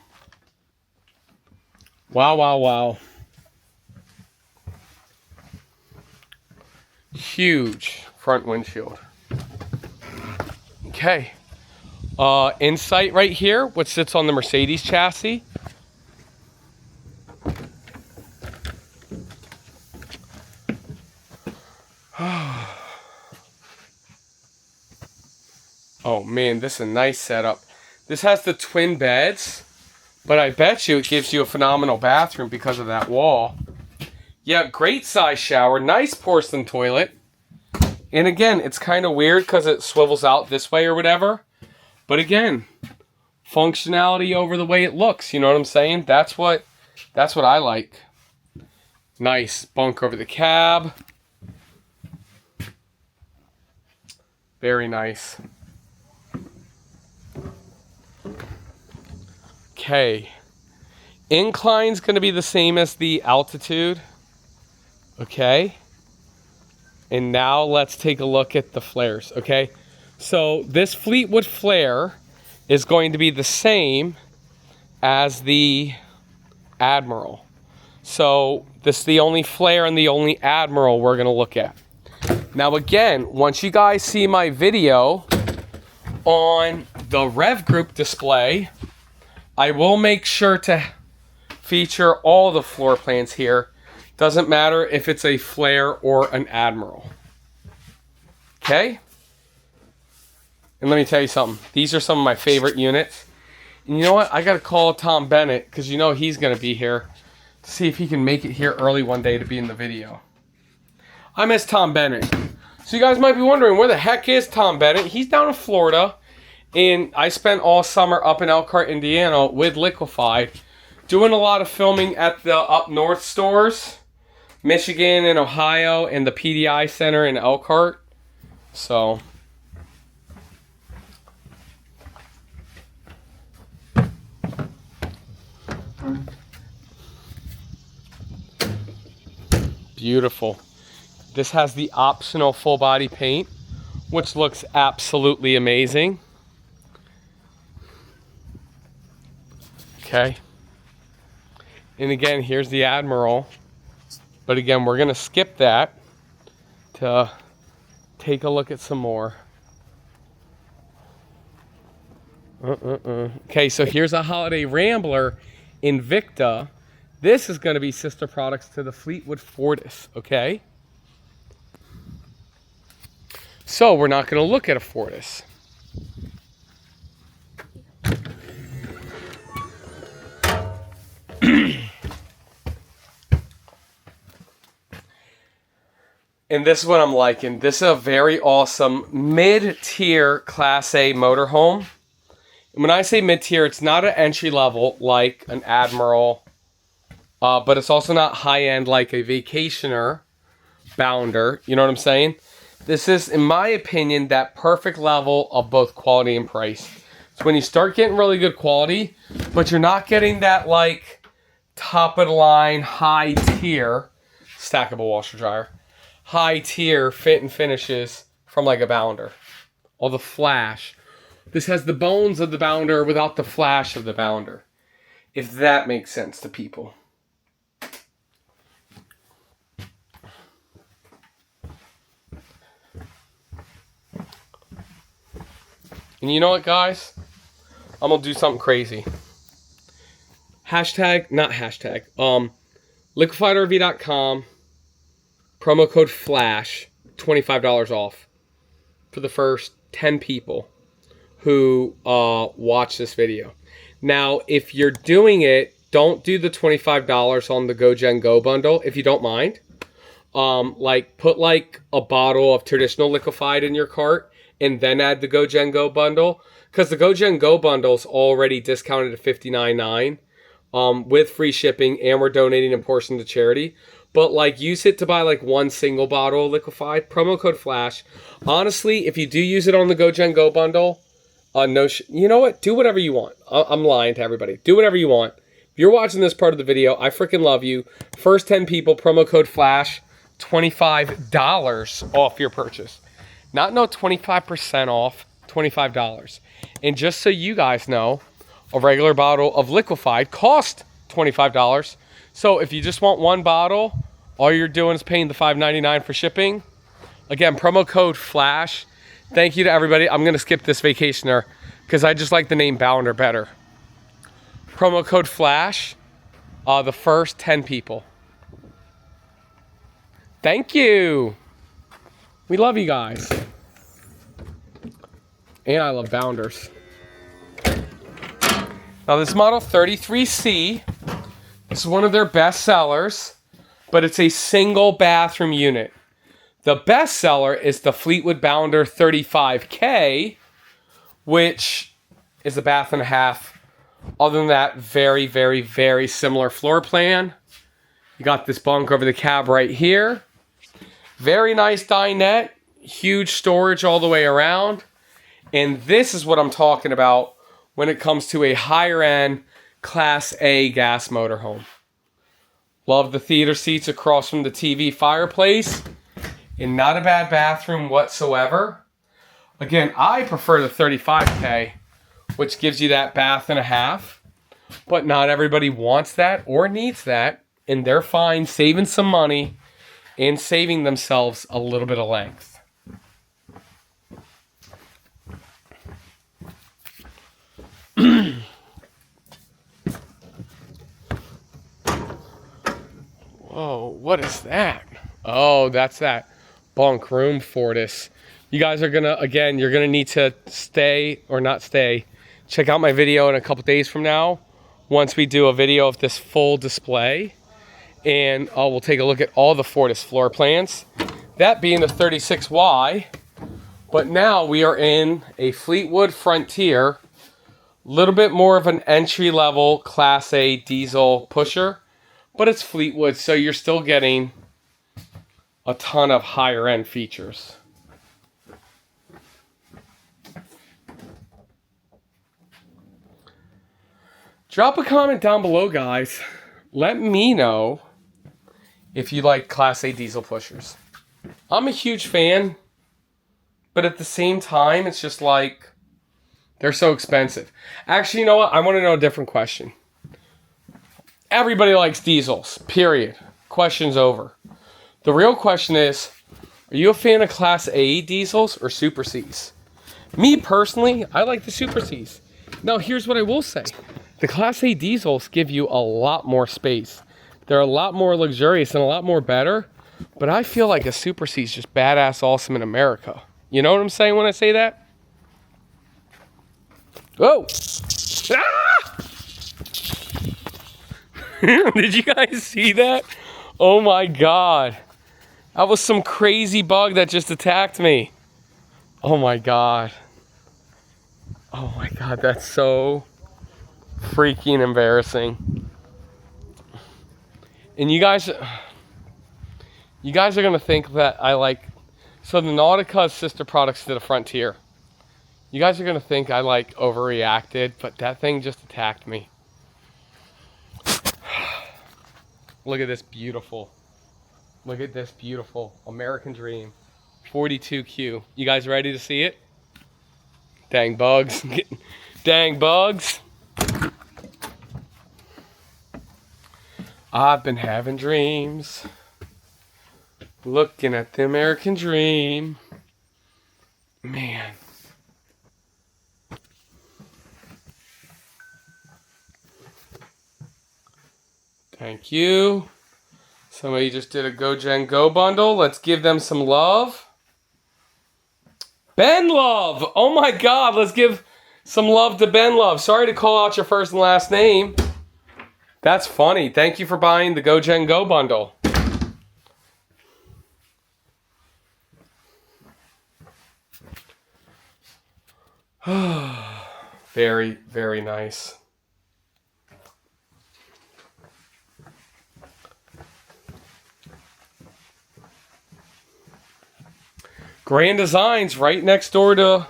Wow, wow, wow. Huge front windshield. Okay. Insight right here, what sits on the Mercedes chassis. Oh man, this is a nice setup. This has the twin beds, but I bet you it gives you a phenomenal bathroom because of that wall. Yeah, great size shower, nice porcelain toilet. And again, it's kind of weird because it swivels out this way or whatever. But again, functionality over the way it looks. You know what I'm saying? That's what I like. Nice bunk over the cab. Very nice. Okay. Incline's going to be the same as the Altitude. Okay. And now let's take a look at the flares, okay? So this Fleetwood flare is going to be the same as the Admiral. So this is the only flare and the only Admiral we're going to look at. Now again, once you guys see my video on the Rev Group display, I will make sure to feature all the floor plans here. Doesn't matter if it's a flare or an Admiral. Okay? And let me tell you something. These are some of my favorite units. And you know what? I got to call Tom Bennett because you know he's going to be here to see if he can make it here early one day to be in the video. I miss Tom Bennett. So you guys might be wondering, where the heck is Tom Bennett? He's down in Florida. And I spent all summer up in Elkhart, Indiana with Liquified, doing a lot of filming at the up north stores. Michigan and Ohio and the PDI Center in Elkhart. So beautiful. This has the optional full body paint, which looks absolutely amazing. Okay. And again, here's the Admiral. But again, we're going to skip that to take a look at some more. Okay, so here's a Holiday Rambler Invicta. This is going to be sister products to the Fleetwood Fortis, okay? So we're not going to look at a Fortis. And this is what I'm liking. This is a very awesome mid-tier Class A motorhome. When I say mid-tier, it's not an entry level like an Admiral, but it's also not high-end like a Vacationer Bounder. You know what I'm saying? This is, in my opinion, that perfect level of both quality and price. It's when you start getting really good quality, but you're not getting that like top of the line, high tier, stackable washer dryer, high tier fit and finishes from like a Bounder. Or the flash. This has the bones of the Bounder without the flash of the Bounder. If that makes sense to people. And you know what, guys? I'm going to do something crazy. Liquifiedrv.com, promo code FLASH, $25 off for the first 10 people who watch this video. Now, if you're doing it, don't do the $25 on the Go Gen Go bundle, if you don't mind. Like, put like a bottle of traditional Liquified in your cart and then add the Go Gen Go bundle. Because the Go Gen Go bundle's already discounted at $59.9 with free shipping, and we're donating a portion to charity. But like, use it to buy like one single bottle of Liquified. Promo code FLASH. Honestly, if you do use it on the Go Gen Go bundle, you know what? Do whatever you want. I'm lying to everybody. Do whatever you want. If you're watching this part of the video, I freaking love you. First 10 people, promo code FLASH, $25 off your purchase. Not no 25% off, $25. And just so you guys know, a regular bottle of Liquified costs $25. So if you just want one bottle, all you're doing is paying the $5.99 for shipping. Again, promo code FLASH. Thank you to everybody. I'm going to skip this Vacationer because I just like the name Bounder better. Promo code FLASH. The first 10 people. Thank you. We love you guys. And I love Bounders. Now this Model 33C, this is one of their best sellers, but it's a single bathroom unit. The best seller is the Fleetwood Bounder 35K, which is a bath and a half. Other than that, very, very, very similar floor plan. You got this bunk over the cab right here. Very nice dinette. Huge storage all the way around. And this is what I'm talking about when it comes to a higher end Class A gas motorhome. Love the theater seats across from the TV fireplace. And not a bad bathroom whatsoever. Again, I prefer the 35K, which gives you that bath and a half. But not everybody wants that or needs that. And they're fine saving some money and saving themselves a little bit of length. Whoa, what is that? Oh, that's that bunk room Fortis. You guys are gonna, again, you're gonna need to stay or not stay. Check out my video in a couple days from now once we do a video of this full display. And we'll take a look at all the Fortis floor plans. That being the 36Y. But now we are in a Fleetwood Frontier. Little bit more of an entry-level Class A diesel pusher. But it's Fleetwood, so you're still getting a ton of higher-end features. Drop a comment down below, guys. Let me know if you like Class A diesel pushers. I'm a huge fan, but at the same time, it's just like, they're so expensive. Actually, you know what? I want to know a different question. Everybody likes diesels, period. Question's over. The real question is, are you a fan of Class A diesels or Super Cs? Me personally, I like the Super Cs. Now, here's what I will say. The Class A diesels give you a lot more space. They're a lot more luxurious and a lot more better, but I feel like a Super C is just badass awesome in America. You know what I'm saying when I say that? Oh! Ah! Did you guys see that? Oh my God. That was some crazy bug that just attacked me. Oh my God. Oh my God. God, that's so freaking embarrassing. And you guys are gonna think that I like, so the Nautica's sister products to the Frontier. You guys are gonna think I like overreacted, but that thing just attacked me. Look at this beautiful. Look at this beautiful American Dream 42Q. You guys ready to see it? Dang bugs. Dang bugs. I've been having dreams. Looking at the American Dream. Man. Thank you. Somebody just did a Go Gen Go bundle. Let's give them some love. Ben Love! Oh my God, let's give some love to Ben Love. Sorry to call out your first and last name. That's funny. Thank you for buying the Go Gen Go bundle. Very, very nice. Grand Designs right next door to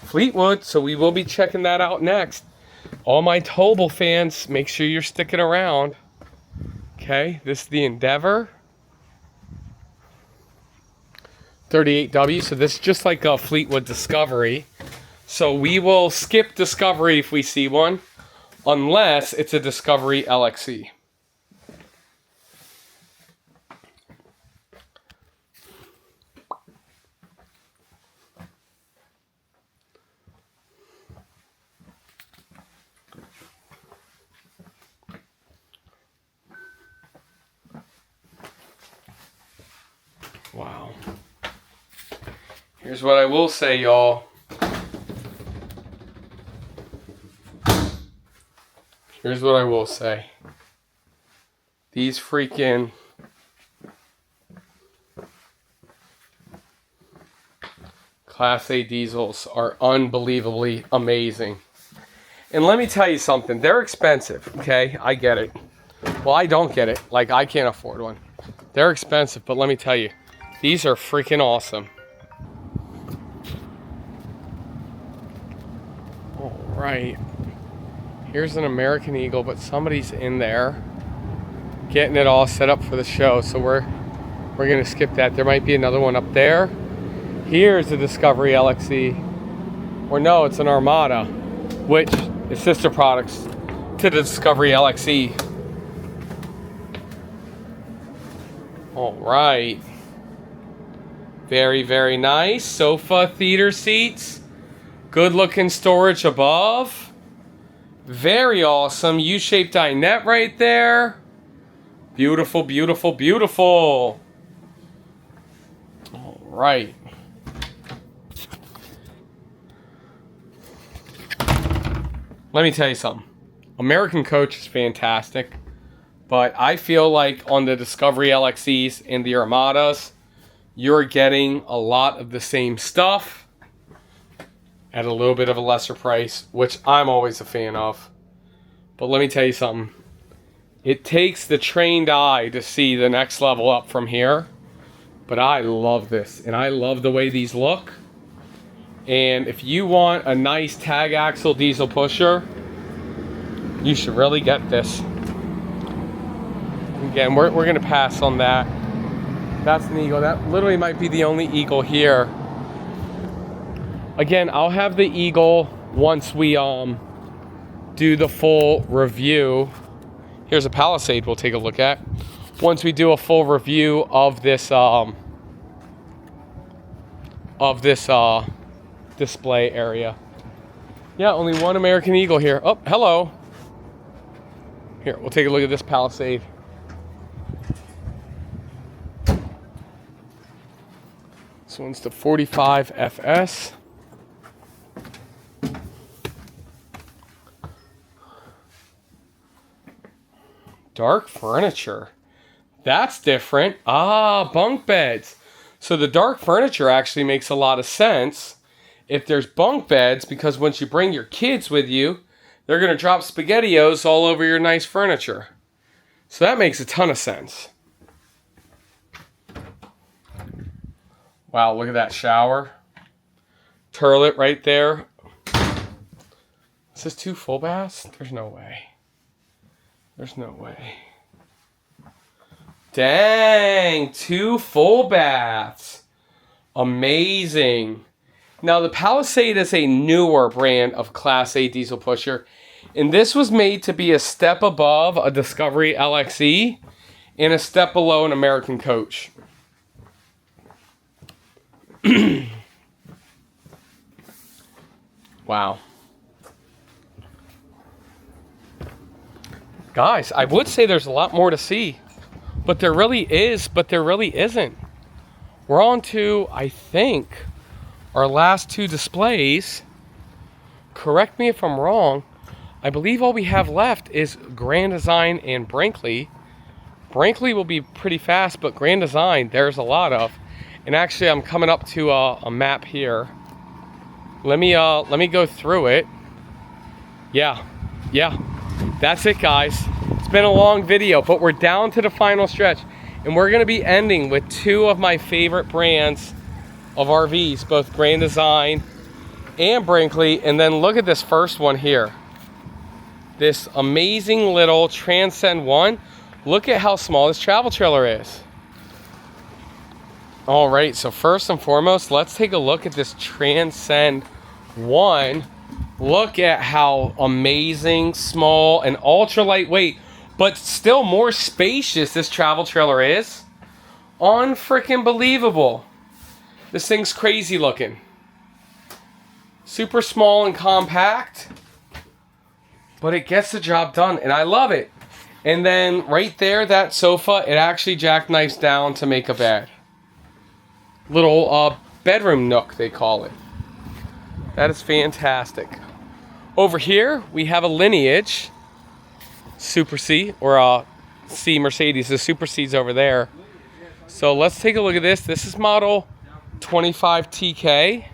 Fleetwood, so we will be checking that out next. All my Tobal fans, make sure you're sticking around. Okay, this is the Endeavor 38W, so this is just like a Fleetwood Discovery. So we will skip Discovery if we see one, unless it's a Discovery LXE. Wow. Here's what I will say, y'all. Here's what I will say. These freaking Class A diesels are unbelievably amazing. And let me tell you something. They're expensive, okay? I get it. Well, I don't get it. Like, I can't afford one. They're expensive, but let me tell you. These are freaking awesome. All right. Here's an American Eagle, but somebody's in there getting it all set up for the show. So we're gonna skip that. There might be another one up there. Here's a Discovery LXE. Or no, it's an Armada, which is sister products to the Discovery LXE. All right. Very, very nice. Sofa theater seats. Good looking storage above. Very awesome. U-shaped dinette right there. Beautiful, beautiful, beautiful. All right. Let me tell you something. American Coach is fantastic, but I feel like on the Discovery LXEs and the Armadas, you're getting a lot of the same stuff at a little bit of a lesser price, which I'm always a fan of. But let me tell you something. It takes the trained eye to see the next level up from here. But I love this, and I love the way these look. And if you want a nice tag axle diesel pusher, you should really get this. Again, we're going to pass on that. That's an Eagle. That literally might be the only Eagle here. Again, I'll have the Eagle once we do the full review. Here's a Palisade we'll take a look at. Once we do a full review of this display area. Yeah, only one American Eagle here. Oh, hello. Here, we'll take a look at this Palisade. This one's the 45 FS. Dark furniture. That's different. Ah, bunk beds. So the dark furniture actually makes a lot of sense. if there's bunk beds, because once you bring your kids with you, they're going to drop SpaghettiOs all over your nice furniture. So that makes a ton of sense. Wow, look at that shower. Turlet right there. Is this 2 full baths? There's no way. There's no way. Dang, 2 full baths. Amazing. Now the Palisade is a newer brand of Class A diesel pusher. And this was made to be a step above a Discovery LXE and a step below an American Coach. Wow. Guys, I would say there's a lot more to see, but there really is, but there really isn't. We're on to, I think, our last 2 displays. Correct me if I'm wrong. I believe all we have left is Grand Design and Brinkley. Brinkley will be pretty fast, but Grand Design, there's a lot of. And actually, I'm coming up to a map here. Let me go through it. Yeah, that's it, guys. It's been a long video, but we're down to the final stretch, and we're gonna be ending with 2 of my favorite brands of RVs, both Grand Design and Brinkley. And then look at this first one here. This amazing little Transcend 1. Look at how small this travel trailer is. All right, so first and foremost, let's take a look at this Transcend 1. Look at how amazing, small, and ultra lightweight, but still more spacious this travel trailer is. Unfreaking believable. This thing's crazy looking. Super small and compact, but it gets the job done, and I love it. And then right there, that sofa, it actually jackknifes down to make a bed. Little bedroom nook, they call it. That is fantastic. Over here, we have a Lineage Super C, or a C Mercedes. The Super C's over there. So let's take a look at this. This is model 25 TK.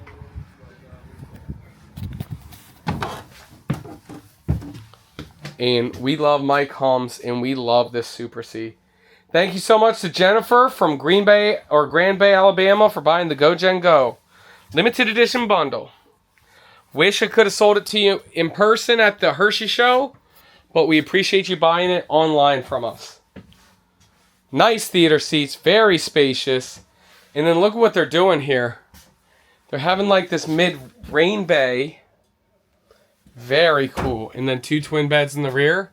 And we love Mike Hums, and we love this Super C. Thank you so much to Jennifer from Green Bay or Grand Bay, Alabama, for buying the Go Gen Go limited edition bundle. Wish I could have sold it to you in person at the Hershey show, but we appreciate you buying it online from us. Nice theater seats, very spacious. And then look at what they're doing here. They're having like this mid-rain bay. Very cool. And then 2 twin beds in the rear.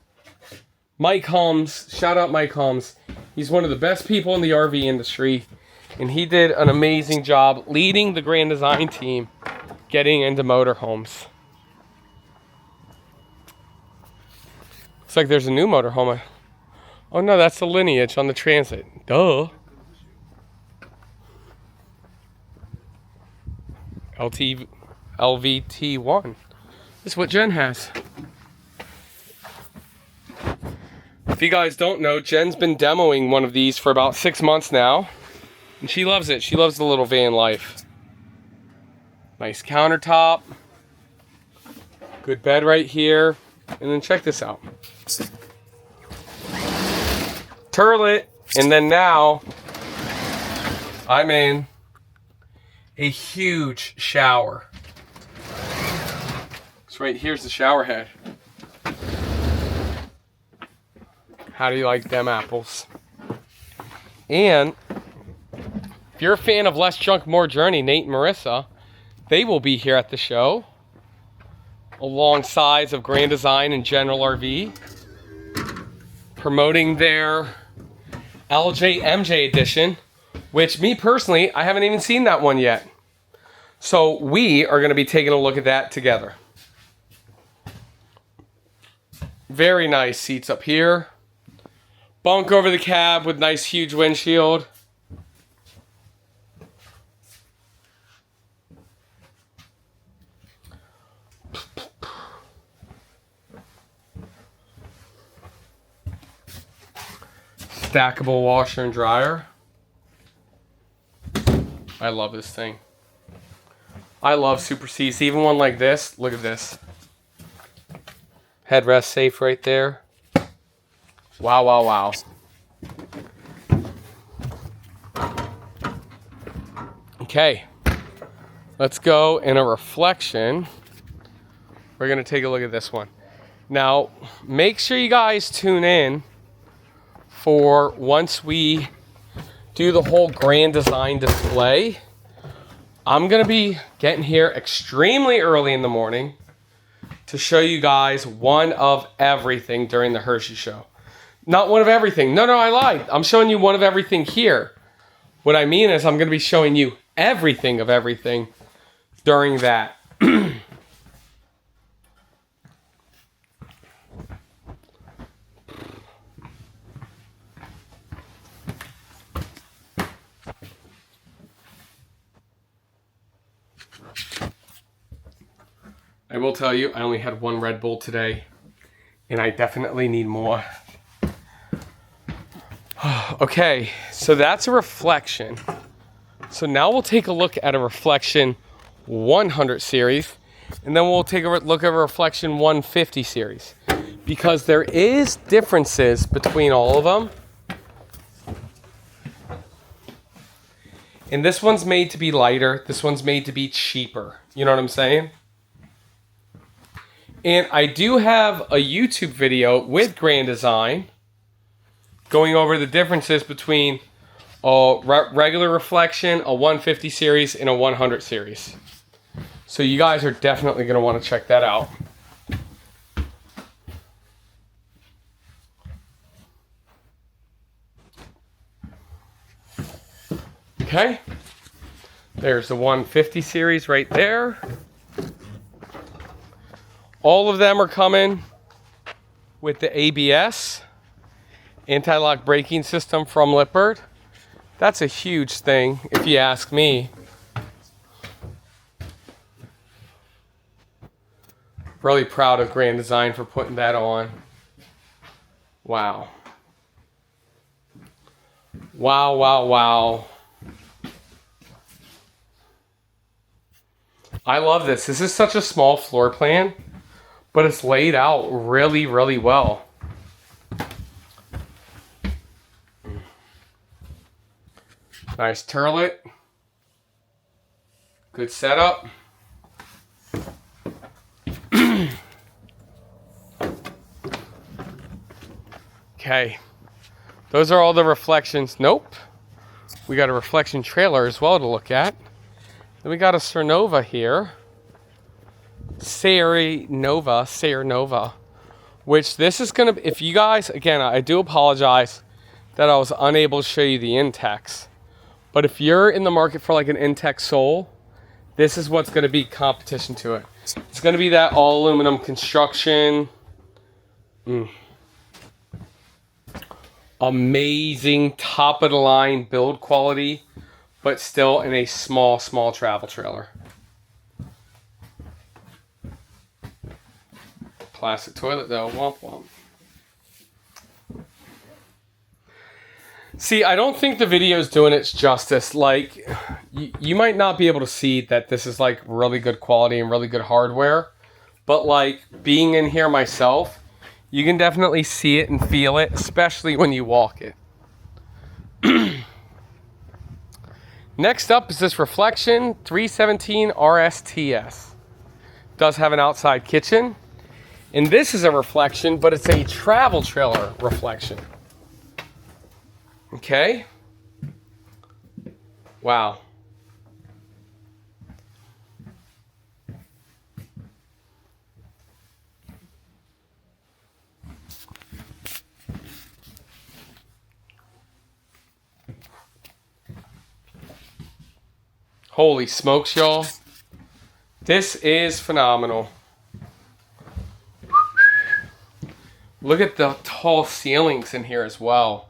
Mike Hums, shout out Mike Hums. He's one of the best people in the RV industry, and he did an amazing job leading the Grand Design team getting into motorhomes. Looks like there's a new motorhome. Oh no, that's the Lineage on the Transit. Duh. LVT1. This is what Jen has. If you guys don't know, Jen's been demoing one of these for about 6 months now, and she loves it. She loves the little van life. Nice countertop. Good bed right here. And then check this out. Turlet. And then now, I'm in a huge shower. So right here's the shower head. How do you like them apples? And if you're a fan of Less Junk, More Journey, Nate and Marissa, they will be here at the show alongside of Grand Design and General RV, promoting their LJ MJ edition, which me personally, I haven't even seen that one yet. So we are going to be taking a look at that together. Very nice seats up here. Bunk over the cab with nice huge windshield. Stackable washer and dryer. I love this thing. I love super seats. Even one like this. Look at this. Headrest safe right there. Wow, wow, wow. Okay. Let's go in a reflection. We're going to take a look at this one. Now, make sure you guys tune in for once we do the whole grand design display. I'm going to be getting here extremely early in the morning to show you guys one of everything during the Hershey show. Not one of everything. No, I lied. I'm showing you one of everything here. What I mean is I'm going to be showing you everything of everything during that. I will tell you, I only had one Red Bull today, and I definitely need more. Okay, so that's a reflection. So now we'll take a look at a reflection 100 series, and then we'll take a look at a reflection 150 series, because there is differences between all of them. And this one's made to be lighter, this one's made to be cheaper. You know what I'm saying? And I do have a YouTube video with Grand Design going over the differences between a regular reflection, a 150 series, and a 100 series. So you guys are definitely going to want to check that out. Okay. There's the 150 series right there. All of them are coming with the ABS, anti-lock braking system from Liquified. That's a huge thing, if you ask me. Really proud of Grand Design for putting that on. Wow. Wow, wow, wow. I love this. This is such a small floor plan, but it's laid out really, really well. Nice turlet. Good setup. Okay. Those are all the reflections. Nope. We got a reflection trailer as well to look at. Then we got a Cernova here. Sayre Nova, which this is going to, if you guys, again, I do apologize that I was unable to show you the Intex. But if you're in the market for like an Intex sole, this is what's going to be competition to it. It's going to be that all aluminum construction. Amazing top of the line build quality, but still in a small travel trailer. Plastic toilet though, womp womp. See, I don't think the video is doing its justice. Like, you might not be able to see that this is like really good quality and really good hardware, but like being in here myself, you can definitely see it and feel it, especially when you walk it. Next up is this Reflection 317 RSTS. Does have an outside kitchen. And this is a reflection, but it's a travel trailer reflection. Okay. Wow. Holy smokes, y'all. This is phenomenal. Look at the tall ceilings in here as well.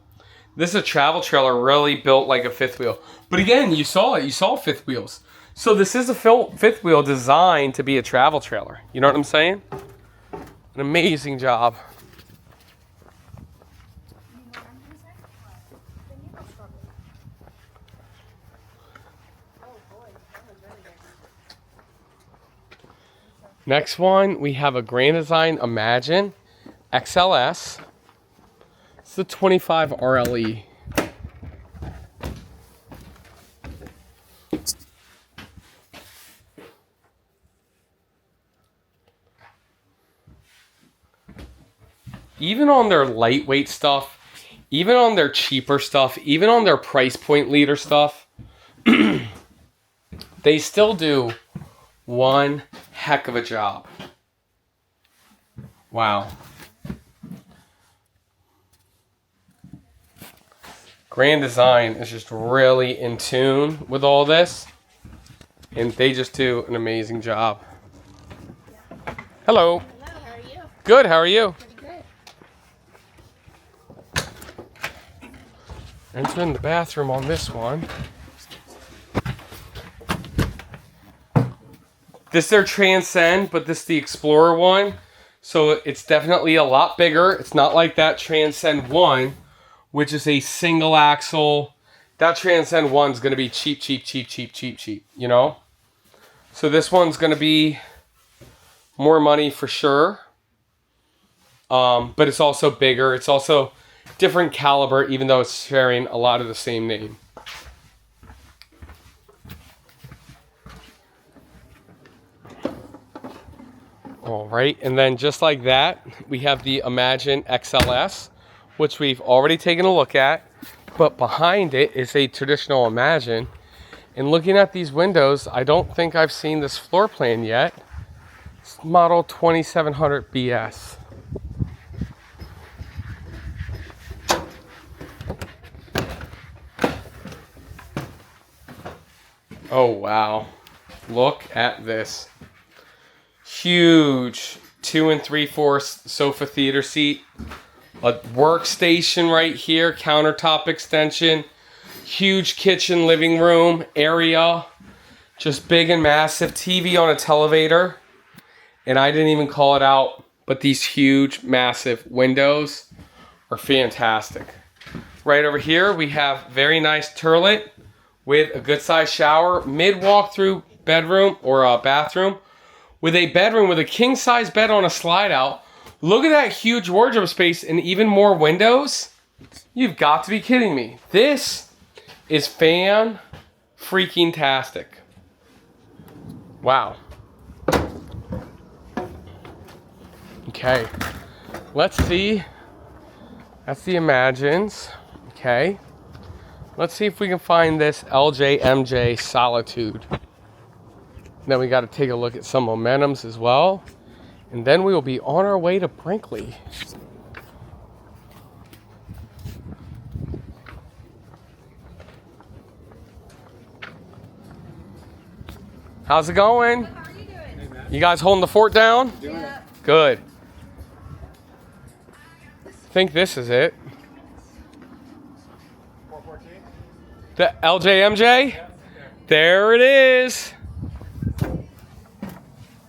This is a travel trailer really built like a fifth wheel. But again, you saw it. You saw fifth wheels. So this is a fifth wheel designed to be a travel trailer. You know what I'm saying? An amazing job. Next one, we have a Grand Design Imagine XLS. It's the 25 RLE. Even on their lightweight stuff, even on their cheaper stuff, even on their price point leader stuff, they still do one heck of a job. Wow. Grand Design is just really in tune with all this, and they just do an amazing job. Hello. Hello, how are you? Good, how are you? Pretty good. Entering the bathroom on this one. This is their Transcend, but this is the Explorer one. So it's definitely a lot bigger. It's not like that Transcend 1, which is a single axle. That Transcend 1 is going to be cheap, you know? So this one's going to be more money for sure. But it's also bigger. It's also different caliber, even though it's sharing a lot of the same name. All right, and then just like that, we have the Imagine XLS, which we've already taken a look at, but behind it is a traditional Imagine. And looking at these windows, I don't think I've seen this floor plan yet. It's model 2700 BS. Oh wow, look at this. Huge 2 3/4 sofa theater seat, a workstation right here, countertop extension, huge kitchen living room area, just big and massive, TV on a televator, and I didn't even call it out, but these huge massive windows are fantastic. Right over here we have very nice turlet with a good sized shower, mid walk-through bedroom or a bathroom, with a bedroom with a king-size bed on a slide-out. Look at that huge wardrobe space and even more windows. You've got to be kidding me. This is fan-freaking-tastic. Wow. Okay. Let's see. That's the Imagines. Okay. Let's see if we can find this LJMJ Solitude. Then we got to take a look at some Momentums as well. And then we will be on our way to Brinkley. How's it going? How are you doing? You guys holding the fort down? Yeah. Good. I think this is it. 414? The LJMJ? There it is.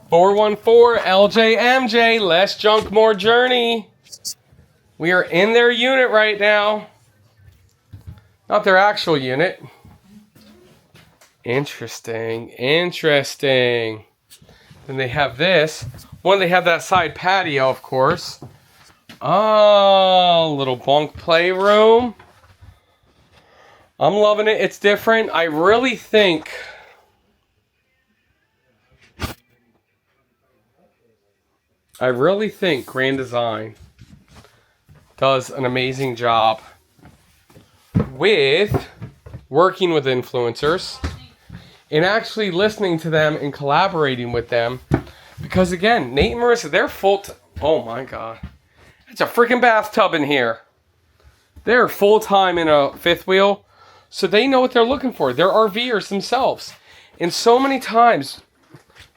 414 LJMJ, less junk, more journey. We are in their unit right now. Not their actual unit. Interesting, interesting. Then they have this. One, they have that side patio, of course. Oh, little bunk playroom. I'm loving it. It's different. I really think Grand Design does an amazing job with working with influencers and actually listening to them and collaborating with them. Because again, Nate and Marissa, they're oh my God. It's a freaking bathtub in here. They're full-time in a fifth wheel, so they know what they're looking for. They're RVers themselves. And so many times,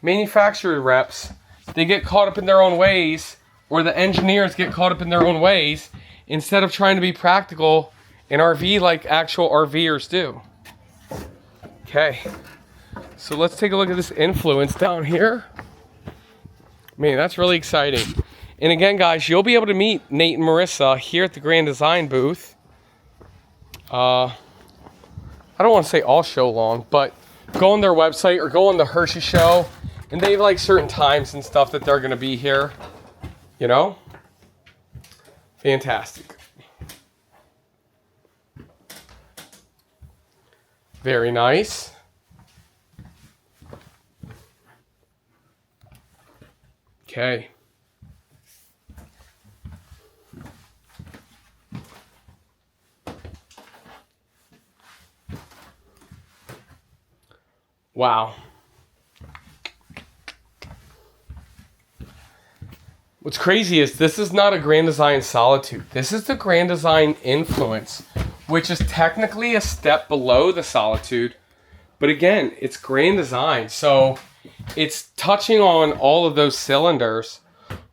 manufacturer reps, they get caught up in their own ways, or the engineers get caught up in their own ways, instead of trying to be practical and RV like actual RVers do. Okay, so let's take a look at this influence down here. Man, that's really exciting. And again, guys, you'll be able to meet Nate and Marissa here at the Grand Design booth. I don't want to say all show long, but go on their website or go on the Hershey show And they have like certain times and stuff that they're gonna be here, you know? Fantastic. Very nice. Okay. Wow. What's crazy is this is not a Grand Design Solitude. This is the Grand Design Influence, which is technically a step below the Solitude. But again, it's Grand Design. So it's touching on all of those cylinders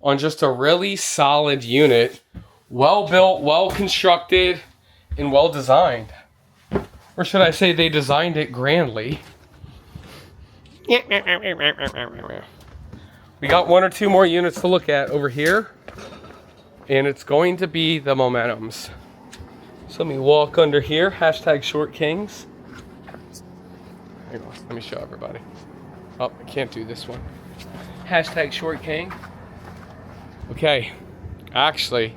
on just a really solid unit. Well built, well constructed, and well designed. Or should I say they designed it grandly. We got 1 or 2 more units to look at over here. And it's going to be the Momentums. So let me walk under here. Hashtag Short Kings. Hang on, let me show everybody. Oh, I can't do this one. Hashtag Short King. Okay. Actually,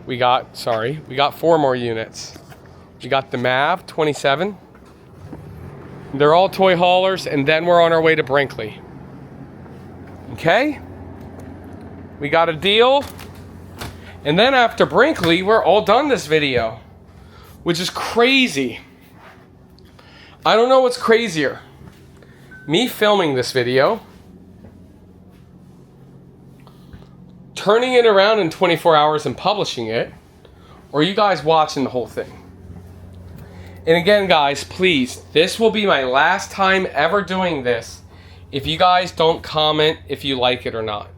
we got 4 more units. We got the Mav 27. They're all toy haulers, and then we're on our way to Brinkley. Okay? We got a deal. And then after Brinkley, we're all done this video. Which is crazy. I don't know what's crazier. Me filming this video, turning it around in 24 hours and publishing it, or you guys watching the whole thing. And again, guys, please, this will be my last time ever doing this if you guys don't comment if you like it or not.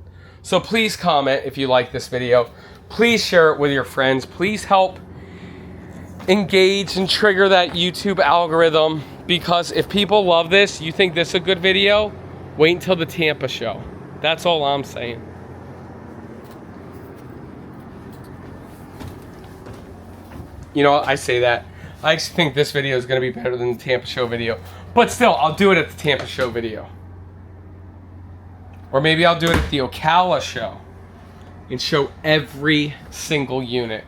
So please comment if you like this video. Please share it with your friends. Please help engage and trigger that YouTube algorithm, because if people love this, you think this is a good video, wait until the Tampa show. That's all I'm saying. You know, I say that. I actually think this video is going to be better than the Tampa show video. But still, I'll do it at the Tampa show video. Or maybe I'll do it at the Ocala show and show every single unit.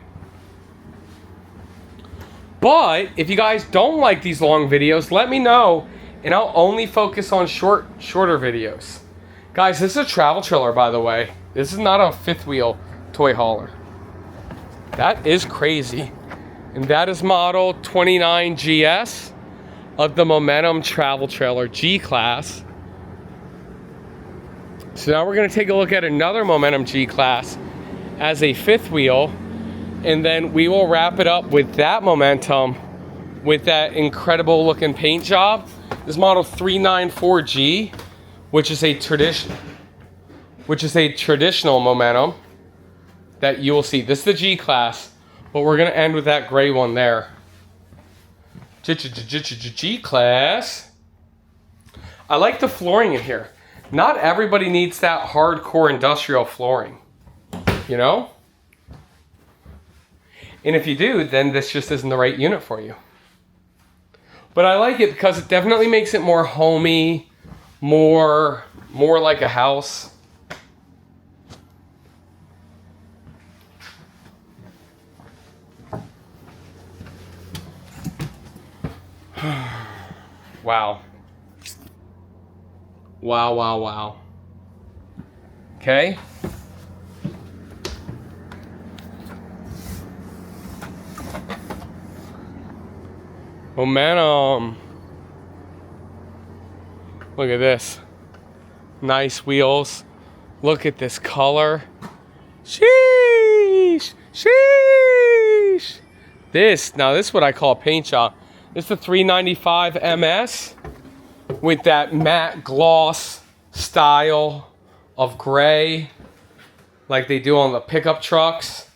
But if you guys don't like these long videos, let me know, and I'll only focus on shorter videos. Guys, this is a travel trailer, by the way. This is not a fifth wheel toy hauler. That is crazy. And that is model 29GS of the Momentum Travel Trailer G-Class. So now we're going to take a look at another Momentum G-Class as a fifth wheel. And then we will wrap it up with that Momentum with that incredible looking paint job. This model 394G, which is a traditional Momentum that you will see. This is the G-Class, but we're going to end with that gray one there. G-Class. I like the flooring in here. Not everybody needs that hardcore industrial flooring, you know? And if you do, then this just isn't the right unit for you. But I like it because it definitely makes it more homey, more like a house. Wow. Wow, wow, wow. Okay. Momentum. Look at this. Nice wheels. Look at this color. Sheesh. Sheesh. This is what I call a paint job. This is the 395 MS with that matte gloss style of gray like they do on the pickup trucks.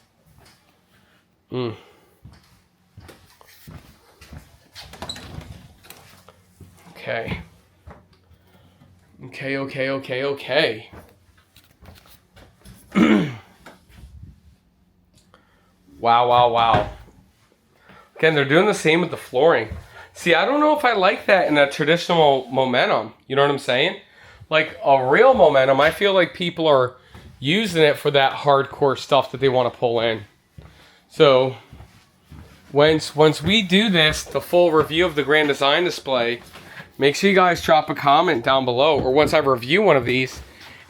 Okay. Okay. Wow. Again, they're doing the same with the flooring. See, I don't know if I like that in a traditional Momentum. You know what I'm saying? like a real momentum. I feel like people are using it for that hardcore stuff that they want to pull in. So once we do this, the full review of the Grand Design display, make sure you guys drop a comment down below, or once I review one of these,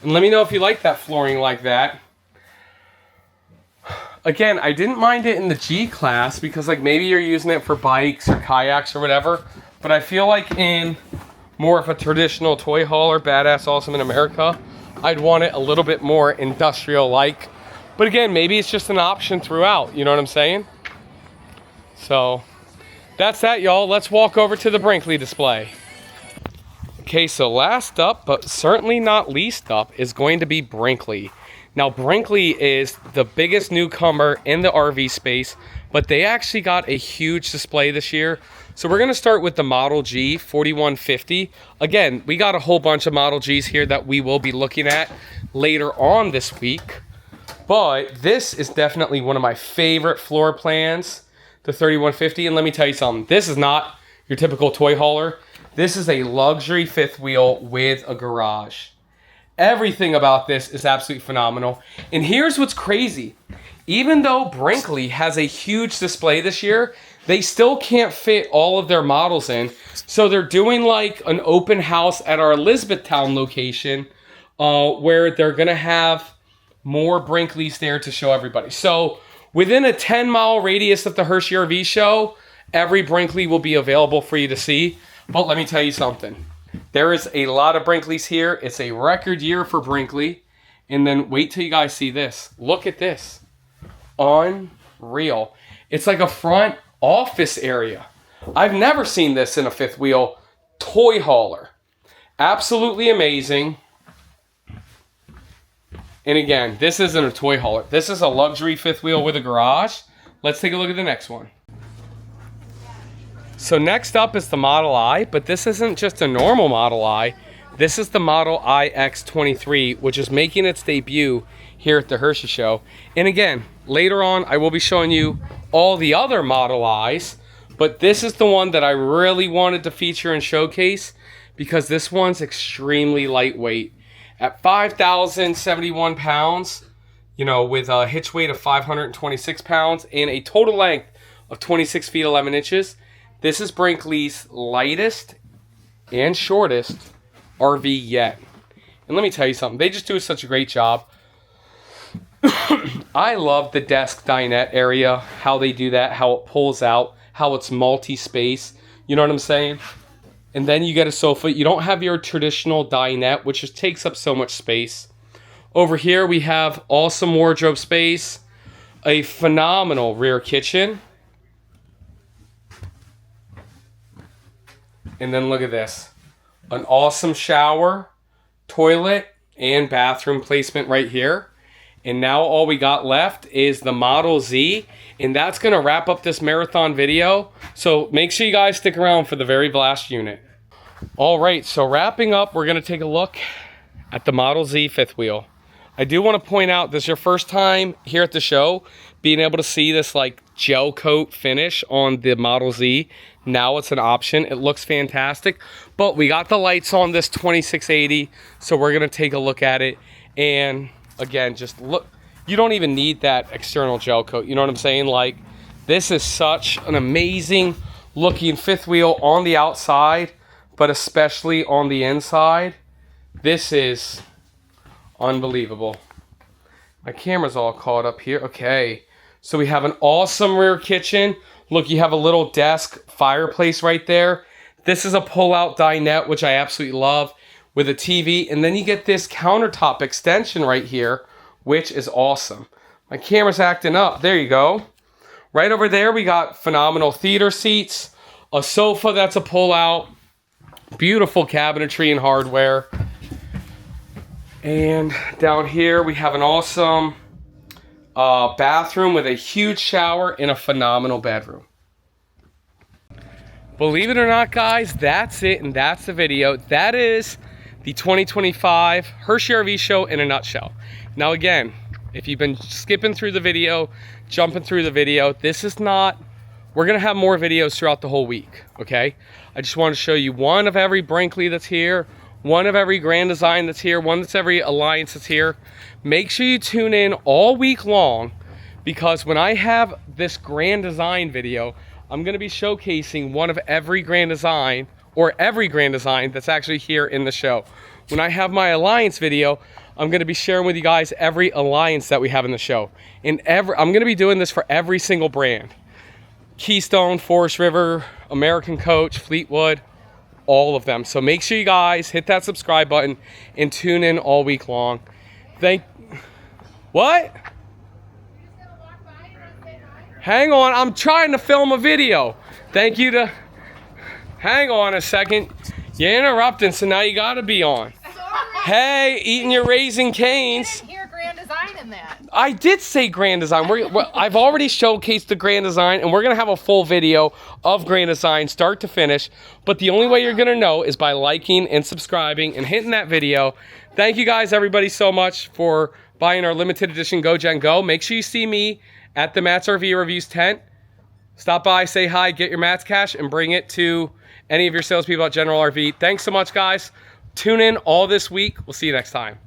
and let me know if you like that flooring like that. Again, I didn't mind it in the G class because like maybe you're using it for bikes or kayaks or whatever, but I feel like in more of a traditional toy hauler, badass awesome in America, I'd want it a little bit more industrial like. But again, maybe it's just an option throughout, you know what I'm saying? So that's that, y'all. Let's walk over to the Brinkley display. Okay, so last up, but certainly not least up, is going to be Brinkley. Now, Brinkley is the biggest newcomer in the RV space, but they actually got a huge display this year. So we're going to start with the Model G 4150. Again, we got a whole bunch of Model Gs here that we will be looking at later on this week. But this is definitely one of my favorite floor plans, the 3150. And let me tell you something, this is not your typical toy hauler. This is a luxury fifth wheel with a garage. Everything about this is absolutely phenomenal. And here's what's crazy. Even though Brinkley has a huge display this year, they still can't fit all of their models in. So they're doing like an open house at our Elizabethtown location where they're going to have more Brinkleys there to show everybody. So within a 10-mile radius of the Hershey RV show, every Brinkley will be available for you to see. But let me tell you something. There is a lot of Brinkleys here. It's a record year for Brinkley. And then wait till you guys see this. Look at this. Unreal. It's like a front office area. I've never seen this in a fifth wheel toy hauler. Absolutely amazing. And again, this isn't a toy hauler. This is a luxury fifth wheel with a garage. Let's take a look at the next one. So next up is the Model I, but this isn't just a normal Model I. This is the Model I X23, which is making its debut here at the Hershey show. And again, later on, I will be showing you all the other Model Is, but this is the one that I really wanted to feature and showcase because this one's extremely lightweight. At 5,071 pounds, you know, with a hitch weight of 526 pounds and a total length of 26 feet 11 inches, this is Brinkley's lightest and shortest RV yet. And let me tell you something, they just do such a great job. I love the desk dinette area, how they do that, how it pulls out, how it's multi-space. You know what I'm saying? And then you get a sofa. You don't have your traditional dinette, which just takes up so much space. Over here, we have awesome wardrobe space, a phenomenal rear kitchen. And then look at this. An awesome shower, toilet, and bathroom placement right here. And now all we got left is the Model Z. And that's going to wrap up this marathon video. So make sure you guys stick around for the very last unit. All right, so wrapping up, we're going to take a look at the Model Z fifth wheel. I do want to point out, this is your first time here at the show, being able to see this like gel coat finish on the Model Z. Now it's an option. It looks fantastic. But we got the lights on this 2680, so we're going to take a look at it. And again, just look. You don't even need that external gel coat. You know what I'm saying? Like, this is such an amazing looking fifth wheel on the outside, but especially on the inside. This is unbelievable. My camera's all caught up here. Okay. So we have an awesome rear kitchen. Look, you have a little desk fireplace right there. This is a pull-out dinette, which I absolutely love, with a TV. And then you get this countertop extension right here, which is awesome. My camera's acting up. There you go. Right over there, we got phenomenal theater seats, a sofa that's a pull-out, beautiful cabinetry and hardware. And down here, we have an awesome bathroom with a huge shower and a phenomenal bedroom. Believe it or not, guys, that's it, and that's the video. That is the 2025 Hershey RV show in a nutshell. Now again, if you've been skipping through the video, jumping through the video, this is not, we're gonna have more videos throughout the whole week, okay? I just want to show you one of every Brinkley that's here, one of every Grand Design that's here, one that's every Alliance that's here. Make sure you tune in all week long, because when I have this Grand Design video, I'm going to be showcasing one of every Grand Design, or every Grand Design that's actually here in the show. When I have my Alliance video, I'm going to be sharing with you guys every Alliance that we have in the show. I'm going to be doing this for every single brand. Keystone, Forest River, American Coach, Fleetwood, all of them. So make sure you guys hit that subscribe button and tune in all week long. What? Hang on, I'm trying to film a video. Thank you to... Hang on a second. You're interrupting, so now you gotta be on. Hey, eating your Raising Canes. I didn't hear Grand Design in that. I did say Grand Design. I've already showcased the Grand Design, and we're gonna have a full video of Grand Design, start to finish. But the only way you're gonna know is by liking and subscribing and hitting that video. Thank you guys, everybody, so much for buying our limited edition Go Gen Go. Make sure you see me at the Matt's RV Reviews tent. Stop by, say hi, get your Matt's cash, and bring it to any of your salespeople at General RV. Thanks so much, guys. Tune in all this week. We'll see you next time.